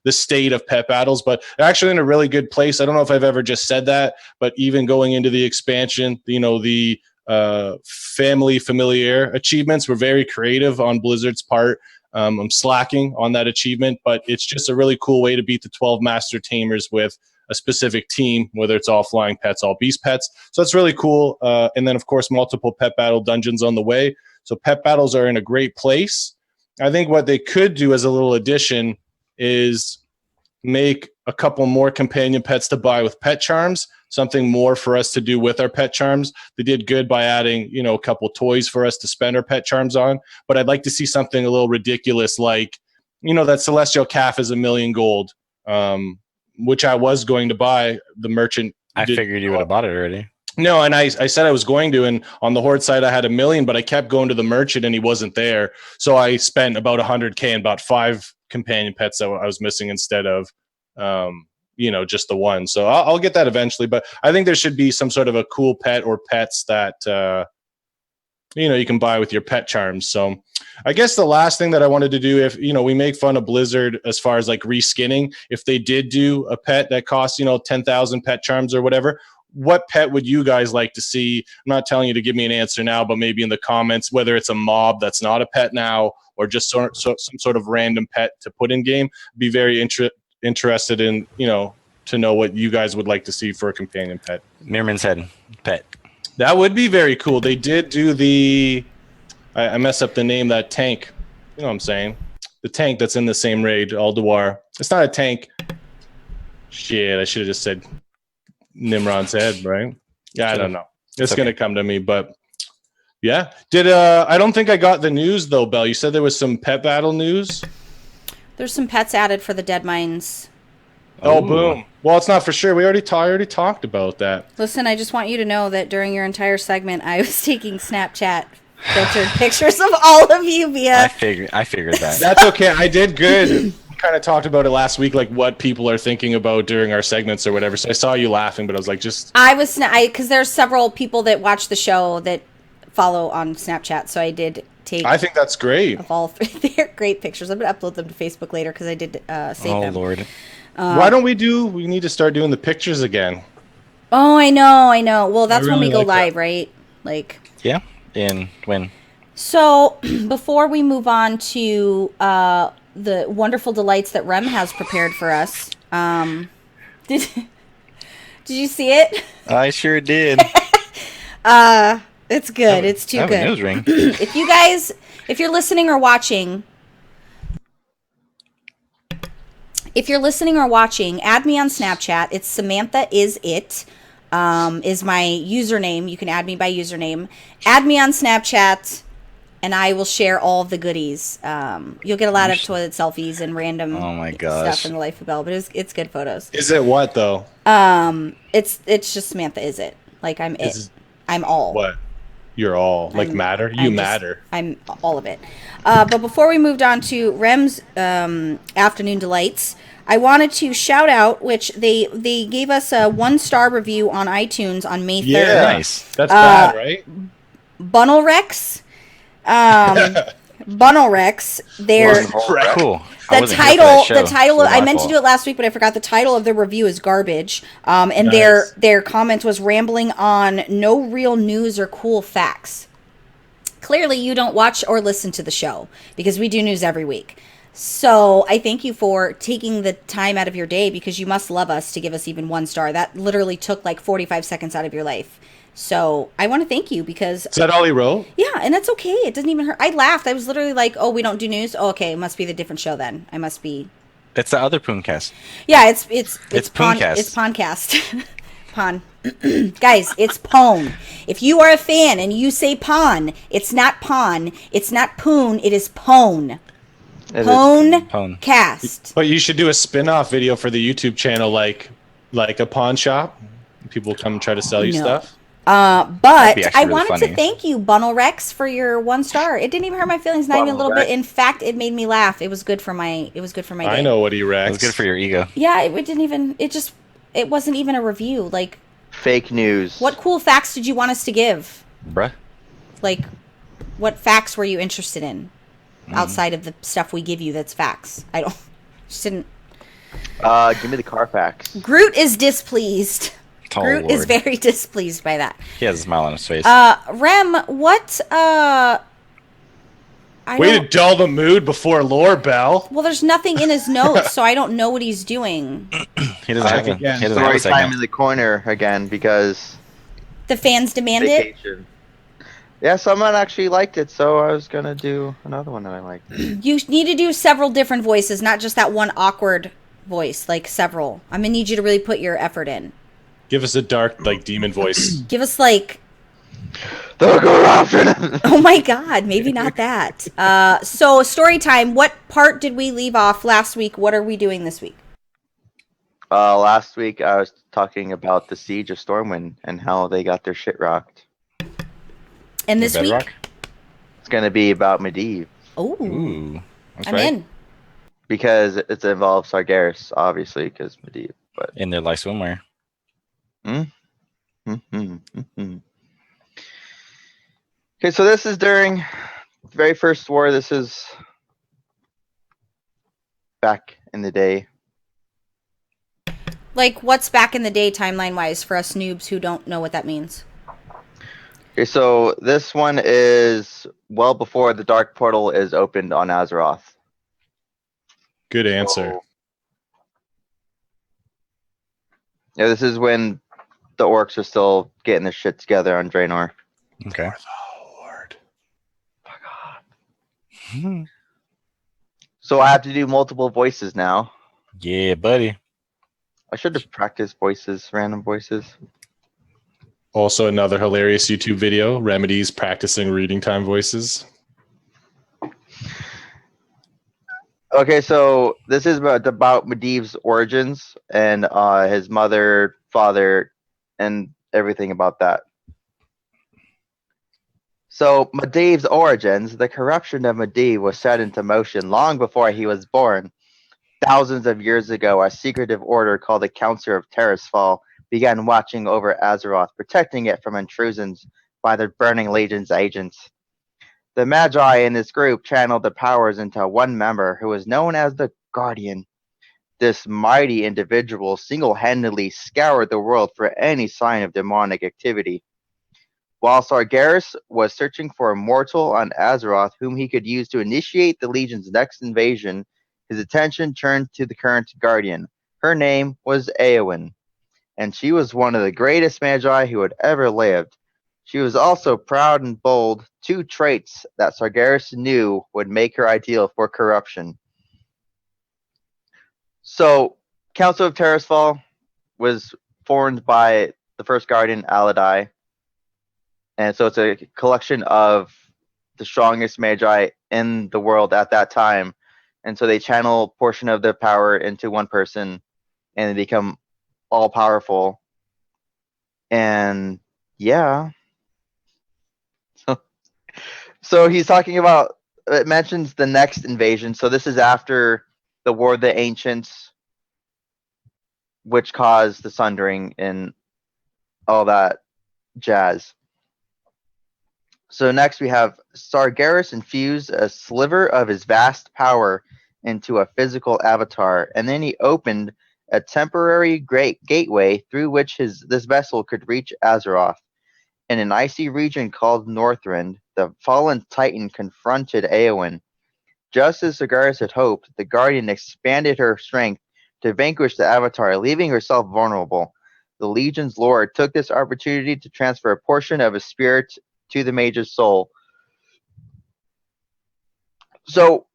Speaker 7: the state of pet battles, but they're actually in a really good place. I don't know if I've ever just said that, but even going into the expansion, the family familiar achievements were very creative on Blizzard's part. I'm slacking on that achievement, but it's just a really cool way to beat the 12 master tamers with a specific team, whether it's all flying pets, all beast pets. So that's really cool. And then, of course, multiple pet battle dungeons on the way. So pet battles are in a great place. I think what they could do as a little addition is make a couple more companion pets to buy with pet charms, something more for us to do with our pet charms. They did good by adding, a couple toys for us to spend our pet charms on. But I'd like to see something a little ridiculous like, that Celestial Calf is 1,000,000 gold, which I was going to buy. The merchant.
Speaker 5: I figured you would have bought it already.
Speaker 7: No, and I said I was going to, and on the Horde side I had 1,000,000, but I kept going to the merchant and he wasn't there. So I spent about 100K and bought 5 companion pets that I was missing instead of, just the one. So I'll get that eventually, but I think there should be some sort of a cool pet or pets that, you can buy with your pet charms. So I guess the last thing that I wanted to do, if, we make fun of Blizzard as far as like reskinning, if they did do a pet that costs, 10,000 pet charms or whatever, what pet would you guys like to see? I'm not telling you to give me an answer now, but maybe in the comments, whether it's a mob that's not a pet now or just some sort of random pet to put in game. Be very interested in, to know what you guys would like to see for a companion pet.
Speaker 5: Mirman's Head pet.
Speaker 7: That would be very cool. They did do I mess up the name, that tank. You know what I'm saying? The tank that's in the same raid, Alduar. It's not a tank. Shit, I should have just said Nimrod's head, right? Yeah, I don't know. It's going to come to me, but yeah. I don't think I got the news though, Belle. You said there was some pet battle news?
Speaker 2: There's some pets added for the Dead Mines.
Speaker 7: Oh, boom. Well, it's not for sure. We already talked about that.
Speaker 2: Listen, I just want you to know that during your entire segment, I was taking Snapchat filtered pictures of all of you via...
Speaker 5: I figured that.
Speaker 7: That's okay. I did good. We kind of talked about it last week, like what people are thinking about during our segments or whatever. So I saw you laughing, but I was like,
Speaker 2: because there's several people that watch the show that follow on Snapchat, so I did take...
Speaker 7: I think that's great.
Speaker 2: Of all 3. They're great pictures. I'm going to upload them to Facebook later because I did save them.
Speaker 5: Oh, Lord.
Speaker 7: Why don't we need to start doing the pictures again?
Speaker 2: Oh, I know. Well, that's when we go live, right? Like...
Speaker 5: Yeah. When?
Speaker 2: So, before we move on to the wonderful delights that Rem has prepared for us, did you see it?
Speaker 5: I sure did.
Speaker 2: It's good. It's too good.
Speaker 5: Nose ring.
Speaker 2: If you're listening or watching, add me on Snapchat. It's Samantha is it. Is my username. You can add me by username. Add me on Snapchat, and I will share all of the goodies. You'll get a lot of toilet selfies and random stuff in the life of Belle, but it's good photos.
Speaker 7: Is it what though?
Speaker 2: It's just Samantha is it. Like I'm it. I'm all.
Speaker 7: What? You're all like matter. You matter.
Speaker 2: I'm all of it. But before we moved on to Rem's afternoon delights, I wanted to shout out, which they gave us a 1-star review on iTunes on May 3rd.
Speaker 7: Yeah, nice. That's bad, right?
Speaker 2: Bunnel Rex. Bunnel Rex. They're
Speaker 5: cool.
Speaker 2: The title. I meant to do it last week, but I forgot. The title of the review is garbage. And nice. Their comment was rambling on no real news or cool facts. Clearly, you don't watch or listen to the show because we do news every week. So I thank you for taking the time out of your day, because you must love us to give us even 1 star. That literally took like 45 seconds out of your life. So I want to thank you, because...
Speaker 7: Is that all he wrote?
Speaker 2: Yeah, and that's okay. It doesn't even hurt. I laughed. I was literally like, oh, we don't do news? Oh, okay, it must be the different show then. I must be...
Speaker 5: It's the other PWNCAST.
Speaker 2: Yeah, it's
Speaker 5: PWNCAST.
Speaker 2: It's PWNCAST. Pawn. Guys, it's Pwn. If you are a fan and you say Pawn, it's not Pawn, it's not Poon, it is Pwn.
Speaker 5: Pwn.
Speaker 2: Cast.
Speaker 7: But you should do a spin-off video for the YouTube channel, like a pawn shop. People come try to sell you stuff.
Speaker 2: But
Speaker 5: be actually
Speaker 2: I
Speaker 5: really
Speaker 2: wanted
Speaker 5: funny.
Speaker 2: to thank you, Bunnel Rex, for your 1 star. It didn't even hurt my feelings, not even a little bit. In fact, it made me laugh. It was good for my. It was good for my day.
Speaker 7: I know what he
Speaker 5: It
Speaker 7: Rex.
Speaker 5: was good for your ego.
Speaker 2: Yeah, it didn't even. It wasn't even a review. Like,
Speaker 6: Fake news.
Speaker 2: what cool facts did you want us to give?
Speaker 5: Bruh.
Speaker 2: Like, what facts were you interested in outside of the stuff we give you? That's facts. I don't. Just didn't.
Speaker 6: Give me the Carfax.
Speaker 2: Groot is displeased.
Speaker 5: Oh,
Speaker 2: Groot is
Speaker 5: Lord.
Speaker 2: very displeased by that.
Speaker 5: He has a smile on his face.
Speaker 2: Rem, what? I
Speaker 7: Way to
Speaker 2: don't-
Speaker 7: dull the mood before lore, Bell.
Speaker 2: Well, there's nothing in his notes, so I don't know what he's doing.
Speaker 5: he doesn't have a,
Speaker 7: again,
Speaker 5: he doesn't have a
Speaker 6: Story time in
Speaker 5: segment.
Speaker 6: the corner again because
Speaker 2: The fans demand it.
Speaker 6: vacation. Yeah, someone actually liked it, so I was gonna do another one that I liked.
Speaker 2: You need to do several different voices, not just that one awkward voice, like several. I'm gonna need you to really put your effort in.
Speaker 7: Give us a dark, like, demon voice.
Speaker 2: Give us like,
Speaker 6: The corruption.
Speaker 2: oh my god, maybe not that. So story time. What part did we leave off last week? What are we doing this week?
Speaker 6: Last week I was talking about the siege of Stormwind and how they got their shit rocked.
Speaker 2: And this
Speaker 5: Bedrock?
Speaker 2: week,
Speaker 6: It's gonna be about Medivh
Speaker 2: oh,
Speaker 5: Ooh. That's
Speaker 2: I'm
Speaker 5: right.
Speaker 2: in.
Speaker 6: because it involves Sargeras, obviously, because Medivh. But
Speaker 5: In their light swimwear.
Speaker 6: Okay, so this is during the very first war. This is back in the day.
Speaker 2: Like, what's back in the day timeline wise for us noobs who don't know what that means?
Speaker 6: Okay, so this one is well before the Dark Portal is opened on Azeroth.
Speaker 7: Good answer.
Speaker 6: Yeah, this is when the orcs are still getting their shit together on Draenor.
Speaker 5: Okay.
Speaker 7: Lord.
Speaker 6: So I have to do multiple voices now.
Speaker 5: Yeah, buddy.
Speaker 6: I should have practiced voices, random voices.
Speaker 7: Also, another hilarious YouTube video: Remedies practicing reading time voices.
Speaker 6: Okay, so this is about Medivh's origins and his mother, father, and everything about that. So Medivh's origins, the corruption of Medivh was set into motion long before he was born. Thousands of years ago, a secretive order called the Council of Terrasfall began watching over Azeroth, protecting it from intrusions by the Burning Legion's agents. The Magi in this group channeled the powers into one member who was known as the Guardian. This mighty individual single-handedly scoured the world for any sign of demonic activity. While Sargeras was searching for a mortal on Azeroth whom he could use to initiate the Legion's next invasion, his attention turned to the current Guardian. Her name was Eowyn, and she was one of the greatest Magi who had ever lived. She was also proud and bold, two traits that Sargeras knew would make her ideal for corruption. So, Council of Terrasfall was formed by the first Guardian, Aladai. And so it's a collection of the strongest Magi in the world at that time. And so they channel a portion of their power into one person and they become all powerful. And yeah. So he's talking about, it mentions the next invasion. So this is after the War of the Ancients, which caused the Sundering and all that jazz. So next we have Sargeras infused a sliver of his vast power into a physical avatar, and then he opened a temporary great gateway through which this vessel could reach Azeroth. In an icy region called Northrend, the fallen Titan confronted Eowyn. Just as Sargeras had hoped, the Guardian expanded her strength to vanquish the Avatar, leaving herself vulnerable. The Legion's Lord took this opportunity to transfer a portion of his spirit to the Mage's soul. So,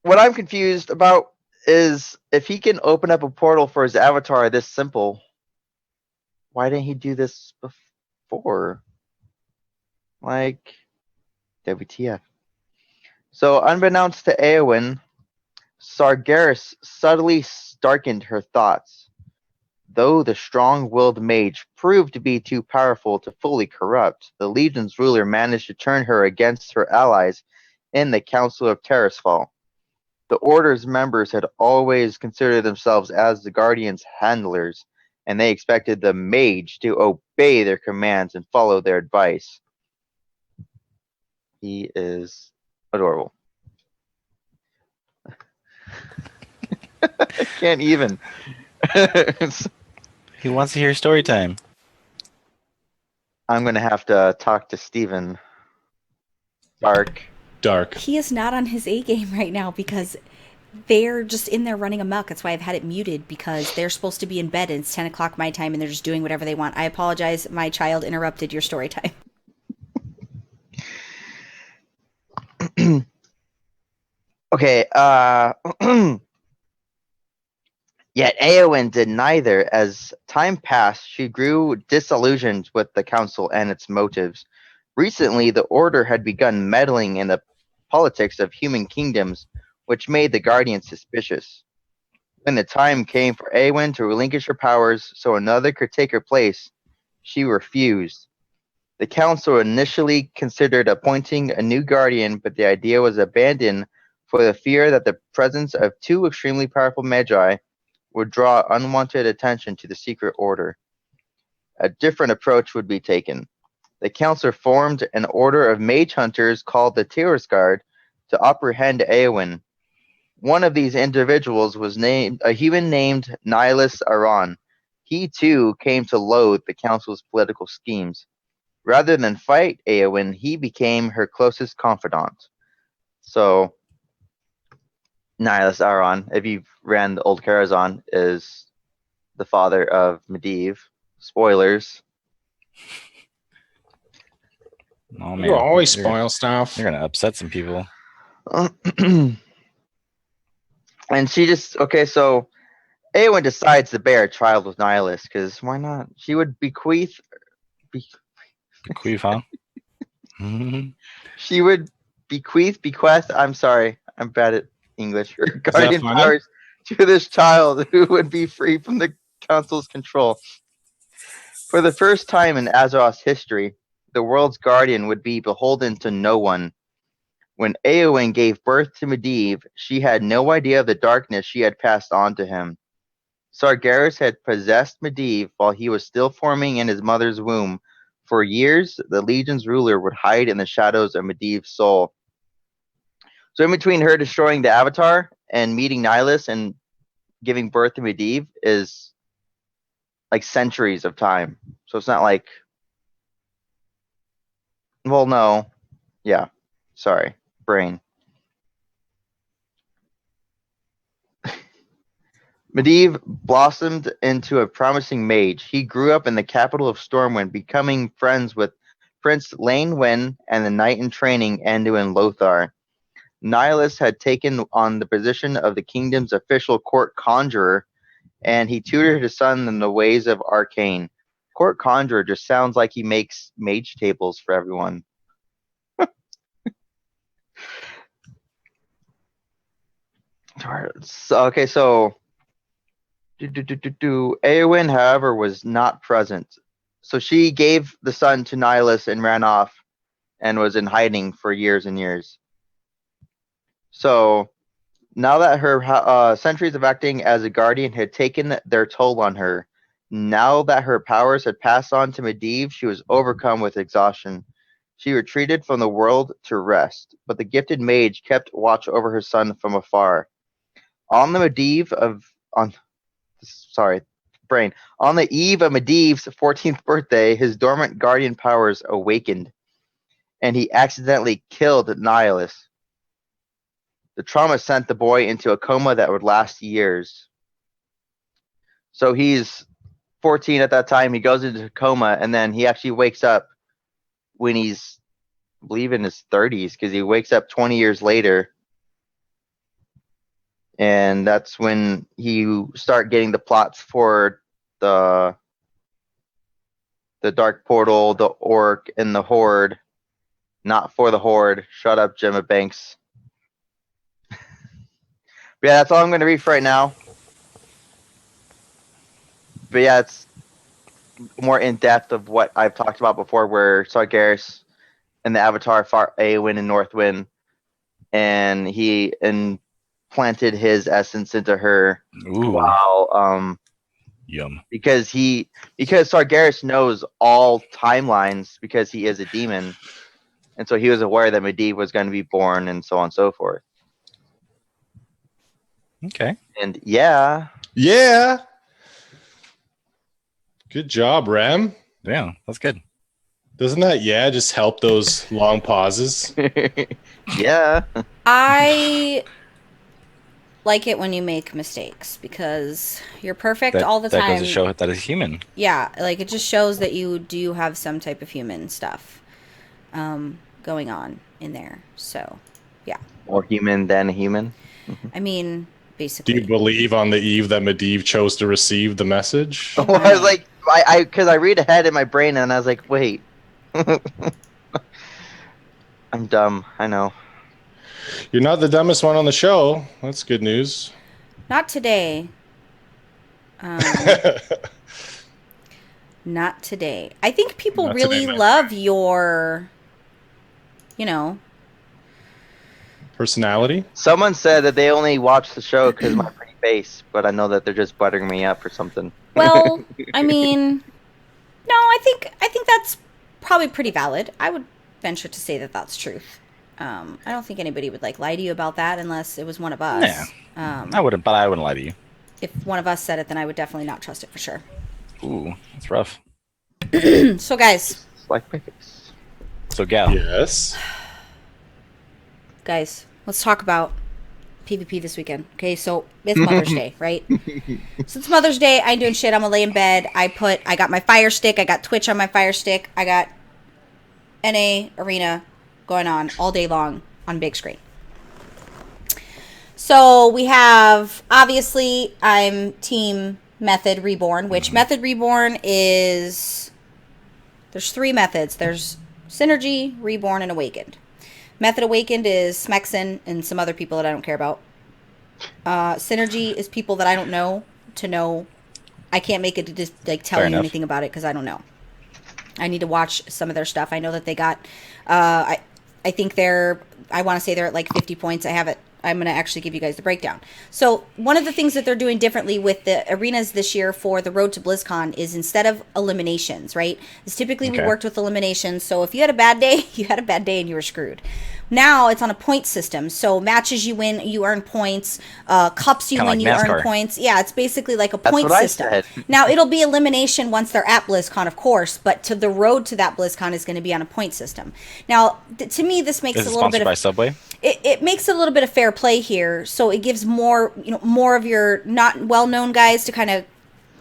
Speaker 6: what I'm confused about is if he can open up a portal for his Avatar this simple, why didn't he do this before? Like, WTF. So, unbeknownst to Eowyn, Sargeras subtly darkened her thoughts. Though the strong-willed mage proved to be too powerful to fully corrupt, the Legion's ruler managed to turn her against her allies in the Council of Terrasfall. The Order's members had always considered themselves as the Guardian's handlers, and they expected the mage to obey their commands and follow their advice. He is adorable. I can't even.
Speaker 5: He wants to hear story time.
Speaker 6: I'm going to have to talk to Steven.
Speaker 7: Dark.
Speaker 2: He is not on his A game right now because they're just in there running amok. That's why I've had it muted, because they're supposed to be in bed and it's 10 o'clock my time and they're just doing whatever they want. I apologize. My child interrupted your story time.
Speaker 6: Okay, yet Eowyn did neither. As time passed, she grew disillusioned with the council and its motives. Recently, the Order had begun meddling in the politics of human kingdoms, which made the Guardian suspicious. When the time came for Eowyn to relinquish her powers so another could take her place, she refused. The council initially considered appointing a new Guardian, but the idea was abandoned for the fear that the presence of two extremely powerful magi would draw unwanted attention to the secret order. A different approach would be taken. The council formed an order of mage hunters called the Guard to apprehend Eowyn. One of these individuals was a human named Nihilus Aran. He too came to loathe the council's political schemes. Rather than fight Eowyn, he became her closest confidant. So, Nihilus Aran, if you've ran the old Karazhan, is the father of Medivh. Spoilers.
Speaker 5: Oh man,
Speaker 7: You always spoil stuff.
Speaker 5: You're gonna upset some people.
Speaker 6: And she just so Eowyn decides to bear a child with Nihilus, because why not? She would bequeath.
Speaker 5: Bequeath, huh?
Speaker 6: She would bequest. I'm sorry, I'm bad at English. Her guardian powers to this child, who would be free from the council's control. For the first time in Azeroth's history, the world's guardian would be beholden to no one. When Eowyn gave birth to Medivh, she had no idea of the darkness she had passed on to him. Sargeras had possessed Medivh while he was still forming in his mother's womb. For years, the Legion's ruler would hide in the shadows of Medivh's soul. So in between her destroying the Avatar and meeting Nihilus and giving birth to Medivh is like centuries of time. So it's not like... Well, no. Yeah. Sorry. Brain. Medivh blossomed into a promising mage. He grew up in the capital of Stormwind, becoming friends with Prince Lane Wen and the knight in training Anduin Lothar. Nihilus had taken on the position of the kingdom's official court conjurer, and he tutored his son in the ways of arcane. Court conjurer just sounds like he makes mage tables for everyone. So Eowyn, however, was not present. So she gave the son to Nihilus and ran off and was in hiding for years and years. So now that her centuries of acting as a guardian had taken their toll on her, now that her powers had passed on to Medivh, she was overcome with exhaustion. She retreated from the world to rest, but the gifted mage kept watch over her son from afar. On the eve of Medivh's 14th birthday, his dormant guardian powers awakened, and he accidentally killed Nihilus. The trauma sent the boy into a coma that would last years. So he's 14 at that time. He goes into a coma, and then he actually wakes up when he's, I believe, in his 30s, because he wakes up 20 years later. And that's when you start getting the plots for the the Dark Portal, the Orc, and the Horde. Not for the Horde. Shut up, Gemma Banks. But yeah, that's all I'm going to read for right now. But yeah, it's more in depth of what I've talked about before, where Sargeras and the Avatar fought Eowyn and Northwind, and he implanted his essence into her.
Speaker 5: Ooh.
Speaker 6: While
Speaker 5: Yum.
Speaker 6: because Sargeras knows all timelines because he is a demon, and so he was aware that Medivh was going to be born, and so on and so forth.
Speaker 5: Okay.
Speaker 6: And yeah.
Speaker 7: Good job, Rem.
Speaker 5: Yeah, that's good.
Speaker 7: Doesn't that just help those long pauses?
Speaker 6: Yeah.
Speaker 2: I like it when you make mistakes because you're perfect all the
Speaker 5: that
Speaker 2: time.
Speaker 5: goes to show that is human.
Speaker 2: Yeah, like it just shows that you do have some type of human stuff going on in there. So, yeah.
Speaker 6: More human than a human.
Speaker 2: I mean, basically.
Speaker 7: Do you believe on the eve that Medivh chose to receive the message?
Speaker 6: I was like, because I read ahead in my brain, and I was like, wait. I'm dumb. I know.
Speaker 7: You're not the dumbest one on the show. That's good news.
Speaker 2: Not today. Not today. I think people
Speaker 7: Not
Speaker 2: really
Speaker 7: today, man.
Speaker 2: love your, you know.
Speaker 7: Personality?
Speaker 6: Someone said that they only watch the show because of my pretty face, but I know that they're just buttering me up or something.
Speaker 2: Well, I mean, no, I think that's probably pretty valid. I would venture to say that that's truth. I don't think anybody would lie to you about that unless it was one of us.
Speaker 5: Yeah. I wouldn't lie to you.
Speaker 2: If one of us said it, then I would definitely not trust it for sure.
Speaker 5: Ooh, that's rough.
Speaker 2: So, guys.
Speaker 6: It's like my face.
Speaker 5: So, Gal.
Speaker 7: Yes.
Speaker 2: Guys, let's talk about PvP this weekend. Okay, so it's Mother's Day, right? So it's Mother's Day. I ain't doing shit. I'm gonna lay in bed. I got my Fire Stick. I got Twitch on my Fire Stick. I got NA Arena going on all day long on big screen. So we have, obviously, I'm Team Method Reborn, which Method Reborn is, there's 3 methods. There's Synergy, Reborn, and Awakened. Method Awakened is Smexen and some other people that I don't care about. Synergy is people that I don't know to know. I can't make it to just tell you anything about it because I don't know. I need to watch some of their stuff. I know that they got, I think I want to say they're at 50 points. I have it. I'm going to actually give you guys the breakdown. So one of the things that they're doing differently with the arenas this year for the Road to BlizzCon is instead of eliminations, right? Is typically we worked with eliminations. So if you had a bad day, you had a bad day and you were screwed. Now it's on a point system. So matches you win, you earn points. Cups you win, you earn points. Yeah, it's basically like a point system. Now it'll be elimination once they're at BlizzCon, of course, but to the road to that BlizzCon is going to be on a point system. Now, to me, this makes a little bit of
Speaker 5: by Subway.
Speaker 2: It makes a little bit of fair play here. So it gives more of your not well-known guys to kind of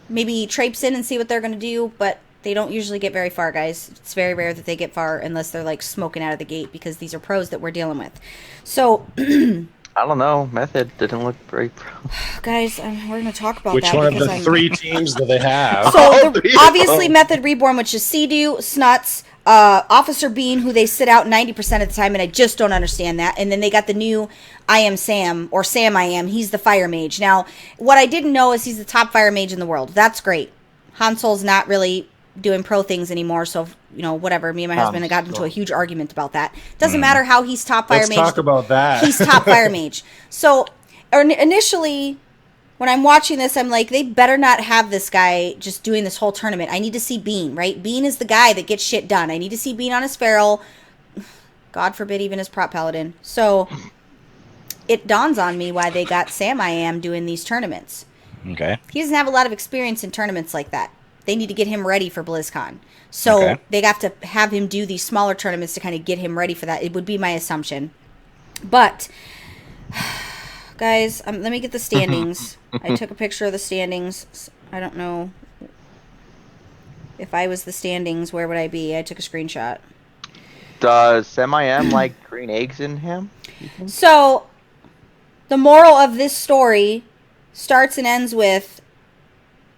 Speaker 2: maybe traipse in and see what they're going to do, but they don't usually get very far, guys. It's very rare that they get far unless they're smoking out of the gate because these are pros that we're dealing with. So
Speaker 6: I don't know. Method didn't look very pro.
Speaker 2: Guys, we're going to talk about
Speaker 7: which
Speaker 2: that.
Speaker 7: Which one of the 3 teams do they have?
Speaker 2: So obviously Method Reborn, which is Sea-Doo, Snuts, Officer Bean, who they sit out 90% of the time, and I just don't understand that. And then they got the new I Am Sam, or Sam I Am. He's the Fire Mage. Now, what I didn't know is he's the top Fire Mage in the world. That's great. Hansel's not really doing pro things anymore, so whatever. Me and my husband have gotten into a huge argument about that. Doesn't matter how he's top Fire Mage.
Speaker 7: Let's talk about that.
Speaker 2: He's top Fire Mage. So initially, when I'm watching this, I'm like, they better not have this guy just doing this whole tournament. I need to see Bean, right? Bean is the guy that gets shit done. I need to see Bean on his Feral. God forbid even his Prop Paladin. So it dawns on me why they got Sam I Am doing these tournaments.
Speaker 5: Okay.
Speaker 2: He doesn't have a lot of experience in tournaments like that. They need to get him ready for BlizzCon. So they have to have him do these smaller tournaments to kind of get him ready for that. It would be my assumption. But, guys, let me get the standings. I took a picture of the standings. I don't know if I was the standings, where would I be? I took a screenshot.
Speaker 6: Does Sam-I-Am like green eggs in him?
Speaker 2: So, the moral of this story starts and ends with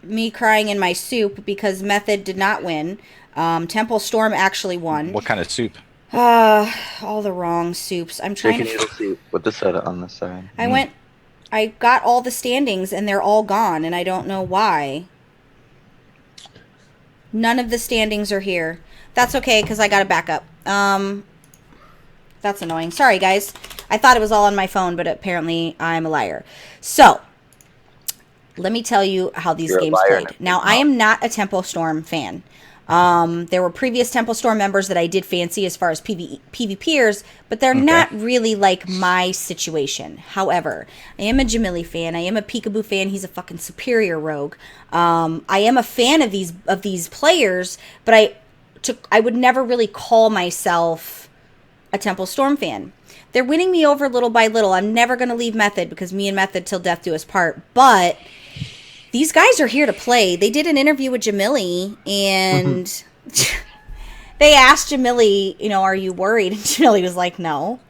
Speaker 2: me crying in my soup because Method did not win. Temple Storm actually won.
Speaker 5: What kind of soup?
Speaker 2: All the wrong soups. I'm trying
Speaker 6: Chicken noodle soup with the soda on the side.
Speaker 2: I got all the standings and they're all gone, and I don't know why. None of the standings are here. That's okay, because I got a backup. That's annoying. Sorry, guys. I thought it was all on my phone, but apparently I'm a liar. So, let me tell you how these games played. Now, I am not a Tempo Storm fan. There were previous Temple Storm members that I did fancy as far as PvPers, but they're not really like my situation. However, I am a Jamili fan. I am a Peekaboo fan. He's a fucking superior rogue. I am a fan of these players, but I would never really call myself a Temple Storm fan. They're winning me over little by little. I'm never going to leave Method because me and Method till death do us part, but these guys are here to play. They did an interview with Jamili, and they asked Jamili, are you worried? And Jamili was like, no.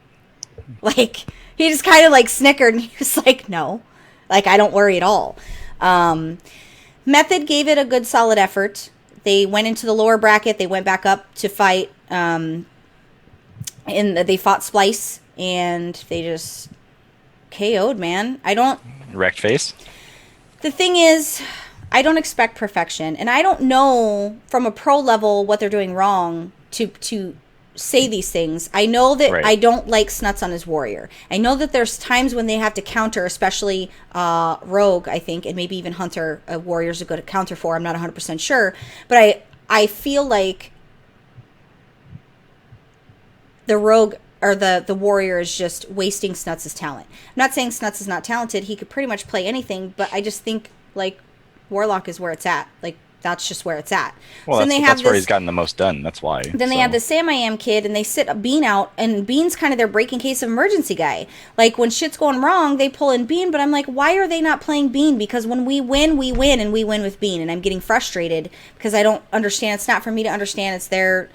Speaker 2: Like, he just kind of like snickered, and he was like, no. Like, I don't worry at all. Method gave it a good solid effort. They went into the lower bracket. They went back up to fight, and they fought Splice, and they just KO'd, man.
Speaker 5: Wrecked face?
Speaker 2: The thing is, I don't expect perfection, and I don't know from a pro level what they're doing wrong to say these things. I know that I don't like Snuts on his warrior. I know that there's times when they have to counter, especially Rogue, I think, and maybe even Hunter. Warrior's a good counter for. I'm not 100% sure, but I feel like the Rogue or the warrior is just wasting Snuts' talent. I'm not saying Snuts is not talented. He could pretty much play anything, but I just think, like, Warlock is where it's at. Like, that's just where it's at.
Speaker 5: Well, so that's where he's gotten the most done. That's why.
Speaker 2: Then they have the Sam I Am kid, and they sit Bean out, and Bean's kind of their breaking case of emergency guy. Like, when shit's going wrong, they pull in Bean, but I'm like, why are they not playing Bean? Because when we win, and we win with Bean, and I'm getting frustrated because I don't understand. It's not for me to understand. It's their...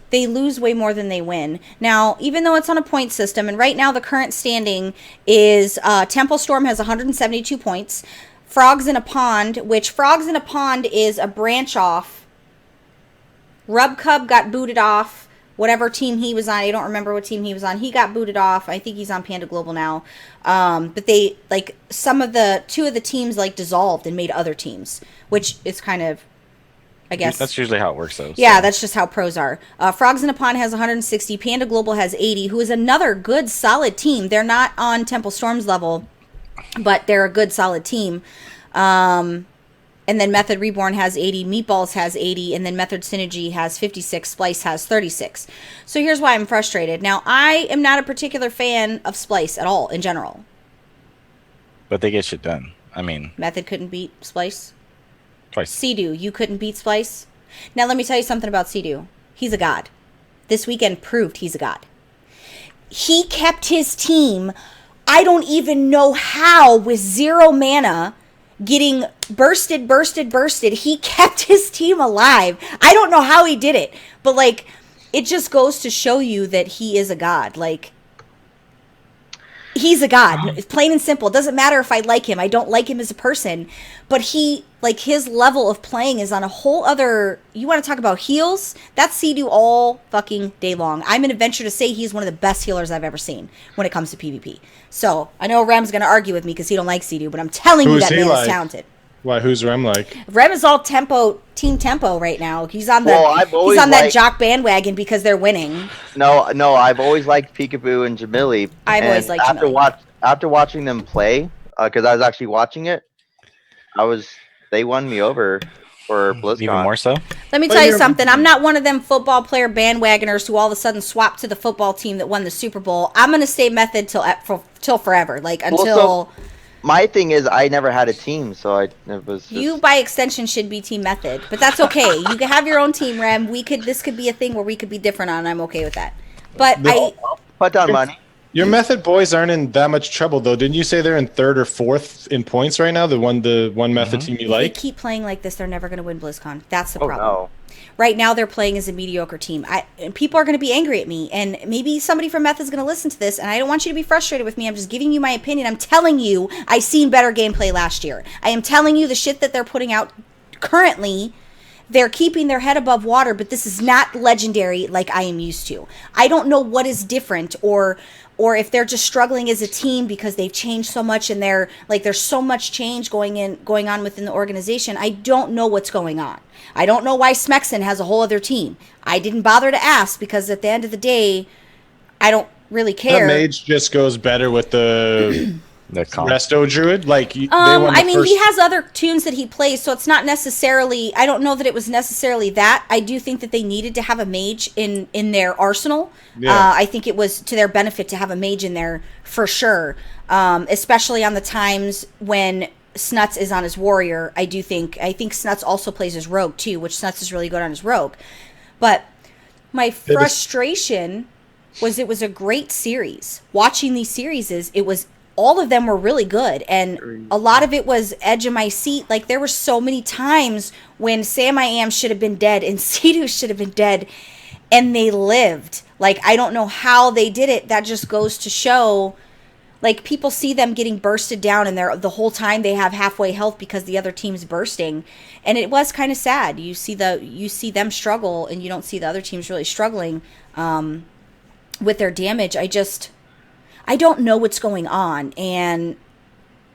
Speaker 2: they lose way more than they win. Now, even though it's on a point system, and right now the current standing is Temple Storm has 172 points. Frogs in a Pond, which Frogs in a Pond is a branch off. Rub Cub got booted off. Whatever team he was on, I don't remember what team he was on. He got booted off. I think he's on Panda Global now. But they, like, two of the teams, like, dissolved and made other teams, which is kind of, I guess.
Speaker 5: That's usually how it works, though.
Speaker 2: Yeah, that's just how pros are. Frogs in a Pond has 160. Panda Global has 80, who is another good, solid team. They're not on Temple Storm's level, but they're a good, solid team. And then Method Reborn has 80. Meatballs has 80. And then Method Synergy has 56. Splice has 36. So here's why I'm frustrated. Now, I am not a particular fan of Splice at all, in general.
Speaker 5: But they get shit done. I mean...
Speaker 2: Method couldn't beat Splice.
Speaker 5: Twice.
Speaker 2: Sea-Doo, you couldn't beat Splice? Now let me tell you something about Sea-Doo. He's a god. This weekend proved he's a god. He kept his team, I don't even know how, with 0 mana, getting bursted. He kept his team alive. I don't know how he did it. But, like, it just goes to show you that he is a god. Like, he's a god. It's plain and simple. It doesn't matter if I like him. I don't like him as a person. But he, like, his level of playing is on a whole other... You want to talk about heals? That's Sea-Doo all fucking day long. I'm going to venture to say he's one of the best healers I've ever seen when it comes to PvP. So, I know Rem's going to argue with me because he don't like Sea-Doo, but I'm telling you that man is talented.
Speaker 7: Why, who's Rem like?
Speaker 2: Rem is all team tempo right now. He's on that jock bandwagon because they're winning.
Speaker 6: No, I've always liked Peekaboo and Jamili.
Speaker 2: Always liked Jamili.
Speaker 6: After watching them play, because I was actually watching it, they won me over for BlizzCon.
Speaker 5: Even more so?
Speaker 2: Let me tell you something. I'm not one of them football player bandwagoners who all of a sudden swap to the football team that won the Super Bowl. I'm going to stay Method till forever. Like, until...
Speaker 6: My thing is, I never had a team, so it was. Just...
Speaker 2: You, by extension, should be Team Method, but that's okay. You can have your own team, Rem. This could be a thing where we could be different on. I'm okay with that. But
Speaker 6: put down money.
Speaker 7: Your Method boys aren't in that much trouble, though. Didn't you say they're in 3rd or 4th in points right now? The one Method team you like.
Speaker 2: They keep playing like this. They're never going to win BlizzCon. That's the problem.
Speaker 6: No.
Speaker 2: Right now, they're playing as a mediocre team. And people are going to be angry at me. And maybe somebody from Meth is going to listen to this. And I don't want you to be frustrated with me. I'm just giving you my opinion. I'm telling you, I seen better gameplay last year. I am telling you the shit that they're putting out currently. they're keeping their head above water, but this is not legendary like I am used to. I don't know what is different, or if they're just struggling as a team because they've changed so much and they're like there's so much change going on within the organization. I don't know what's going on. I don't know why Smexon has a whole other team. I didn't bother to ask because at the end of the day, I don't really care.
Speaker 7: The mage just goes better with the resto druid. Like he
Speaker 2: has other tunes that he plays, so it's not necessarily. I don't know that it was necessarily that. I do think that they needed to have a mage in their arsenal. Yeah. I think it was to their benefit to have a mage in there for sure, especially on the times when Snuts is on his warrior. I think Snuts also plays his rogue too, which Snuts is really good on his rogue. But my frustration was it was a great series. Watching these series all of them were really good, and a lot of it was edge of my seat. Like there were so many times when Sam I Am should have been dead and Sea-Doo should have been dead, and they lived. Like I don't know how they did it. That just goes to show, like people see them getting bursted down, and the whole time they have halfway health because the other team's bursting, and it was kind of sad. You see them struggle, and you don't see the other teams really struggling with their damage. I don't know what's going on, and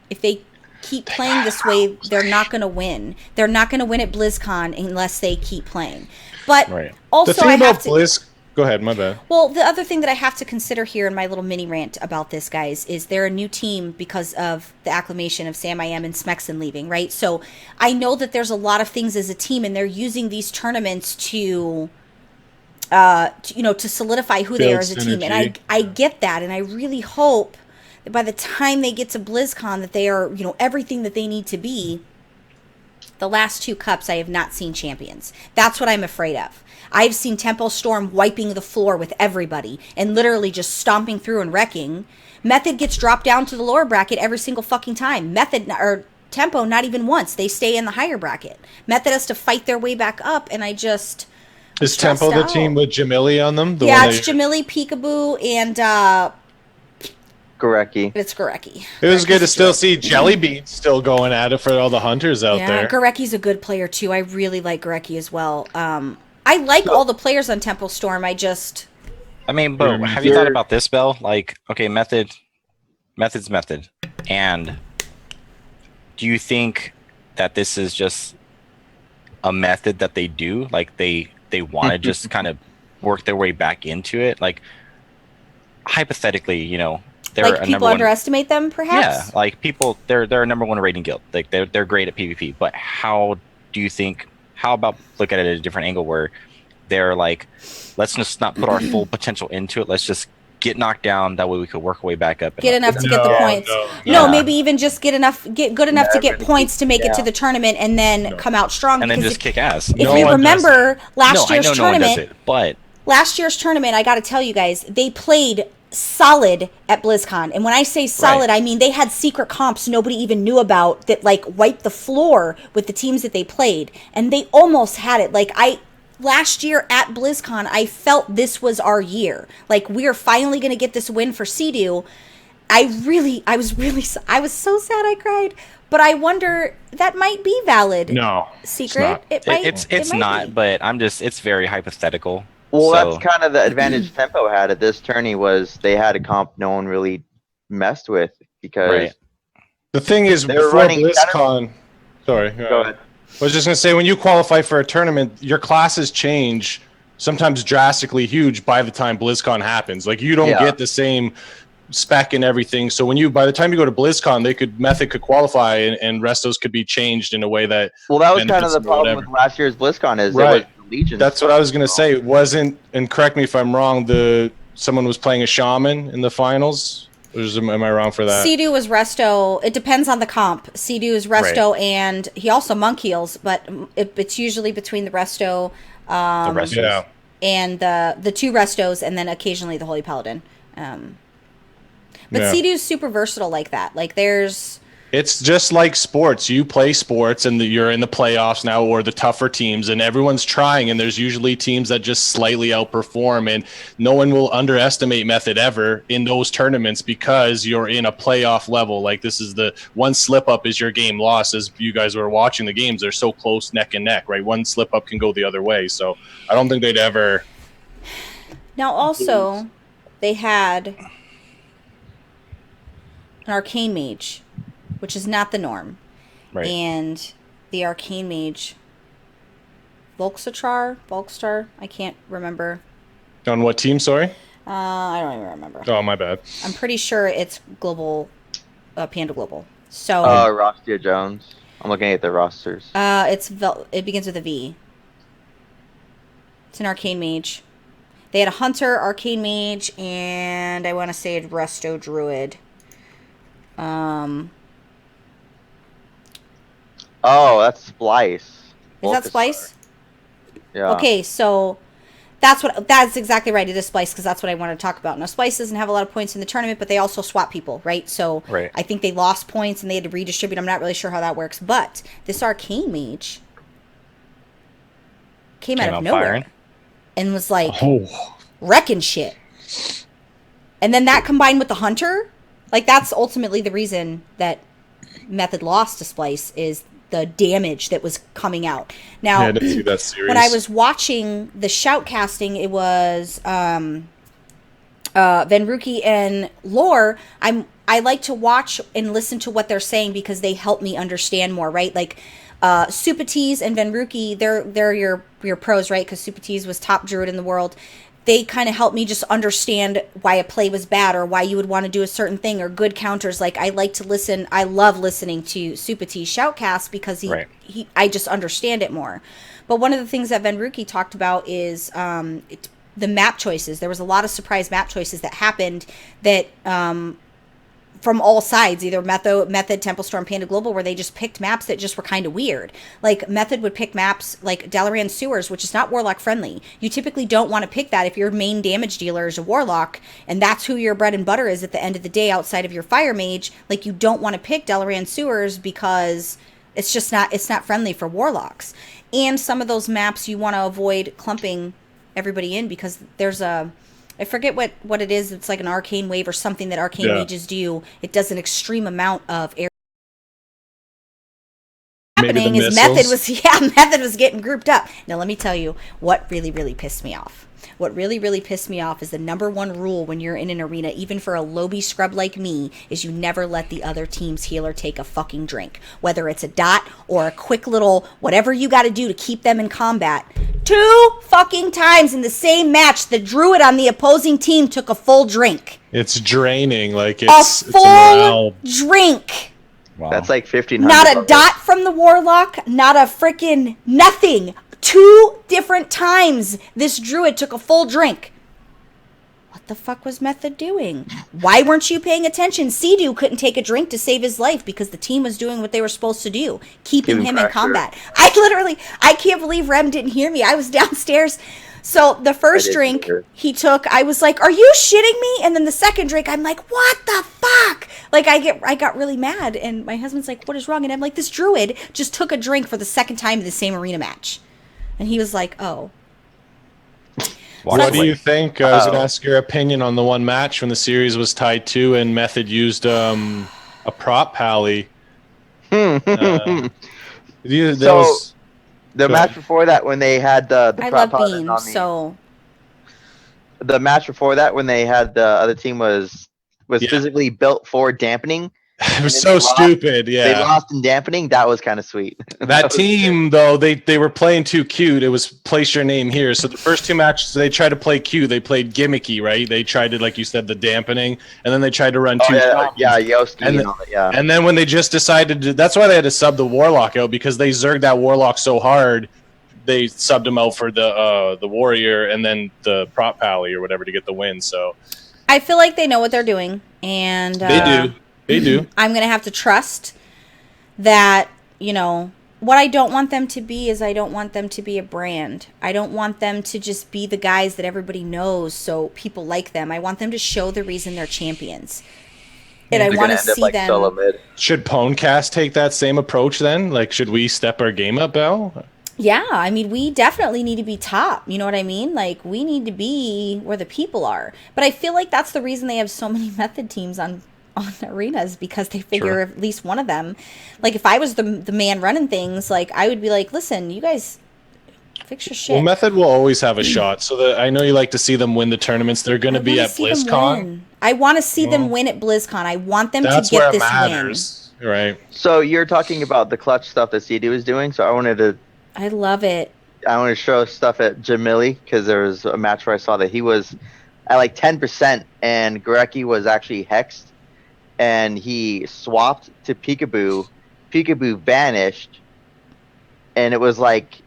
Speaker 2: if they keep playing this way, they're not going to win. They're not going to win at BlizzCon unless they keep playing. But also,
Speaker 7: the thing about Blizz, go ahead, my bad.
Speaker 2: Well, the other thing that I have to consider here in my little mini rant about this, guys, is they're a new team because of the acclamation of Sam I Am and Smexon leaving, right? So I know that there's a lot of things as a team, and they're using these tournaments to solidify who they are as a team. And I get that. And I really hope that by the time they get to BlizzCon that they are, everything that they need to be. The last 2 cups, I have not seen champions. That's what I'm afraid of. I've seen Tempo Storm wiping the floor with everybody and literally just stomping through and wrecking. Method gets dropped down to the lower bracket every single fucking time. Tempo, not even once. They stay in the higher bracket. Method has to fight their way back up, and
Speaker 7: is Tempo the team with Jamili on them?
Speaker 2: It's Jamili, Peekaboo, and
Speaker 6: Gorecki.
Speaker 2: It's Gorecki.
Speaker 7: It was good to still see Jellybean still going at it for all the hunters out there.
Speaker 2: Yeah, Gorecki's a good player too. I really like Gorecki as well. I like all the players on Tempo Storm.
Speaker 5: But have you thought about this, Bell? Like, okay, Method's Method. And do you think that this is just a method that they do? Like they want to just kind of work their way back into it? Like, hypothetically, they're
Speaker 2: like people underestimate them, perhaps?
Speaker 5: Yeah, like people, they're a number 1 rating guild. Like they're great at PvP. But how about look at it at a different angle where they're like, let's just not put our full potential into it. Let's just get knocked down. That way we could work our way back up.
Speaker 2: Get enough to get the points. Maybe even just get good enough to get points to make it to the tournament and then come out strong.
Speaker 5: And then just kick ass.
Speaker 2: If you remember last year's tournament, I got to tell you guys, they played solid at BlizzCon. And when I say solid, I mean they had secret comps nobody even knew about that like wiped the floor with the teams that they played. And they almost had it. Last year at BlizzCon, I felt this was our year. Like, we are finally going to get this win for Sea-Doo. I was so sad I cried. But I wonder, that might be valid.
Speaker 7: No.
Speaker 2: Secret?
Speaker 5: It's not, but it's very hypothetical.
Speaker 6: Well, that's kind of the advantage Tempo had at this tourney was they had a comp no one really messed with because...
Speaker 7: The thing is, before BlizzCon... Sorry.
Speaker 6: Go ahead.
Speaker 7: I was just going to say, when you qualify for a tournament, your classes change sometimes drastically huge by the time BlizzCon happens. Like, you don't get the same spec and everything. So by the time you go to BlizzCon, Method could qualify and restos could be changed in a way that...
Speaker 6: Well, that was kind of the problem with last year's BlizzCon is
Speaker 7: right.
Speaker 6: It was Legion.
Speaker 7: That's what I was going to say. It wasn't, and correct me if I'm wrong, someone was playing a shaman in the finals. Am I wrong for that?
Speaker 2: Sea-Doo was resto. It depends on the comp. Sea-Doo is resto, and he also monk heals, but it's usually between the resto, and the 2 restos, and then occasionally the Holy Paladin. But Sea-Doo's super versatile like that. Like there's
Speaker 7: It's just like sports. You play sports and you're in the playoffs now, or the tougher teams, and everyone's trying, and there's usually teams that just slightly outperform, and no one will underestimate Method ever in those tournaments because you're in a playoff level. Like, this is the one slip up is your game lost. As you guys were watching the games, they're so close neck and neck, right? One slip up can go the other way. So I don't think they'd ever.
Speaker 2: Now, also, they had an Arcane Mage, which is not the norm.
Speaker 5: Right.
Speaker 2: And the Arcane Mage, Volkstar, I can't remember.
Speaker 7: On what team, sorry?
Speaker 2: I don't even remember.
Speaker 7: Oh, my bad.
Speaker 2: I'm pretty sure it's Global, Panda Global. So,
Speaker 6: Rostia Jones. I'm looking at the rosters.
Speaker 2: it begins with a V. It's an Arcane Mage. They had a Hunter, Arcane Mage, and I want to say a Resto Druid.
Speaker 6: Oh, that's Splice.
Speaker 2: Is that Splice?
Speaker 6: Yeah.
Speaker 2: Okay, so that's exactly right. It is Splice, because that's what I want to talk about. Now, Splice doesn't have a lot of points in the tournament, but they also swap people, right? So
Speaker 5: Right.
Speaker 2: I think they lost points and they had to redistribute. I'm not really sure how that works, but this Arcane Mage came out of nowhere
Speaker 5: firing.
Speaker 2: and was like
Speaker 7: Oh.
Speaker 2: wrecking shit. And then that combined with the Hunter, like, that's ultimately the reason that Method lost to Splice, is the damage that was coming out. Now,
Speaker 7: Yeah, I didn't see that series.
Speaker 2: when I was watching the shoutcasting, it was Venruki and Lore. I like to watch and listen to what they're saying because they help me understand more, right? Like Supatees and Venruki, they're your pros, right? Because Supatees was top druid in the world. They kind of help me just understand why a play was bad, or why you would want to do a certain thing, or good counters. Like, I like to listen. I love listening to Supatee's shoutcast because I just understand it more. But one of the things that Venruki talked about is the map choices. There was a lot of surprise map choices that happened that from all sides, either Method, Temple Storm, Panda Global, where they just picked maps that just were kind of weird. Like, Method would pick maps like Dalaran Sewers, which is not Warlock friendly. You typically don't want to pick that if your main damage dealer is a Warlock, and that's who your bread and butter is at the end of the day outside of your Fire Mage. Like, you don't want to pick Dalaran Sewers because it's just not friendly for Warlocks. And some of those maps you want to avoid clumping everybody in, because there's I forget what it is. It's like an arcane wave or something that arcane mages do. It does an extreme amount of air. Happening is Method was getting grouped up. Now, let me tell you what really, really pissed me off. What really, really pissed me off is the number one rule when you're in an arena, even for a lobby scrub like me, is you never let the other team's healer take a fucking drink. Whether it's a dot or a quick little whatever you got to do to keep them in combat. 2 fucking times in the same match, the druid on the opposing team took a full drink.
Speaker 7: It's draining. Like, it's
Speaker 2: a full
Speaker 7: morale.
Speaker 2: drink.
Speaker 5: Wow.
Speaker 6: That's like 1,500.
Speaker 2: Not a dot from the Warlock, not a freaking nothing. 2 different times this druid took a full drink. What the fuck was Method doing? Why weren't you paying attention? Sea-Doo couldn't take a drink to save his life because the team was doing what they were supposed to do, keeping him in combat. I can't believe Rem didn't hear me. I was downstairs. So the first drink he took, I was like, are you shitting me? And then the second drink, I'm like, what the fuck? Like, I got really mad, and my husband's like, what is wrong? And I'm like, this druid just took a drink for the second time in the same arena match. And he was like, oh.
Speaker 7: What do you think? I was going to ask your opinion on the one match when the series was tied 2 and Method used a prop pally.
Speaker 6: The match before that, when they had the
Speaker 2: I
Speaker 6: prop
Speaker 2: love
Speaker 6: pally
Speaker 2: Bean, so.
Speaker 6: The match before that, when they had the other team was physically built for dampening.
Speaker 7: It was so stupid. Yeah,
Speaker 6: they lost in dampening. That was kind of sweet.
Speaker 7: That team, though, they were playing too cute. It was place your name here. So the first 2 matches, they tried to play cute. They played gimmicky, right? They tried to, like you said, the dampening, and then they tried to run 2
Speaker 6: Yoski
Speaker 7: and
Speaker 6: all that,
Speaker 7: And then when they just decided to, that's why they had to sub the Warlock out, because they zerged that Warlock so hard. They subbed him out for the Warrior and then the prop pally or whatever to get the win. So
Speaker 2: I feel like they know what they're doing, and
Speaker 7: they do. They do.
Speaker 2: I'm going to have to trust that, what I don't want them to be is I don't want them to be a brand. I don't want them to just be the guys that everybody knows so people like them. I want them to show the reason they're champions. and I
Speaker 6: They're
Speaker 2: want
Speaker 6: gonna
Speaker 2: to
Speaker 6: end up
Speaker 2: see
Speaker 6: like
Speaker 2: them.
Speaker 6: solo mid.
Speaker 7: Should PWNCAST take that same approach then? Like, should we step our game up, Belle?
Speaker 2: Yeah, I mean, we definitely need to be top. You know what I mean? Like, we need to be where the people are. But I feel like that's the reason they have so many method teams on arenas, because they figure at least one of them. Like, if I was the man running things, like, I would be like, listen, you guys fix your shit.
Speaker 7: Well, Method will always have a shot. So that I know you like to see them win the tournaments. They're going to be at BlizzCon.
Speaker 2: I want to see them win at BlizzCon. I want them to
Speaker 7: That's
Speaker 2: get
Speaker 7: where it
Speaker 2: this
Speaker 7: matters, right?
Speaker 6: So you're talking about the clutch stuff that CD was doing. So I wanted to show stuff at Jamili, because there was a match where I saw that he was at like 10% and Gorecki was actually hexed, and he swapped to Peekaboo. Peekaboo vanished, and it was like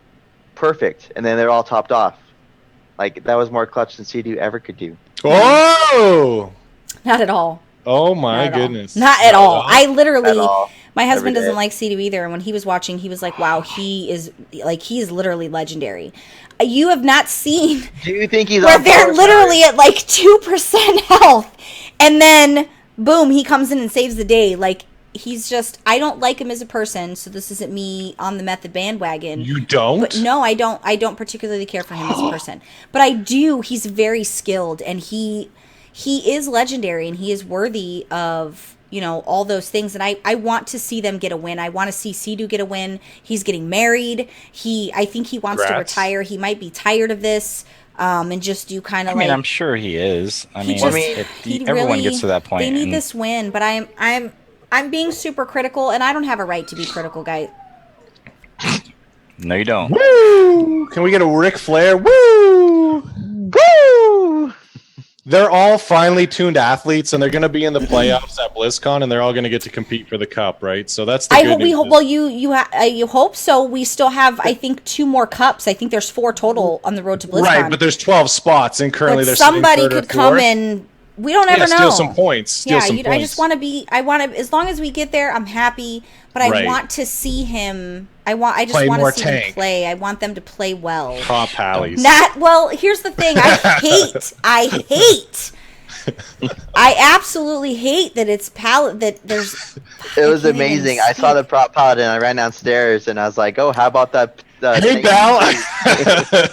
Speaker 6: perfect, and then they're all topped off. Like, that was more clutch than CD ever could do.
Speaker 7: Oh!
Speaker 2: Not at all.
Speaker 7: Oh my goodness.
Speaker 2: Not at all. I literally, my husband
Speaker 6: Every day.
Speaker 2: doesn't like C2 either. And when he was watching, he was like, wow, he is literally legendary. You have not seen
Speaker 6: Do you think he's
Speaker 2: where
Speaker 6: on
Speaker 2: they're
Speaker 6: par?
Speaker 2: literally at like 2% health. And then, boom, he comes in and saves the day. Like, he's just, I don't like him as a person. So this isn't me on the Method bandwagon.
Speaker 7: You don't?
Speaker 2: But no, I don't particularly care for him as a person. But I do. He's very skilled, and he is legendary, and he is worthy of, you know, all those things. And I want to see them get a win. I want to see Sidu get a win. He's getting married. I think he wants to retire. He might be tired of this, and just do kind of like.
Speaker 5: I'm sure he is.
Speaker 2: He
Speaker 5: everyone
Speaker 2: really,
Speaker 5: gets to that point.
Speaker 2: They need
Speaker 5: and
Speaker 2: this win, but I'm being super critical, and I don't have a right to be critical, guys.
Speaker 5: No, you don't.
Speaker 7: Woo! Can we get a Ric Flair? Woo! Woo! They're all finely tuned athletes, and they're going to be in the playoffs at BlizzCon, and they're all going to get to compete for the cup, right? So that's the good news.
Speaker 2: Well, you hope so. We still have, I think, 2 more cups. I think there's 4 total on the road to BlizzCon.
Speaker 7: Right, but there's 12 spots, and currently there's
Speaker 2: somebody could come in. We don't ever know.
Speaker 7: Steal some points.
Speaker 2: I just want to be. As long as we get there, I'm happy. But I want to see him. I just want to see them play. I want them to play well.
Speaker 7: Top Pallies.
Speaker 2: Here's the thing. I absolutely hate that it's that there's.
Speaker 6: It was amazing. I saw the prop paladin. I ran downstairs and I was like, "Oh, how about that?"
Speaker 7: Hey, Bal.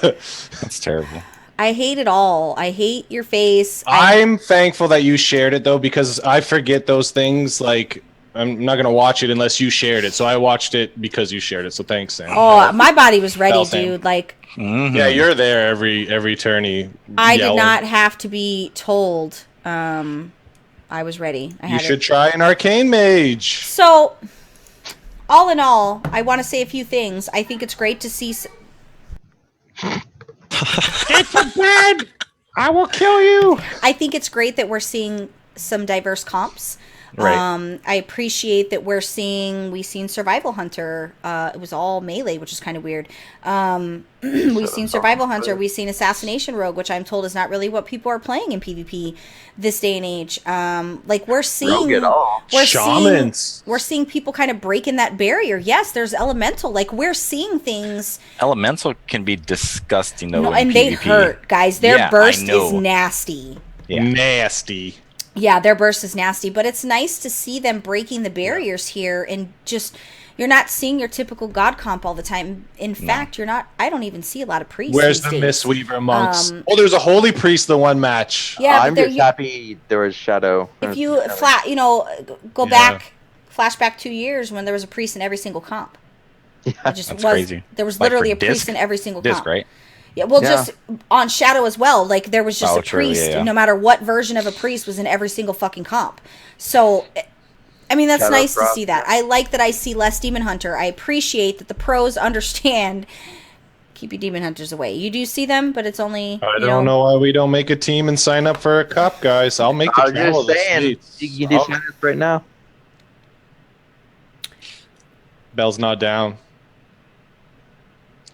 Speaker 5: That's terrible.
Speaker 2: I hate it all. I hate your face.
Speaker 7: I'm thankful that you shared it though, because I forget those things. Like, I'm not gonna watch it unless you shared it. So I watched it because you shared it. So thanks, Sam.
Speaker 2: Oh, my body was ready, dude. Like,
Speaker 7: yeah, you're there every tourney.
Speaker 2: I did not have to be told. I was ready.
Speaker 7: You should try an arcane mage.
Speaker 2: So, all in all, I want to say a few things. I think it's great to see.
Speaker 7: It's a bed. I will kill you.
Speaker 2: I think it's great that we're seeing some diverse comps.
Speaker 7: Right.
Speaker 2: I appreciate that we've seen Survival Hunter. It was all melee, which is kind of weird. We've seen Survival Hunter. We've seen Assassination Rogue, which I'm told is not really what people are playing in PvP this day and age. Like, we're seeing
Speaker 7: Shamans.
Speaker 2: We're seeing people kind of breaking that barrier. Yes, there's Elemental. Like, we're seeing things.
Speaker 5: Elemental can be disgusting though.
Speaker 2: And they hurt, guys. Their burst is nasty.
Speaker 7: Yeah. Nasty.
Speaker 2: Yeah, their burst is nasty, but it's nice to see them breaking the barriers here, and just, you're not seeing your typical god comp all the time. In fact, I don't even see a lot of priests.
Speaker 7: Where's
Speaker 2: these
Speaker 7: the
Speaker 2: days.
Speaker 7: Mistweaver monks? There's a holy priest the one match.
Speaker 2: Yeah,
Speaker 6: I'm just happy there was Shadow.
Speaker 2: If you go back, flashback 2 years when there was a priest in every single comp.
Speaker 6: Yeah,
Speaker 5: that's crazy.
Speaker 2: There was literally a priest in every single comp.
Speaker 5: Right?
Speaker 2: Yeah, well, just on Shadow as well. Like, there was just a priest, no matter what version of a priest was in every single fucking comp. So, I mean, that's nice to see that. I like that I see less Demon Hunter. I appreciate that the pros understand. Keep your Demon Hunters away. You do see them, but it's only.
Speaker 7: I don't know why we don't make a team and sign up for a cup, guys. I'll make the travel.
Speaker 6: I'm just saying, you can do sign up right now.
Speaker 7: Bell's not down.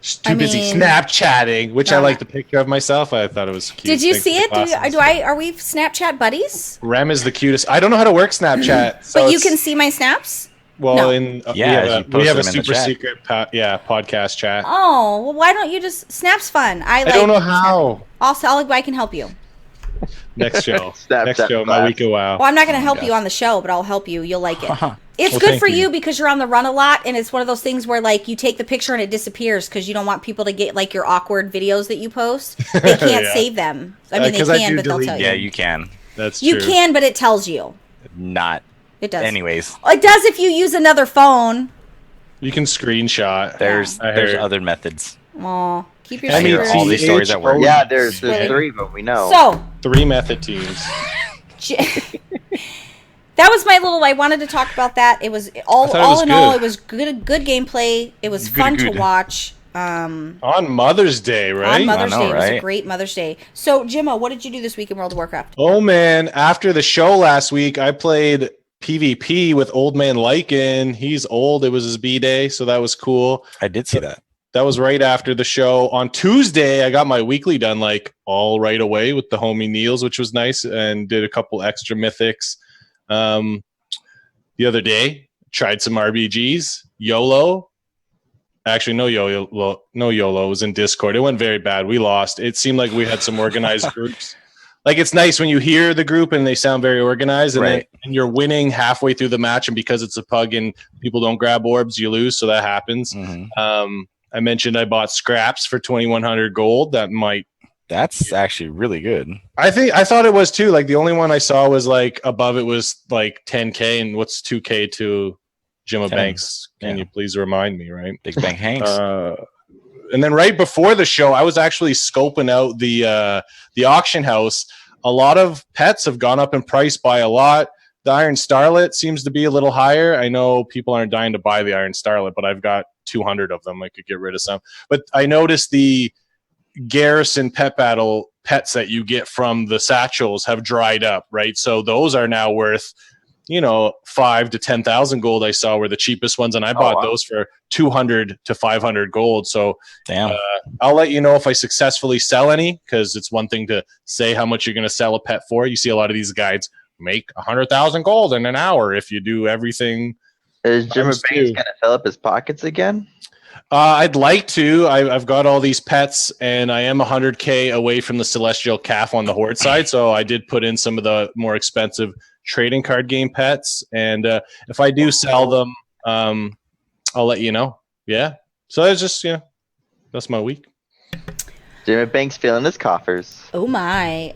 Speaker 7: Too busy Snapchatting, which I like the picture of myself. I thought it was cute.
Speaker 2: Did you see it? Are we Snapchat buddies?
Speaker 7: Rem is the cutest. I don't know how to work Snapchat.
Speaker 2: So but you can see my snaps?
Speaker 7: Well,
Speaker 2: no.
Speaker 7: we have a super secret podcast chat.
Speaker 2: Oh, well, why don't you just... Snap's fun.
Speaker 7: I don't know how.
Speaker 2: Also, I can help you.
Speaker 7: Next show.
Speaker 6: Snapchat
Speaker 7: Next show.
Speaker 6: class.
Speaker 7: My week of WoW.
Speaker 2: Well, I'm not going to help you on the show, but I'll help you. You'll like it. It's
Speaker 7: Well,
Speaker 2: good
Speaker 7: thank
Speaker 2: for
Speaker 7: you.
Speaker 2: you because you're on the run a lot, and it's one of those things where like you take the picture and it disappears because you don't want people to get like your awkward videos that you post. They can't
Speaker 7: Yeah.
Speaker 2: save them. I mean, they
Speaker 7: 'cause I
Speaker 2: can,
Speaker 7: do
Speaker 2: but they'll
Speaker 7: delete
Speaker 2: tell you.
Speaker 5: Yeah, you can.
Speaker 7: That's
Speaker 2: You
Speaker 7: true.
Speaker 2: can, but it tells you.
Speaker 5: Not.
Speaker 2: It does.
Speaker 5: Anyways,
Speaker 2: It does if you use another phone.
Speaker 7: You can screenshot.
Speaker 5: there's
Speaker 7: I
Speaker 5: there's
Speaker 7: heard.
Speaker 5: other methods.
Speaker 2: Aw, keep your
Speaker 5: I hear
Speaker 2: secrets.
Speaker 5: all these stories at work.
Speaker 6: Yeah, there's
Speaker 2: Really?
Speaker 6: 3 of them. We know.
Speaker 2: So,
Speaker 7: 3 method teams.
Speaker 2: that was my little. I wanted to talk about that. It was
Speaker 7: I
Speaker 2: all
Speaker 7: thought it was
Speaker 2: in all,
Speaker 7: good.
Speaker 2: it was good gameplay. It was fun to
Speaker 5: good.
Speaker 2: watch.
Speaker 7: On Mother's Day, right?
Speaker 2: On Mother's
Speaker 5: I know,
Speaker 2: Day, it was a
Speaker 5: right?
Speaker 2: great Mother's Day. So, Jimmo, what did you do this week in World of Warcraft?
Speaker 7: Oh man, after the show last week, I played PvP with Old Man Lycan. He's old. It was his B-Day, so that was cool.
Speaker 5: I did see that.
Speaker 7: That was right after the show. On Tuesday, I got my weekly done like all right away with the homie Niels, which was nice, and did a couple extra mythics. The other day, tried some RBGs. YOLO. Actually, no YOLO. No YOLO. It was in Discord. It went very bad. We lost. It seemed like we had some organized groups. Like, it's nice when you hear the group and they sound very organized, and,
Speaker 5: Right.
Speaker 7: and you're winning halfway through the match, and because it's a pug and people don't grab orbs, you lose, so that happens. I mentioned I bought scraps for 2,100 gold. That might.
Speaker 5: That's actually really good.
Speaker 7: I thought it was too. Like, the only one I saw was like above it was like 10K, and what's 2K to Gemma
Speaker 5: 10.
Speaker 7: Banks? Can
Speaker 5: Yeah.
Speaker 7: you please remind me, right?
Speaker 5: Big Bang Hanks.
Speaker 7: And then right before the show, I was actually scoping out the auction house. A lot of pets have gone up in price by a lot. The Iron Starlet seems to be a little higher. I know people aren't dying to buy the Iron Starlet, but I've got 200 of them. I could get rid of some. But I noticed the Garrison Pet Battle pets that you get from the satchels have dried up, right? So those are now worth, 5 to 10,000 gold. I saw were the cheapest ones, and I bought those for 200 to 500 gold. So
Speaker 5: Damn.
Speaker 7: I'll let you know if I successfully sell any, because it's one thing to say how much you're going to sell a pet for. You see a lot of these guides make 100,000 gold in an hour if you do everything.
Speaker 6: Is Jimmy
Speaker 7: times
Speaker 6: Banks
Speaker 7: 2.
Speaker 6: going to fill up his pockets again?
Speaker 7: I'd like to. I've got all these pets, and I am 100K away from the Celestial Calf on the Horde side, so I did put in some of the more expensive trading card game pets, and if I do sell them, I'll let you know. Yeah. So that's just, that's my week.
Speaker 6: Jimmy Banks filling his coffers.
Speaker 2: Oh my.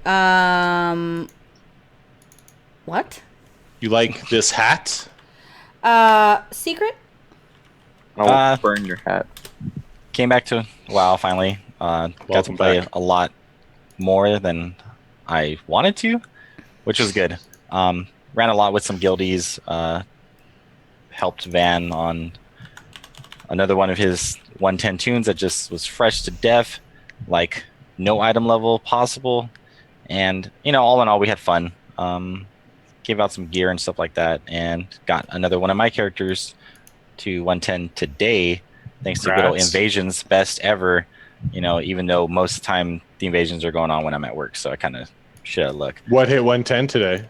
Speaker 2: What?
Speaker 7: You like this hat?
Speaker 2: Secret?
Speaker 6: I'll burn your hat.
Speaker 5: Came back to WoW finally. Got to
Speaker 7: Welcome
Speaker 5: play
Speaker 7: back.
Speaker 5: a lot more than I wanted to, which was good. Ran a lot with some guildies. Helped Van on another one of his 110 tunes that just was fresh to death, like no item level possible. And, all in all, we had fun. Gave out some gear and stuff like that, and got another one of my characters to 110 today, thanks to good old
Speaker 7: Congrats.
Speaker 5: Invasions, best ever. Even though most of the time the invasions are going on when I'm at work, so I kind of shit out of luck.
Speaker 7: What hit 110 today?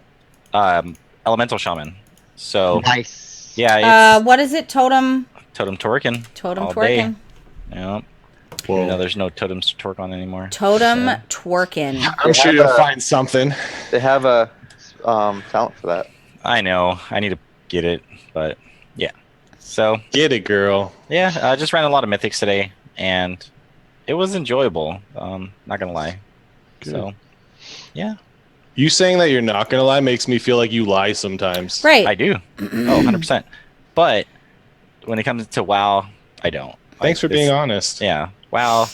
Speaker 5: Elemental Shaman. So
Speaker 6: Nice.
Speaker 5: yeah, it's
Speaker 2: What is it? Totem
Speaker 5: Totem Torkin.
Speaker 2: Totem
Speaker 5: all day.
Speaker 2: twerking.
Speaker 5: Yeah.
Speaker 7: Whoa.
Speaker 5: Even though there's no totems to torque on anymore.
Speaker 2: Totem
Speaker 5: So,
Speaker 2: twerking.
Speaker 7: I'm sure
Speaker 6: have
Speaker 7: you'll
Speaker 6: a-
Speaker 7: find something.
Speaker 6: They have a talent for that.
Speaker 5: I know. I need to get it, but yeah. So
Speaker 7: Get it, girl.
Speaker 5: yeah, I just ran a lot of mythics today, and it was enjoyable. Not gonna lie.
Speaker 7: Good.
Speaker 5: So yeah,
Speaker 7: You saying that you're not going to lie makes me feel like you lie sometimes.
Speaker 2: Right.
Speaker 5: I do. 100%. But when it comes to WoW, I don't.
Speaker 7: Thanks for being honest.
Speaker 5: Yeah. WoW.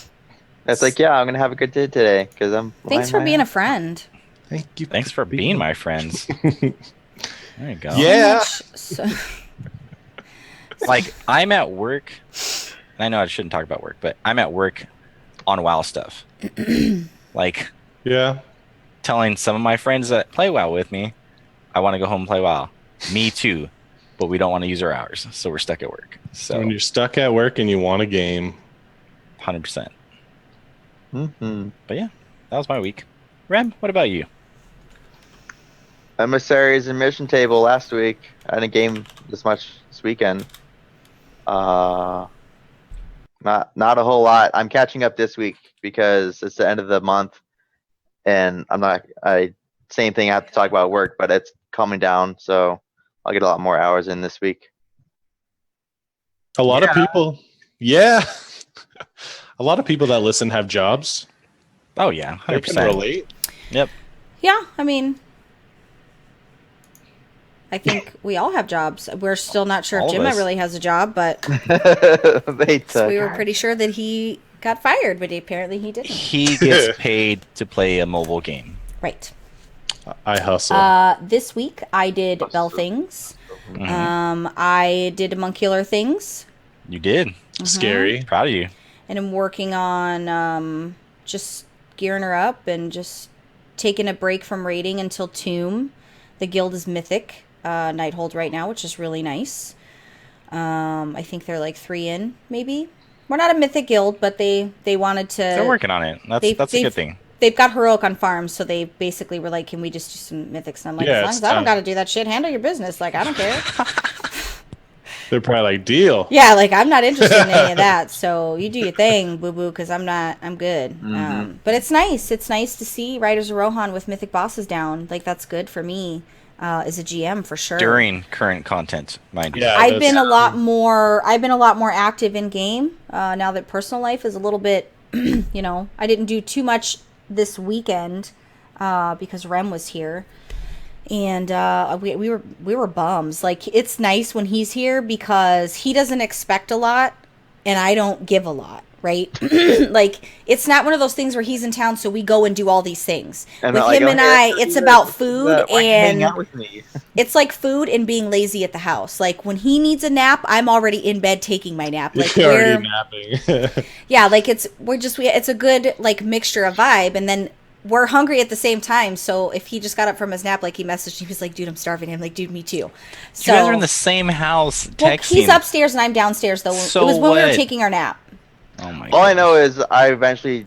Speaker 6: It's like, yeah, I'm gonna have a good day today because I'm.
Speaker 2: Thanks for being a friend.
Speaker 7: Thank you.
Speaker 5: Thanks for being my friends. There you go.
Speaker 7: Yeah.
Speaker 2: So,
Speaker 5: Like, I'm at work. And I know I shouldn't talk about work, but I'm at work on WoW stuff. Like,
Speaker 7: Yeah.
Speaker 5: telling some of my friends that play WoW with me, I want to go home and play WoW. Me too. But we don't want to use our hours, so we're stuck at work. So,
Speaker 7: When you're stuck at work and you want a game.
Speaker 5: 100%.
Speaker 6: Mm-hmm.
Speaker 5: But yeah, that was my week. Rem, what about you?
Speaker 6: Emissaries and mission table last week. I didn't game this much this weekend. Not a whole lot. I'm catching up this week because it's the end of the month, and same thing. I have to talk about work, but it's calming down, so I'll get a lot more hours in this week.
Speaker 7: A lot of people, a lot of people that listen have jobs.
Speaker 5: Oh yeah,
Speaker 7: They
Speaker 5: 100%.
Speaker 7: can relate.
Speaker 5: Yep.
Speaker 2: Yeah, I mean, I think we all have jobs. We're still not sure
Speaker 5: All
Speaker 2: if
Speaker 5: of
Speaker 2: Jim
Speaker 5: us.
Speaker 2: really has a job, but
Speaker 6: They took.
Speaker 2: we were pretty sure that he got fired, but apparently he didn't.
Speaker 5: He gets paid to play a mobile game.
Speaker 2: Right.
Speaker 7: I hustle.
Speaker 2: This week I did Bell Things. I did Monkular Things,
Speaker 5: You did.
Speaker 7: Scary.
Speaker 5: Proud of you.
Speaker 2: and I'm working on just gearing her up and just taking a break from raiding until Tomb. The guild is Mythic Nighthold right now, which is really nice. I think they're like 3 in, maybe. We're not a Mythic guild, but they wanted to...
Speaker 5: They're working on it. That's a good thing.
Speaker 2: They've got heroic on farms, so they basically were like, can we just do some Mythics? And I'm like,
Speaker 7: Yeah,
Speaker 2: as long
Speaker 7: it's
Speaker 2: as I don't
Speaker 7: time.
Speaker 2: got to do that shit, handle your business. Like, I don't care.
Speaker 7: They're probably like, deal.
Speaker 2: Yeah, like, I'm not interested in any of that. So you do your thing, boo-boo, because I'm good. But it's nice. It's nice to see Riders of Rohan with Mythic bosses down. Like, that's good for me as a GM, for sure.
Speaker 5: During current content, mind you.
Speaker 7: Yeah,
Speaker 2: I've been
Speaker 7: that's-
Speaker 2: a lot more active in game now that personal life is a little bit, I didn't do too much this weekend because Rem was here, and we were bums. Like, it's nice when he's here because he doesn't expect a lot and I don't give a lot, right? Like, it's not one of those things where he's in town so we go and do all these things.
Speaker 6: And
Speaker 2: With
Speaker 6: like,
Speaker 2: him
Speaker 6: oh,
Speaker 2: and
Speaker 6: hey,
Speaker 2: it's about food
Speaker 6: why can't you hang out
Speaker 2: and
Speaker 6: with me?
Speaker 2: it's like food and being lazy at the house. Like, when he needs a nap, I'm already in bed taking my nap. Like,
Speaker 7: You're already napping.
Speaker 2: yeah, like it's a good like mixture of vibe, and then we're hungry at the same time. So if he just got up from his nap, like, he messaged me, he was like, dude, I'm starving. I'm like, dude, me too. So
Speaker 5: You guys are in the same house texting.
Speaker 2: he's upstairs and I'm downstairs though.
Speaker 5: So
Speaker 2: it was when we were
Speaker 5: what?
Speaker 2: taking our nap.
Speaker 5: Oh my
Speaker 6: All I
Speaker 5: goodness.
Speaker 6: know is I eventually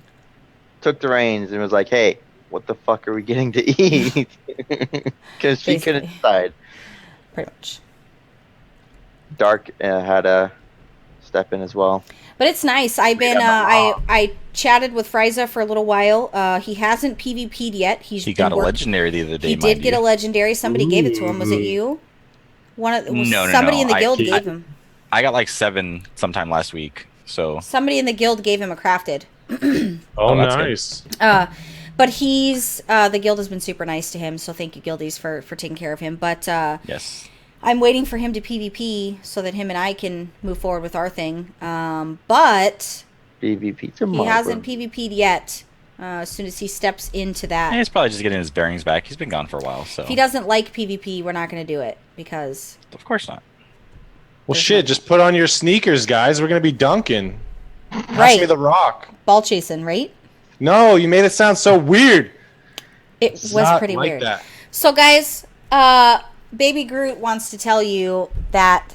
Speaker 6: took the reins and was like, "Hey, what the fuck are we getting to eat?" Because she couldn't
Speaker 2: Basically.
Speaker 6: decide.
Speaker 2: Pretty much.
Speaker 6: Dark had a step in as well.
Speaker 2: But it's nice. I've been I chatted with Frieza for a little while. He hasn't PvP'd yet.
Speaker 5: He got a legendary the other day.
Speaker 2: He did get a legendary. Somebody gave it to him. Was it you? Somebody in the guild gave him.
Speaker 5: I got like 7 sometime last week. So
Speaker 2: Somebody in the guild gave him a crafted.
Speaker 7: Oh,
Speaker 5: that's
Speaker 7: nice.
Speaker 2: But he's the guild has been super nice to him, so thank you, guildies, for taking care of him. But
Speaker 5: yes,
Speaker 2: I'm waiting for him to PvP so that him and I can move forward with our thing. But
Speaker 6: PvP tomorrow.
Speaker 2: he hasn't PvP'd yet. As soon as he steps into that,
Speaker 5: he's probably just getting his bearings back. He's been gone for a while, so
Speaker 2: if he doesn't like PvP, we're not going to do it because
Speaker 5: of course not.
Speaker 7: Well, shit, just put on your sneakers, guys. We're going to be dunking. Pass
Speaker 2: right,
Speaker 7: me the rock.
Speaker 2: ball chasing, right?
Speaker 7: No, you made it sound so weird.
Speaker 2: It
Speaker 7: It's
Speaker 2: was
Speaker 7: not
Speaker 2: pretty
Speaker 7: like
Speaker 2: weird.
Speaker 7: that.
Speaker 2: So, guys, Baby Groot wants to tell you that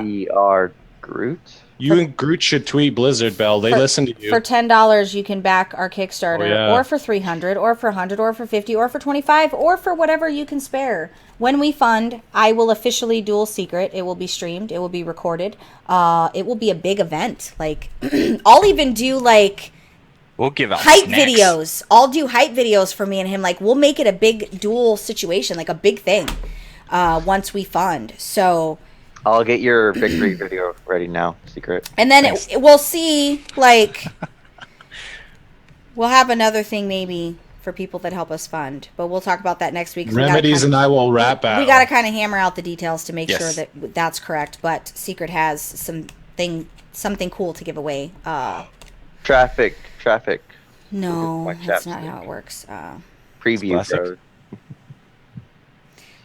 Speaker 6: We are Groot.
Speaker 7: You and Groot should tweet Blizzard Bell. They listen to you.
Speaker 2: for $10 you can back our Kickstarter,
Speaker 7: Oh, yeah.
Speaker 2: or for $300, or for $100, or for $50, or for $25, or for whatever you can spare. When we fund, I will officially dual secret. It will be streamed. It will be recorded. It will be a big event. Like, I'll even do like
Speaker 5: We'll give out
Speaker 2: hype
Speaker 5: snacks.
Speaker 2: videos. I'll do hype videos for me and him. Like, we'll make it a big dual situation, like a big thing. Once we fund. So.
Speaker 6: I'll get your victory video ready now. Secret.
Speaker 2: And then we'll see, like, we'll have another thing maybe for people that help us fund. But we'll talk about that next week. 'cause
Speaker 7: Remedies and I will rap out.
Speaker 2: we got to kind of hammer out the details to make
Speaker 5: Yes.
Speaker 2: sure that that's correct. But Secret has something cool to give away.
Speaker 6: Traffic.
Speaker 2: No,
Speaker 6: My
Speaker 2: that's
Speaker 6: chapstick.
Speaker 2: not how it works.
Speaker 6: Preview.
Speaker 5: Classic.
Speaker 6: Bro.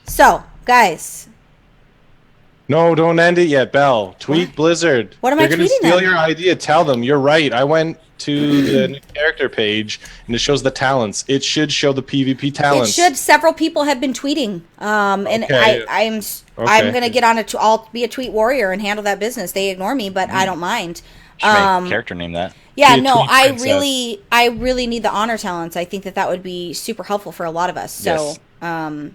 Speaker 2: So, guys,
Speaker 7: No, don't end it yet, Bell. Tweet Blizzard.
Speaker 2: What am
Speaker 7: They're
Speaker 2: I
Speaker 7: gonna
Speaker 2: tweeting
Speaker 7: steal
Speaker 2: them?
Speaker 7: your idea. Tell them you're right. I went to the new character page and it shows the talents. It should show the PvP talents.
Speaker 2: it should. Several people have been tweeting, and
Speaker 7: Okay.
Speaker 2: I'm
Speaker 7: Okay.
Speaker 2: gonna get on I'll be a tweet warrior and handle that business. They ignore me, but I don't mind.
Speaker 5: Should make a character name that.
Speaker 2: Yeah,
Speaker 7: Be a
Speaker 2: no,
Speaker 7: tweet
Speaker 2: I
Speaker 7: princess.
Speaker 2: really need the honor talents. I think that would be super helpful for a lot of us. So,
Speaker 5: Yes.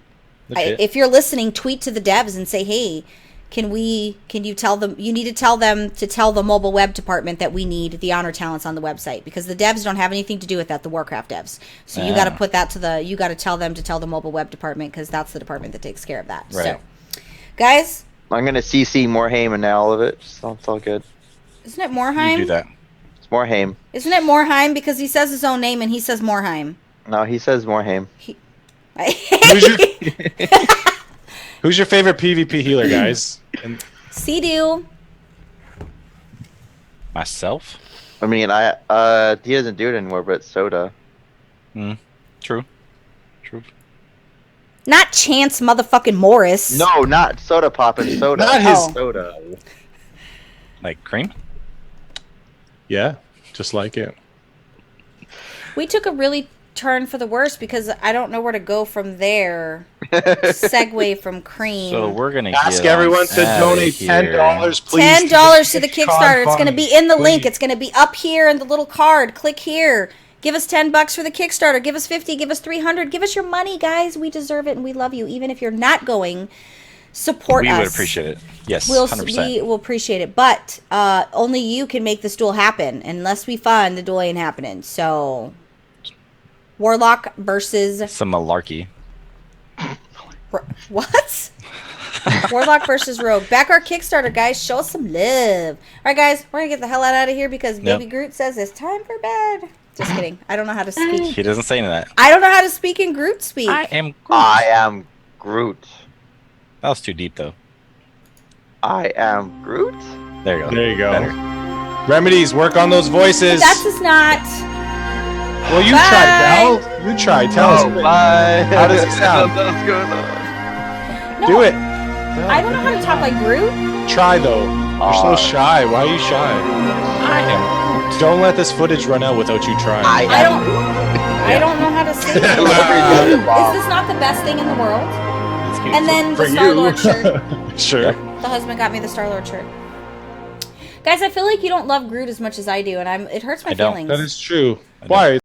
Speaker 5: Legit.
Speaker 2: if you're listening, tweet to the devs and say, hey, Can you tell them, you need to tell them to tell the mobile web department that we need the honor talents on the website, because the devs don't have anything to do with that, the Warcraft devs. So you got to put that you got to tell them to tell the mobile web department, because that's the department that takes care of that.
Speaker 5: Right.
Speaker 2: So, guys.
Speaker 6: I'm going to CC Morhaime and all of it. So it's all good.
Speaker 2: Isn't it Morhaime?
Speaker 5: You do that.
Speaker 6: It's Morhaime.
Speaker 2: Isn't it Morhaime? Because he says his own name and he says Morhaime.
Speaker 6: No, he says Morhaime.
Speaker 7: Who's your favorite PvP healer, guys? And
Speaker 2: Sea-Doo.
Speaker 5: Myself?
Speaker 6: I mean, he doesn't do it anymore, but Soda.
Speaker 5: True.
Speaker 2: Not Chance motherfucking Morris.
Speaker 6: No, not Soda Pop and Soda.
Speaker 7: Not his-
Speaker 6: Soda.
Speaker 5: Like cream?
Speaker 7: yeah, just like it.
Speaker 2: We took a really turn for the worse because I don't know where to go from there. Segue from cream.
Speaker 5: So we're gonna
Speaker 7: Ask
Speaker 5: get
Speaker 7: everyone
Speaker 5: on
Speaker 7: to
Speaker 5: outta
Speaker 7: donate
Speaker 5: here.
Speaker 7: $10, please.
Speaker 2: $10 to the Kickstarter. It's going to be in the link.
Speaker 7: Please.
Speaker 2: It's going to be up here in the little card. Click here. Give us $10 for the Kickstarter. Give us 50. Give us 300. Give us your money, guys. We deserve it and we love you. Even if you're not going, support us.
Speaker 5: We would appreciate it. Yes,
Speaker 2: We
Speaker 5: 100%.
Speaker 2: will appreciate it. But only you can make this duel happen. Unless we fund, the duel ain't happening. So, Warlock versus...
Speaker 5: Some malarkey.
Speaker 2: What? Warlock versus Rogue. Back our Kickstarter, guys. Show us some love. All right, guys. We're going to get the hell out of here because Baby Groot says it's time for bed. Just kidding. I don't know how to speak.
Speaker 5: He doesn't say any of that.
Speaker 2: I don't know how to speak in Groot speak.
Speaker 5: I am Groot.
Speaker 6: I am Groot.
Speaker 5: That was too deep, though.
Speaker 6: I am Groot?
Speaker 5: There you go.
Speaker 7: There you go.
Speaker 5: Better.
Speaker 7: Remedies, work on those voices.
Speaker 2: That's just not...
Speaker 7: Well, you
Speaker 2: Bye.
Speaker 7: tried, Val. You tried. Tell us.
Speaker 6: Bye.
Speaker 7: How does he sound?
Speaker 6: What's going on?
Speaker 2: No,
Speaker 7: Do it.
Speaker 2: I don't know how to talk like Groot.
Speaker 7: Try, though. You're so shy. Why are you shy?
Speaker 5: I am Groot.
Speaker 7: Don't let this footage run out without you trying.
Speaker 2: I don't know how to sing. Is this not the best thing in the world?
Speaker 5: It's cute.
Speaker 2: And then the
Speaker 7: For
Speaker 2: Star-Lord
Speaker 7: you.
Speaker 2: shirt.
Speaker 7: Sure.
Speaker 2: The husband got me the Star-Lord shirt. Guys, I feel like you don't love Groot as much as I do, and it hurts my
Speaker 5: I don't.
Speaker 2: feelings.
Speaker 7: That is true.
Speaker 5: I know.
Speaker 7: Why?